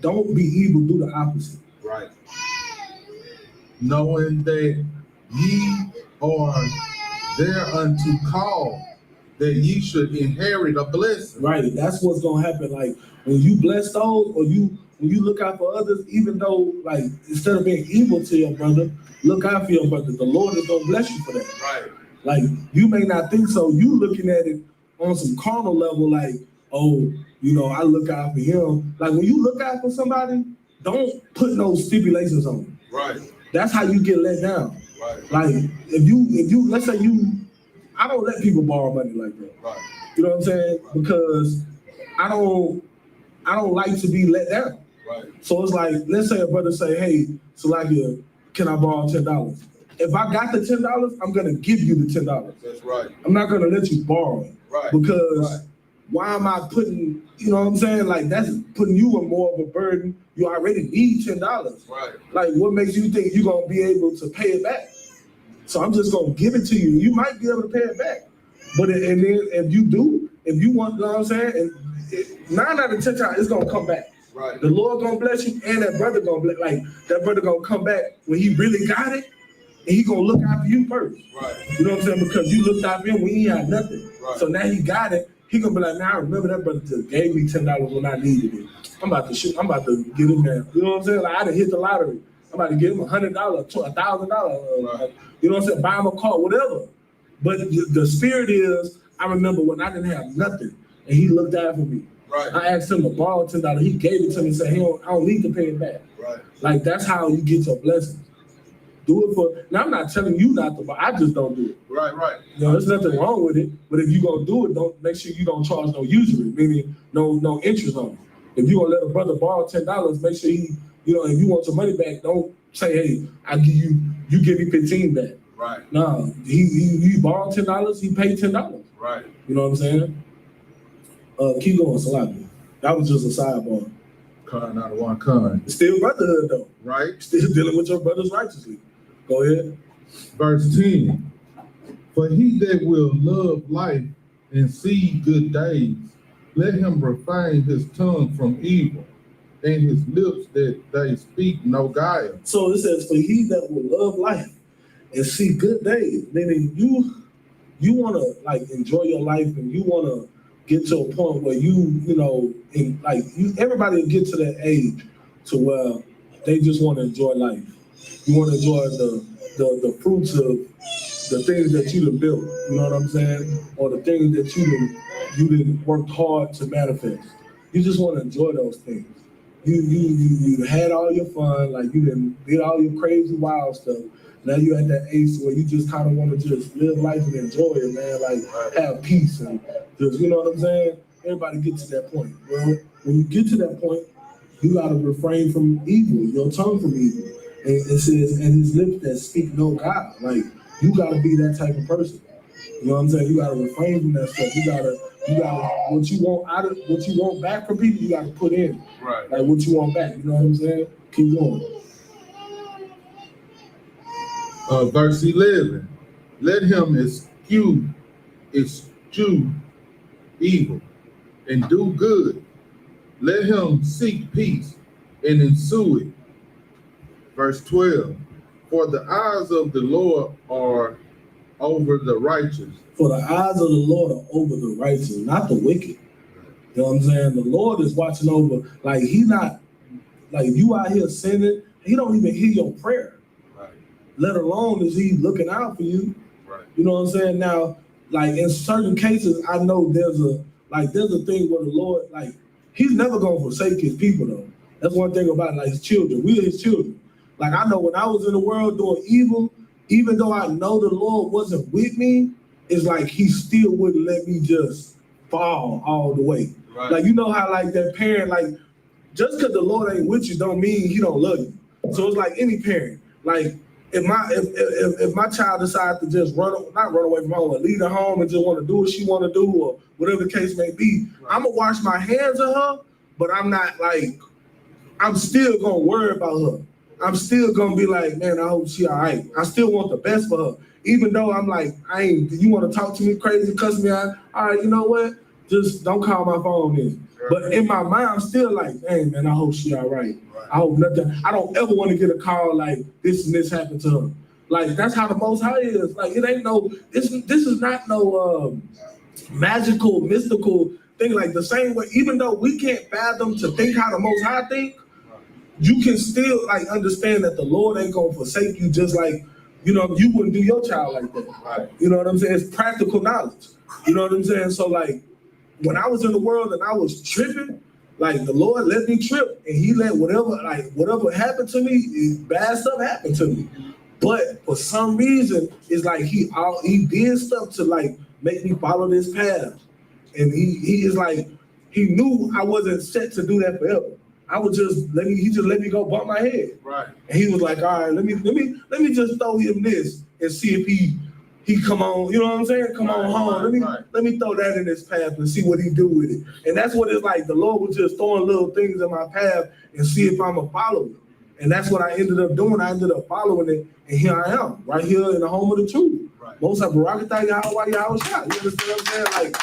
don't be evil, do the opposite. Right. Knowing that ye are thereunto called, that ye should inherit a blessing. Right. That's what's gonna happen. Like when you bless those, or when you look out for others, even though, like, instead of being evil to your brother, look out for your brother. The Lord is gonna bless you for that. Right. Like, you may not think so. You looking at it on some carnal level, like, oh, I look out for him. Like, when you look out for somebody, don't put no stipulations on them. Right. That's how you get let down. Right. Like, if you, let's say I don't let people borrow money like that. Right. You know what I'm saying? Because I don't like to be let down. Right. So it's like, let's say a brother say, hey, Salakia, can I borrow $10? If I got the $10, I'm gonna give you the $10. That's right. I'm not gonna let you borrow it. Right. Because why am I putting, you know what I'm saying? Like, that's putting you in more of a burden. You already need $10. Right. Like, what makes you think you're gonna be able to pay it back? So I'm just gonna give it to you. You might be able to pay it back. But and then if you want, you know what I'm saying? And 9 out of 10 times, it's gonna come back. Right. The Lord gonna bless you, and that brother gonna bless, like, that brother gonna come back when he really got it, and he gonna look out for you first. Right. You know what I'm saying? Because you looked out for him when he had nothing. Right. So now he got it. He gonna be like, now I remember that brother just gave me $10 when I needed it. I'm about to get him there. You know what I'm saying? Like, I done hit the lottery. I'm about to give him $100, $1,000. Right. You know what I'm saying? Buy him a car, whatever. But the spirit is, I remember when I didn't have nothing, and he looked out for me. Right. I asked him to borrow $10. He gave it to me and said, I don't need to pay it back. Right. Like, that's how you get your blessings. Do it for, now I'm not telling you not to, but I just don't do it. Right, right. There's nothing wrong with it, but if you're gonna do it, don't make sure you don't charge no usury, meaning no interest on it. If you're gonna let a brother borrow $10, make sure if you want your money back, don't say, hey, you give me 15 back. Right. No, he borrowed $10, he paid $10. Right. You know what I'm saying? Keep going, Salakia. That was just a sidebar. Con out of one con. It's still brotherhood though. Right. Still dealing with your brothers righteously. Go ahead. Verse 10. For he that will love life and see good days. Let him refrain his tongue from evil, and his lips that they speak no guile. So it says, for he that will love life and see good days, meaning you want to like enjoy your life, and you want to get to a point where everybody get to that age to where they just want to enjoy life. You want to enjoy the fruits of the things that you done built, you know what I'm saying? Or the things that you done worked hard to manifest. You just want to enjoy those things. You had all your fun, like you did all your crazy wild stuff. Now you're at that age where you just kind of want to just live life and enjoy it, man. Like have peace and just, you know what I'm saying? Everybody gets to that point. Well, when you get to that point, you gotta refrain from evil, your tongue from evil. And it says, and his lips that speak no guile. Like you gotta be that type of person. You know what I'm saying? You gotta refrain from that stuff. You gotta what you want back from people, you gotta put in. Right. Like what you want back. You know what I'm saying? Keep going. Verse 11, let him eschew evil and do good. Let him seek peace and ensue it. Verse 12, for the eyes of the Lord are over the righteous. For the eyes of the Lord are over the righteous, not the wicked. You know what I'm saying? The Lord is watching over, like he not, like you out here sinning, he don't even hear your prayer. Right. Let alone is he looking out for you. Right. You know what I'm saying? Now, like in certain cases, I know there's a thing where the Lord, like, he's never gonna forsake his people though. That's one thing about it, like his children. We are his children. Like I know when I was in the world doing evil, even though I know the Lord wasn't with me, it's like he still wouldn't let me just fall all the way. Right. Like you know how like that parent, like just because the Lord ain't with you don't mean he don't love you. So it's like any parent. Like if my child decides to just not run away from home, or leave her home and just want to do what she want to do, or whatever the case may be, right. I'm gonna wash my hands of her, but I'm not like, I'm still gonna worry about her. I'm still gonna be like, man, I hope she all right. I still want the best for her. Even though I'm like, you want to talk to me crazy, cuss me out, all right, you know what? Just don't call my phone in. Right. But in my mind, I'm still like, hey, man, I hope she all right. I hope nothing. I don't ever want to get a call like this and this happened to her. Like that's how the Most High is. Like it ain't no. This is not no magical, mystical thing. Like the same way, even though we can't fathom to think how the Most High think, you can still like understand that the Lord ain't gonna forsake you. Just like you wouldn't do your child like that. Right. You know what I'm saying? It's practical knowledge. You know what I'm saying? So like when I was in the world and I was tripping. Like the Lord let me trip, and He let whatever happened to me, bad stuff happened to me. But for some reason, it's like He did stuff to like make me follow this path, and He is like He knew I wasn't set to do that forever. I would He just let me go bump my head. Right. And He was like, all right, let me just throw him this and see if he come on, you know what I'm saying? Come on home. Let me throw that in his path and see what he do with it. And that's what it's like. The Lord was just throwing little things in my path and see if I'm a follower. And that's what I ended up doing. I ended up following it, and here I am, right here in the home of the truth. Right. Most of Barakatah Yahweh Yahweh Shah. You understand what I'm saying? Like,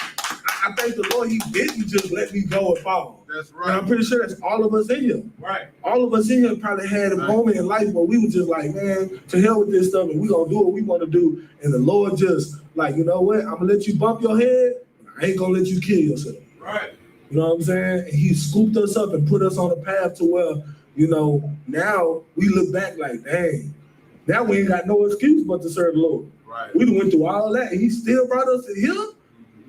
I thank the Lord He didn't just let me go and follow. That's right. And I'm pretty sure that's all of us in here. Right. All of us in here probably had a moment in life where we were just like, man, to hell with this stuff, and we gonna do what we want to do. And the Lord just like, you know what? I'm gonna let you bump your head. I ain't gonna let you kill yourself. Right. You know what I'm saying? And He scooped us up and put us on a path to where, now we look back like, dang, now we ain't got no excuse but to serve the Lord. Right. We done went through all that, and He still brought us to here.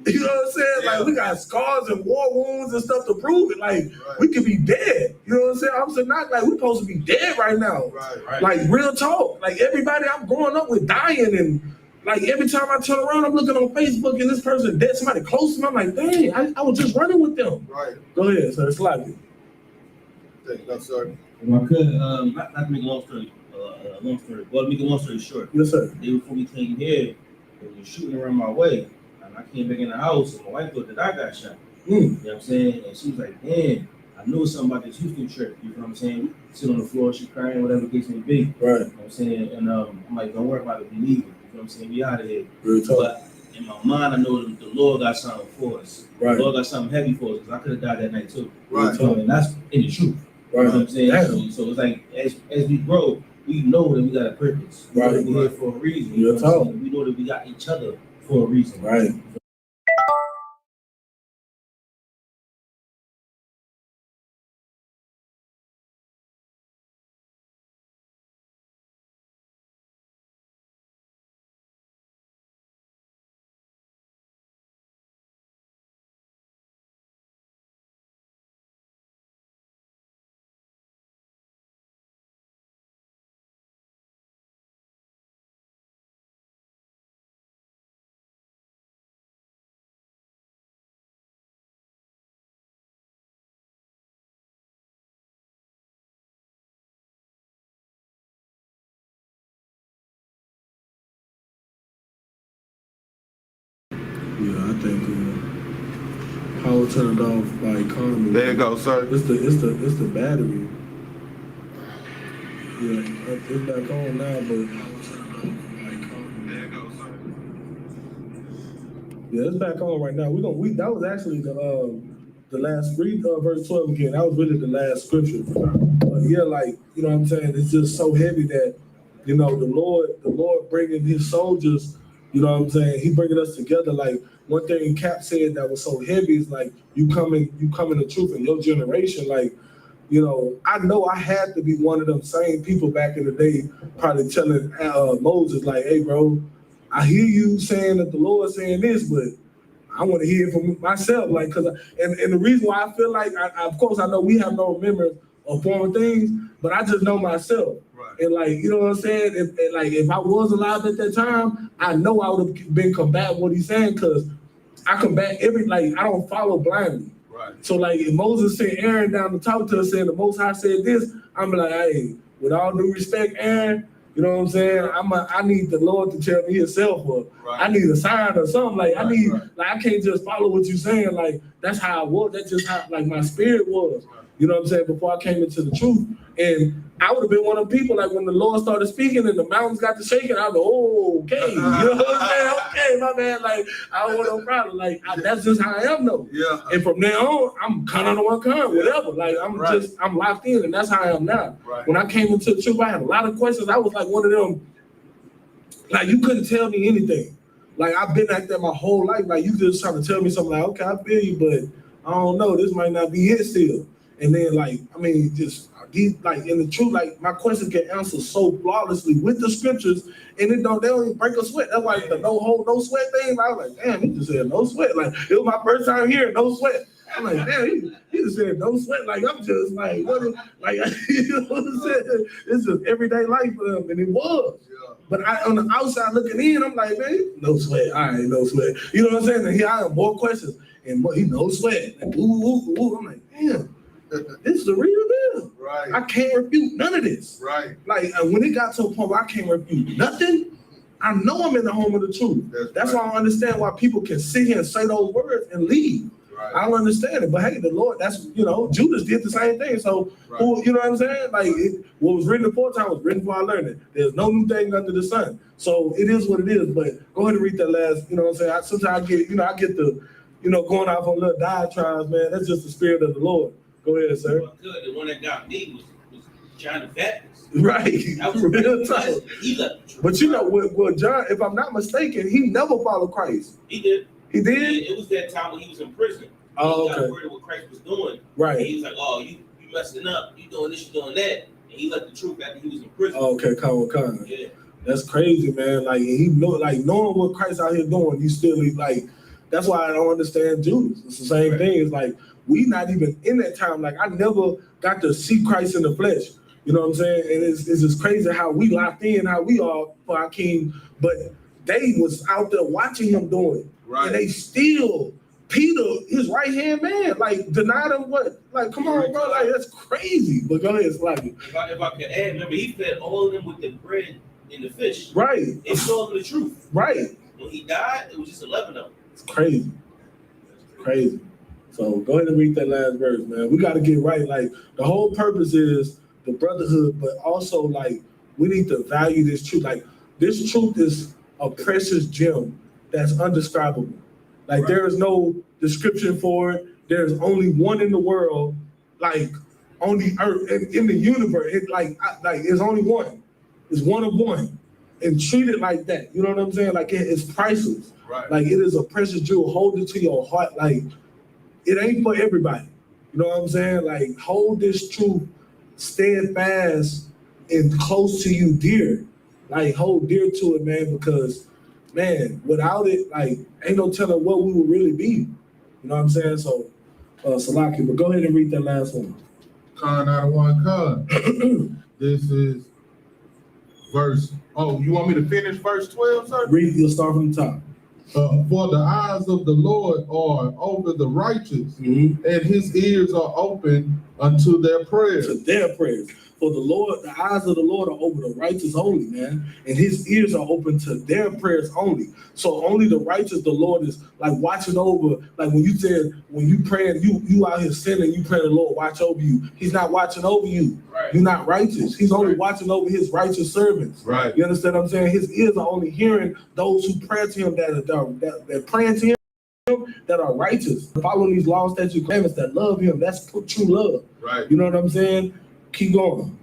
You know what I'm saying? Yeah. Like we got scars and war wounds and stuff to prove it. Like we could be dead. You know what I'm saying? I'm saying not like we're supposed to be dead right now. Right. Like real talk. Like everybody I'm growing up with dying, and like every time I turn around, I'm looking on Facebook and this person dead, somebody close to me. I'm like, dang, I was just running with them. Right. Go ahead, sir. It's like it. Thank you, sir. If I could, not to make a long story, well, to make a long story short. Yes, sir. The day before we came here, they were shooting around my way. I came back in the house and my wife thought that I got shot. You know what I'm saying? And she was like, damn, I knew something about this Houston trip. You know what I'm saying? Sit on the floor, she crying, whatever the case may be. Right. You know what I'm saying? And I'm like, don't worry about it, we leave it. You know what I'm saying? We out of here. But in my mind, I know the Lord got something for us. Right. The Lord got something heavy for us, because I could have died that night too. Right. So, and that's in the truth. You know what I'm saying? Damn. So it's like, as we grow, we know that we got a purpose. We know that we're here for a reason. You know what I'm saying? We know that we got each other for a reason. Right. Yeah, I think power turned off by economy. There you go, sir. It's the battery. Yeah, it's back on now, but There you go, sir. yeah, it's back on right now. That was actually the last read verse 12 again. That was really the last scripture. Yeah, like, you know what I'm saying? It's just so heavy that, you know, the Lord bringing his soldiers, you know what I'm saying? He bringing us together. Like, one thing Cap said that was so heavy is like, you come in the truth in your generation. Like, you know I had to be one of them same people back in the day, probably telling Moses, like, hey, bro, I hear you saying that the Lord saying this, but I want to hear it from myself. Like, and the reason why I feel like, of course, I know we have no remembrance of former things, but I just know myself. Right. And like, you know what I'm saying? If I was alive at that time, I know I would have been combating what he's saying, because I combat I don't follow blindly. Right. So like, if Moses sent Aaron down to talk to us, saying the Most High said this, I'm like, hey, with all due respect, Aaron, you know what I'm saying? I need the Lord to tell me himself, or Right. I need a sign or something. Like, Right, I need, right. like, I can't just follow what you're saying. Like, that's how I was. That's just how, like, my spirit was. Right. You know what I'm saying? Before I came into the truth. And I would have been one of the people, like, when the Lord started speaking and the mountains got to shaking, I go, oh, okay. You know what I'm saying? Okay, my man. Like, I don't want no problem. Like, that's just how I am, though. Yeah. And from now on, I'm kind of one kind, Yeah. whatever. Like, I'm Right. I'm locked in, and that's how I am now. Right. When I came into the truth, I had a lot of questions. I was like one of them, like, you couldn't tell me anything. Like, I've been like that my whole life. Like, you just trying to tell me something like, okay, I feel you, but I don't know, this might not be it still. And then, like, I mean, just these, like, in the truth, like, my questions get answered so flawlessly with the scriptures, and they don't even break a sweat. That's like the no hold, no sweat thing. I was like, damn, he just said no sweat. Like, it was my first time hearing no sweat. I'm like, damn, he just said no sweat. Like, I'm just like, what is, like, you know what I'm saying? It's just everyday life for them, and it was. Yeah. But on the outside looking in, I'm like, man, no sweat. All right, no sweat. You know what I'm saying? And here I have more questions, and he no sweat. Like, ooh. I'm like, damn, this is the real deal. Right. I can't refute none of this. Right. Like, when it got to a point where I can't refute nothing, I know I'm in the home of the truth. That's right. why I understand why people can sit here and say those words and leave. Right. I don't understand it. But hey, the Lord, that's, you know, Judas did the same thing. So, Right. you know what I'm saying? Like, what was written aforetime was written before I learned it. There's no new thing under the sun. So it is what it is. But go ahead and read that last, you know what I'm saying? Sometimes I get the, you know, going off on little diatribes, man. That's just the spirit of the Lord. Go ahead, sir. Well, good. The one that got me was John the Baptist. Right. That was Real real talk. He left the truth. But you know, with John, if I'm not mistaken, he never followed Christ. He did. He did? It was that time when he was in prison. Oh, He got okay. word of what Christ was doing. Right. And he was like, oh, you messing up. You doing this, you doing that. And he left the truth after he was in prison. Oh, okay, come. Yeah. That's crazy, man. Like, he know, like, knowing what Christ out here doing, you still like. That's why I don't understand Judas. It's the same Right. thing. It's like, we not even in that time. Like, I never got to see Christ in the flesh. You know what I'm saying? And it's just crazy how we locked in, how we are for our King, but they was out there watching him doing it. Right. And they still, Peter, his right hand man, like, denied him what? Like, come on, bro, like, that's crazy. But go ahead, Slappy. If I could add, remember, he fed all of them with the bread and the fish. Right, It told them the truth. right. When he died, it was just 11 of them. It's crazy. Crazy. So go ahead and read that last verse, man. We got to get right. Like, the whole purpose is the brotherhood, but also, like, we need to value this truth. Like, this truth is a precious gem that's undescribable. Like there is no description for it. There's only one in the world, like on the earth, in the universe. Like it's only one. It's one of one. And treat it like that. You know what I'm saying? Like it's priceless. Right. Like it is a precious jewel. Hold it to your heart. Like it ain't for everybody. You know what I'm saying? Like hold this truth steadfast and close to you dear. Like hold dear to it, man, because man, without it, like ain't no telling what we would really be. You know what I'm saying? So Salaki, but go ahead and read that last one. Con out of one con. This is verse. Oh, you want me to finish verse 12, sir? Read, you'll start from the top. For the eyes of the Lord are over the righteous, and his ears are open unto their prayers. To their prayers. For the Lord, the eyes of the Lord are over the righteous only, man. And his ears are open to their prayers only. So only the righteous, the Lord is like watching over. Like when you said, when you praying, you out here sinning, you pray the Lord watch over you. He's not watching over you. Right. You're not righteous. He's only watching over his righteous servants. Right. You understand what I'm saying? His ears are only hearing those who pray to him that praying to him that are righteous, following these laws, statutes, commandments, that love him. That's true love. Right. You know what I'm saying? Keep going.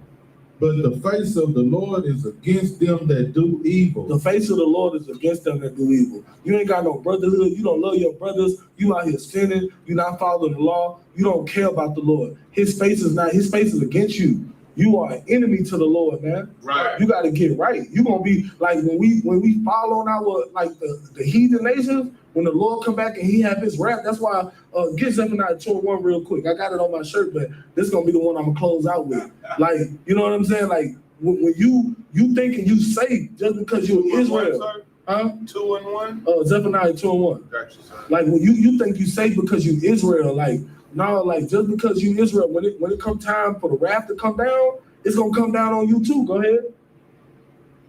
But the face of the Lord is against them that do evil. The face of the Lord is against them that do evil. You ain't got no brotherhood. You don't love your brothers. You out here sinning. You're not following the law. You don't care about the Lord. His face is against you. You are an enemy to the Lord, man. Right. You got to get right. You're gonna be like when we fall on our like the heathen nations. When the Lord come back and he have his wrath, that's why get Zephaniah 2:1 real quick. I got it on my shirt, but this is gonna be the one I'm gonna close out with. Like, you know what I'm saying? Like when you thinking you safe just because you're Israel. Huh? 2 and 1? Zephaniah 2:1. Gotcha, sir. Like when you think you safe because you Israel, like no, like just because you Israel, when it come time for the wrath to come down, it's gonna come down on you too. Go ahead.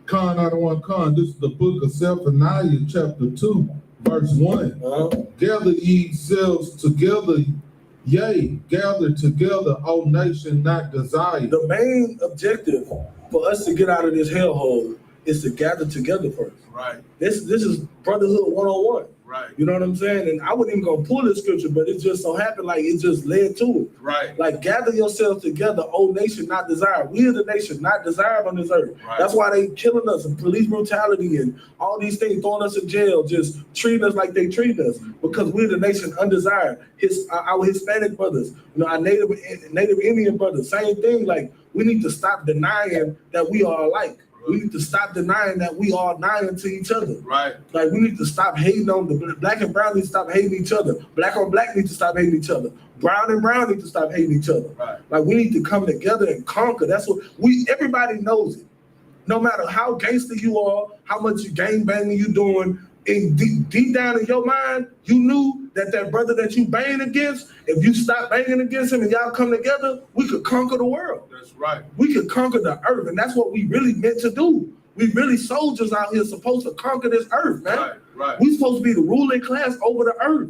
Con out of one con. This is the book of Zephaniah, chapter 2, verse 1. Gather ye selves together, yea, gather together, O nation not desired. The main objective for us to get out of this hellhole is to gather together first. Right. This is brotherhood 101. Right. You know what I'm saying? And I wasn't even gonna pull this scripture, but it just so happened like it just led to it. Right. Like gather yourselves together, O nation not desired. We are the nation not desired on this earth. Right. That's why they killing us and police brutality and all these things, throwing us in jail, just treating us like they treat us because we're the nation undesired. Our Hispanic brothers, our Native Indian brothers, same thing. Like we need to stop denying that we are alike. We need to stop denying that we are nigh to each other. Right. Like we need to stop hating on the black and brown need to stop hating each other. Black on black need to stop hating each other. Brown and brown need to stop hating each other. Right. Like we need to come together and conquer. That's what everybody knows it. No matter how gangster you are, how much you gang banging you doing, and deep down in your mind, you knew that brother that you banging against, if you stop banging against him and y'all come together, we could conquer the world. That's right. We could conquer the earth, and that's what we really meant to do. We really soldiers out here supposed to conquer this earth, man. Right, right. We supposed to be the ruling class over the earth.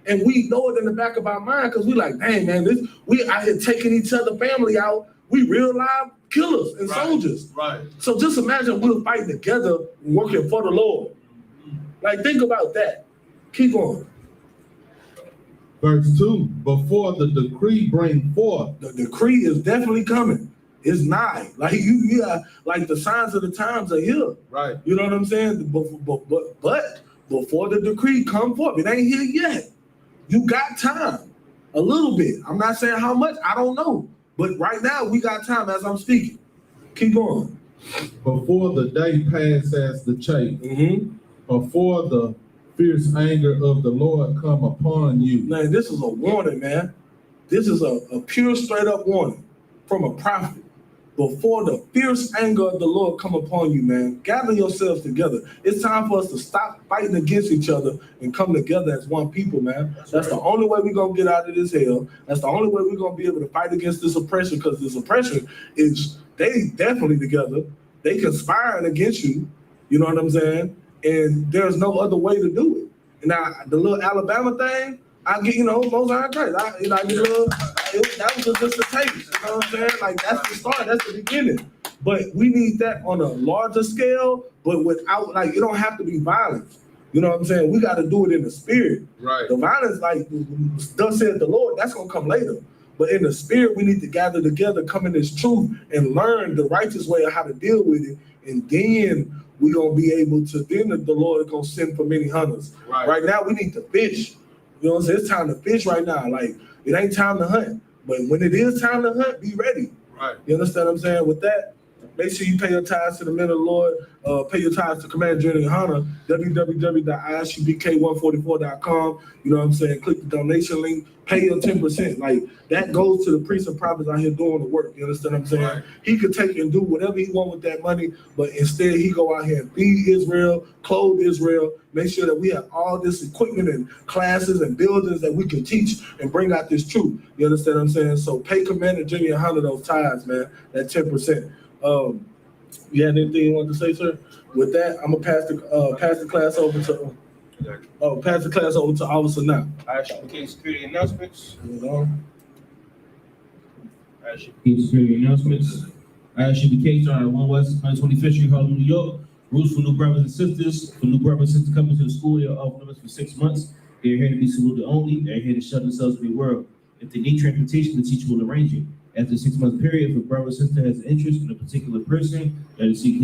And we know it in the back of our mind because we like, dang, man, we out here taking each other family out. We real live killers and soldiers. Right. So just imagine we're fighting together, working for the Lord. Like, think about that. Keep going. Verse 2, before the decree bring forth. The decree is definitely coming. It's nigh. Like you got, like the signs of the times are here. Right. You know what I'm saying? But before the decree come forth, it ain't here yet. You got time. A little bit. I'm not saying how much, I don't know. But right now we got time as I'm speaking. Keep going. Before the day pass as the chase. Before the fierce anger of the Lord come upon you. Now, this is a warning, man. This is a pure, straight up warning from a prophet. Before the fierce anger of the Lord come upon you, man, gather yourselves together. It's time for us to stop fighting against each other and come together as one people, man. That's the only way we're going to get out of this hell. That's the only way we're going to be able to fight against this oppression, because this oppression is, they definitely together. They conspiring against you. You know what I'm saying? And there's no other way to do it. Now, the little Alabama thing, I get, most I agree. I get a little, that was just a taste, you know what I'm saying? Like, that's the start, that's the beginning. But we need that on a larger scale, but without, like, it don't have to be violence. You know what I'm saying? We got to do it in the spirit. Right. The violence, like thus said the Lord, that's gonna come later. But in the spirit, we need to gather together, come in this truth, and learn the righteous way of how to deal with it. And then we're gonna be able to. Then the Lord is gonna send for many hunters. Right now, we need to fish. You know what I'm saying? It's time to fish right now. Like it ain't time to hunt, but when it is time to hunt, be ready. Right. You understand what I'm saying? With that, make sure you pay your tithes to the men of the Lord. Pay your tithes to Commander General YAHANNA, www.ISUPK144.com. You know what I'm saying? Click the donation link. Pay your 10%. Like, that goes to the priests and prophets out here doing the work. You understand what I'm saying? Right. He could take and do whatever he want with that money, but instead he go out here and feed Israel, clothe Israel, make sure that we have all this equipment and classes and buildings that we can teach and bring out this truth. You understand what I'm saying? So pay Commander General YAHANNA those tithes, man, that 10%. You had anything you wanted to say, sir? With that, I'm gonna pass the class over to Officer now. I.S.U.P.K security announcements. You know? I.S.U.P.K security announcements. I.S.U.P.K started at 1 West 125th Street, Harlem, New York. Rules for new brothers and sisters. For new brothers and sisters coming to the school, they're off limits for 6 months. They're here to be saluted only. They're here to show themselves to the world. If they need transportation, the teacher will arrange it. After the 6 month period, if a brother or sister has an interest in a particular person, they'll seek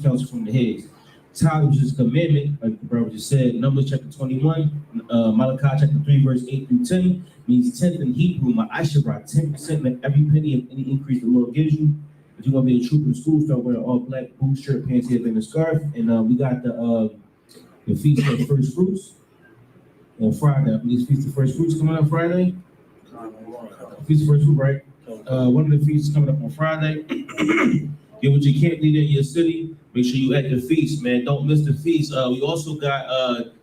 counsel from the heads. Tithe, which is a commandment, like the brother just said, Numbers chapter 21, Malachi chapter 3, verse 8 through 10, means tenth in Hebrew, Ma'asherah, 10% of every penny of any increase the Lord gives you. If you want to be a trooper in school, start wearing all black, boots, shirt, pants, headband, and scarf. And we got the Feast of First Fruits on Friday. I believe Feast of First Fruits coming up Friday. Feast of First Fruit, right? One of the feasts is coming up on Friday. Get what you can't leave in your city. Make sure you at the feast, man. Don't miss the feast. We also got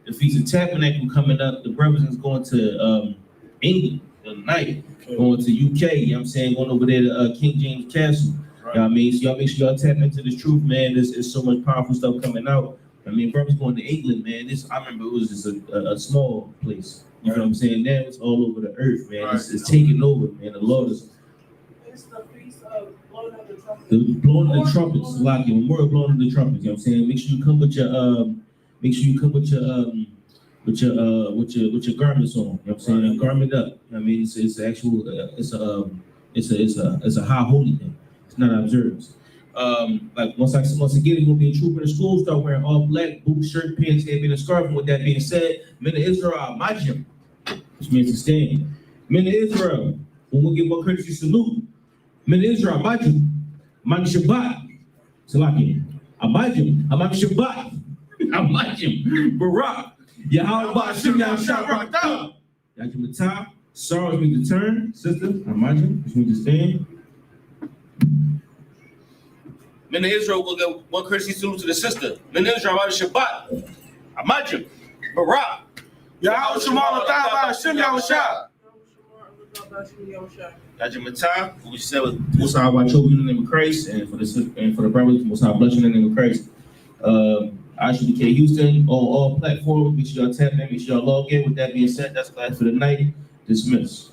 the Feast of Tabernacle coming up. The brothers is going to England tonight, going to UK. You know what I'm saying? Going over there to King James Castle. Right. You know what I mean? So y'all make sure y'all tap into this truth, man. There's so much powerful stuff coming out. I mean, brothers going to England, man. I remember it was just a small place. You know what I'm saying? Now it's all over the earth, man. Right. It's taking over, man. The Lord is. It's the feast of blowing up the trumpet. Blowing of the trumpets, like your memorial blowing of the trumpets. You know what I'm saying? Make sure you come with your with your garments on. You know what I'm saying? Right. Garment up. I mean, it's actual. It's a high holy thing. It's not observance. Like once again, you're gonna be a trooper in the school. Start wearing all black, boots, shirt, pants, headband, and scarf. And with that being said, men of Israel are majim, which means to stand. Men of Israel, when we give one courtesy salute. Men of Israel, majim, man Shabbat, Salaki, Abajim, Amak Shabbat, Abajim, Barak, Yahweh Bashim, Yahshua Rakam, Yajimata, sorrow means to turn, sister, Amajim, which means to stand. Men of Israel will give one courtesy salute to the sister. Men of Israel, Shabbat, Amajim, Barak, Yahweh Shemar Bashim, Yahshua. Yajimata, we said with Musa our children in the name of Christ, and for the brothers, Musa bless you in the name of Christ. I.S.U.P.K Houston on all platforms. Make sure y'all tap in, make sure y'all log in. With that being said, that's class for the night. Dismissed.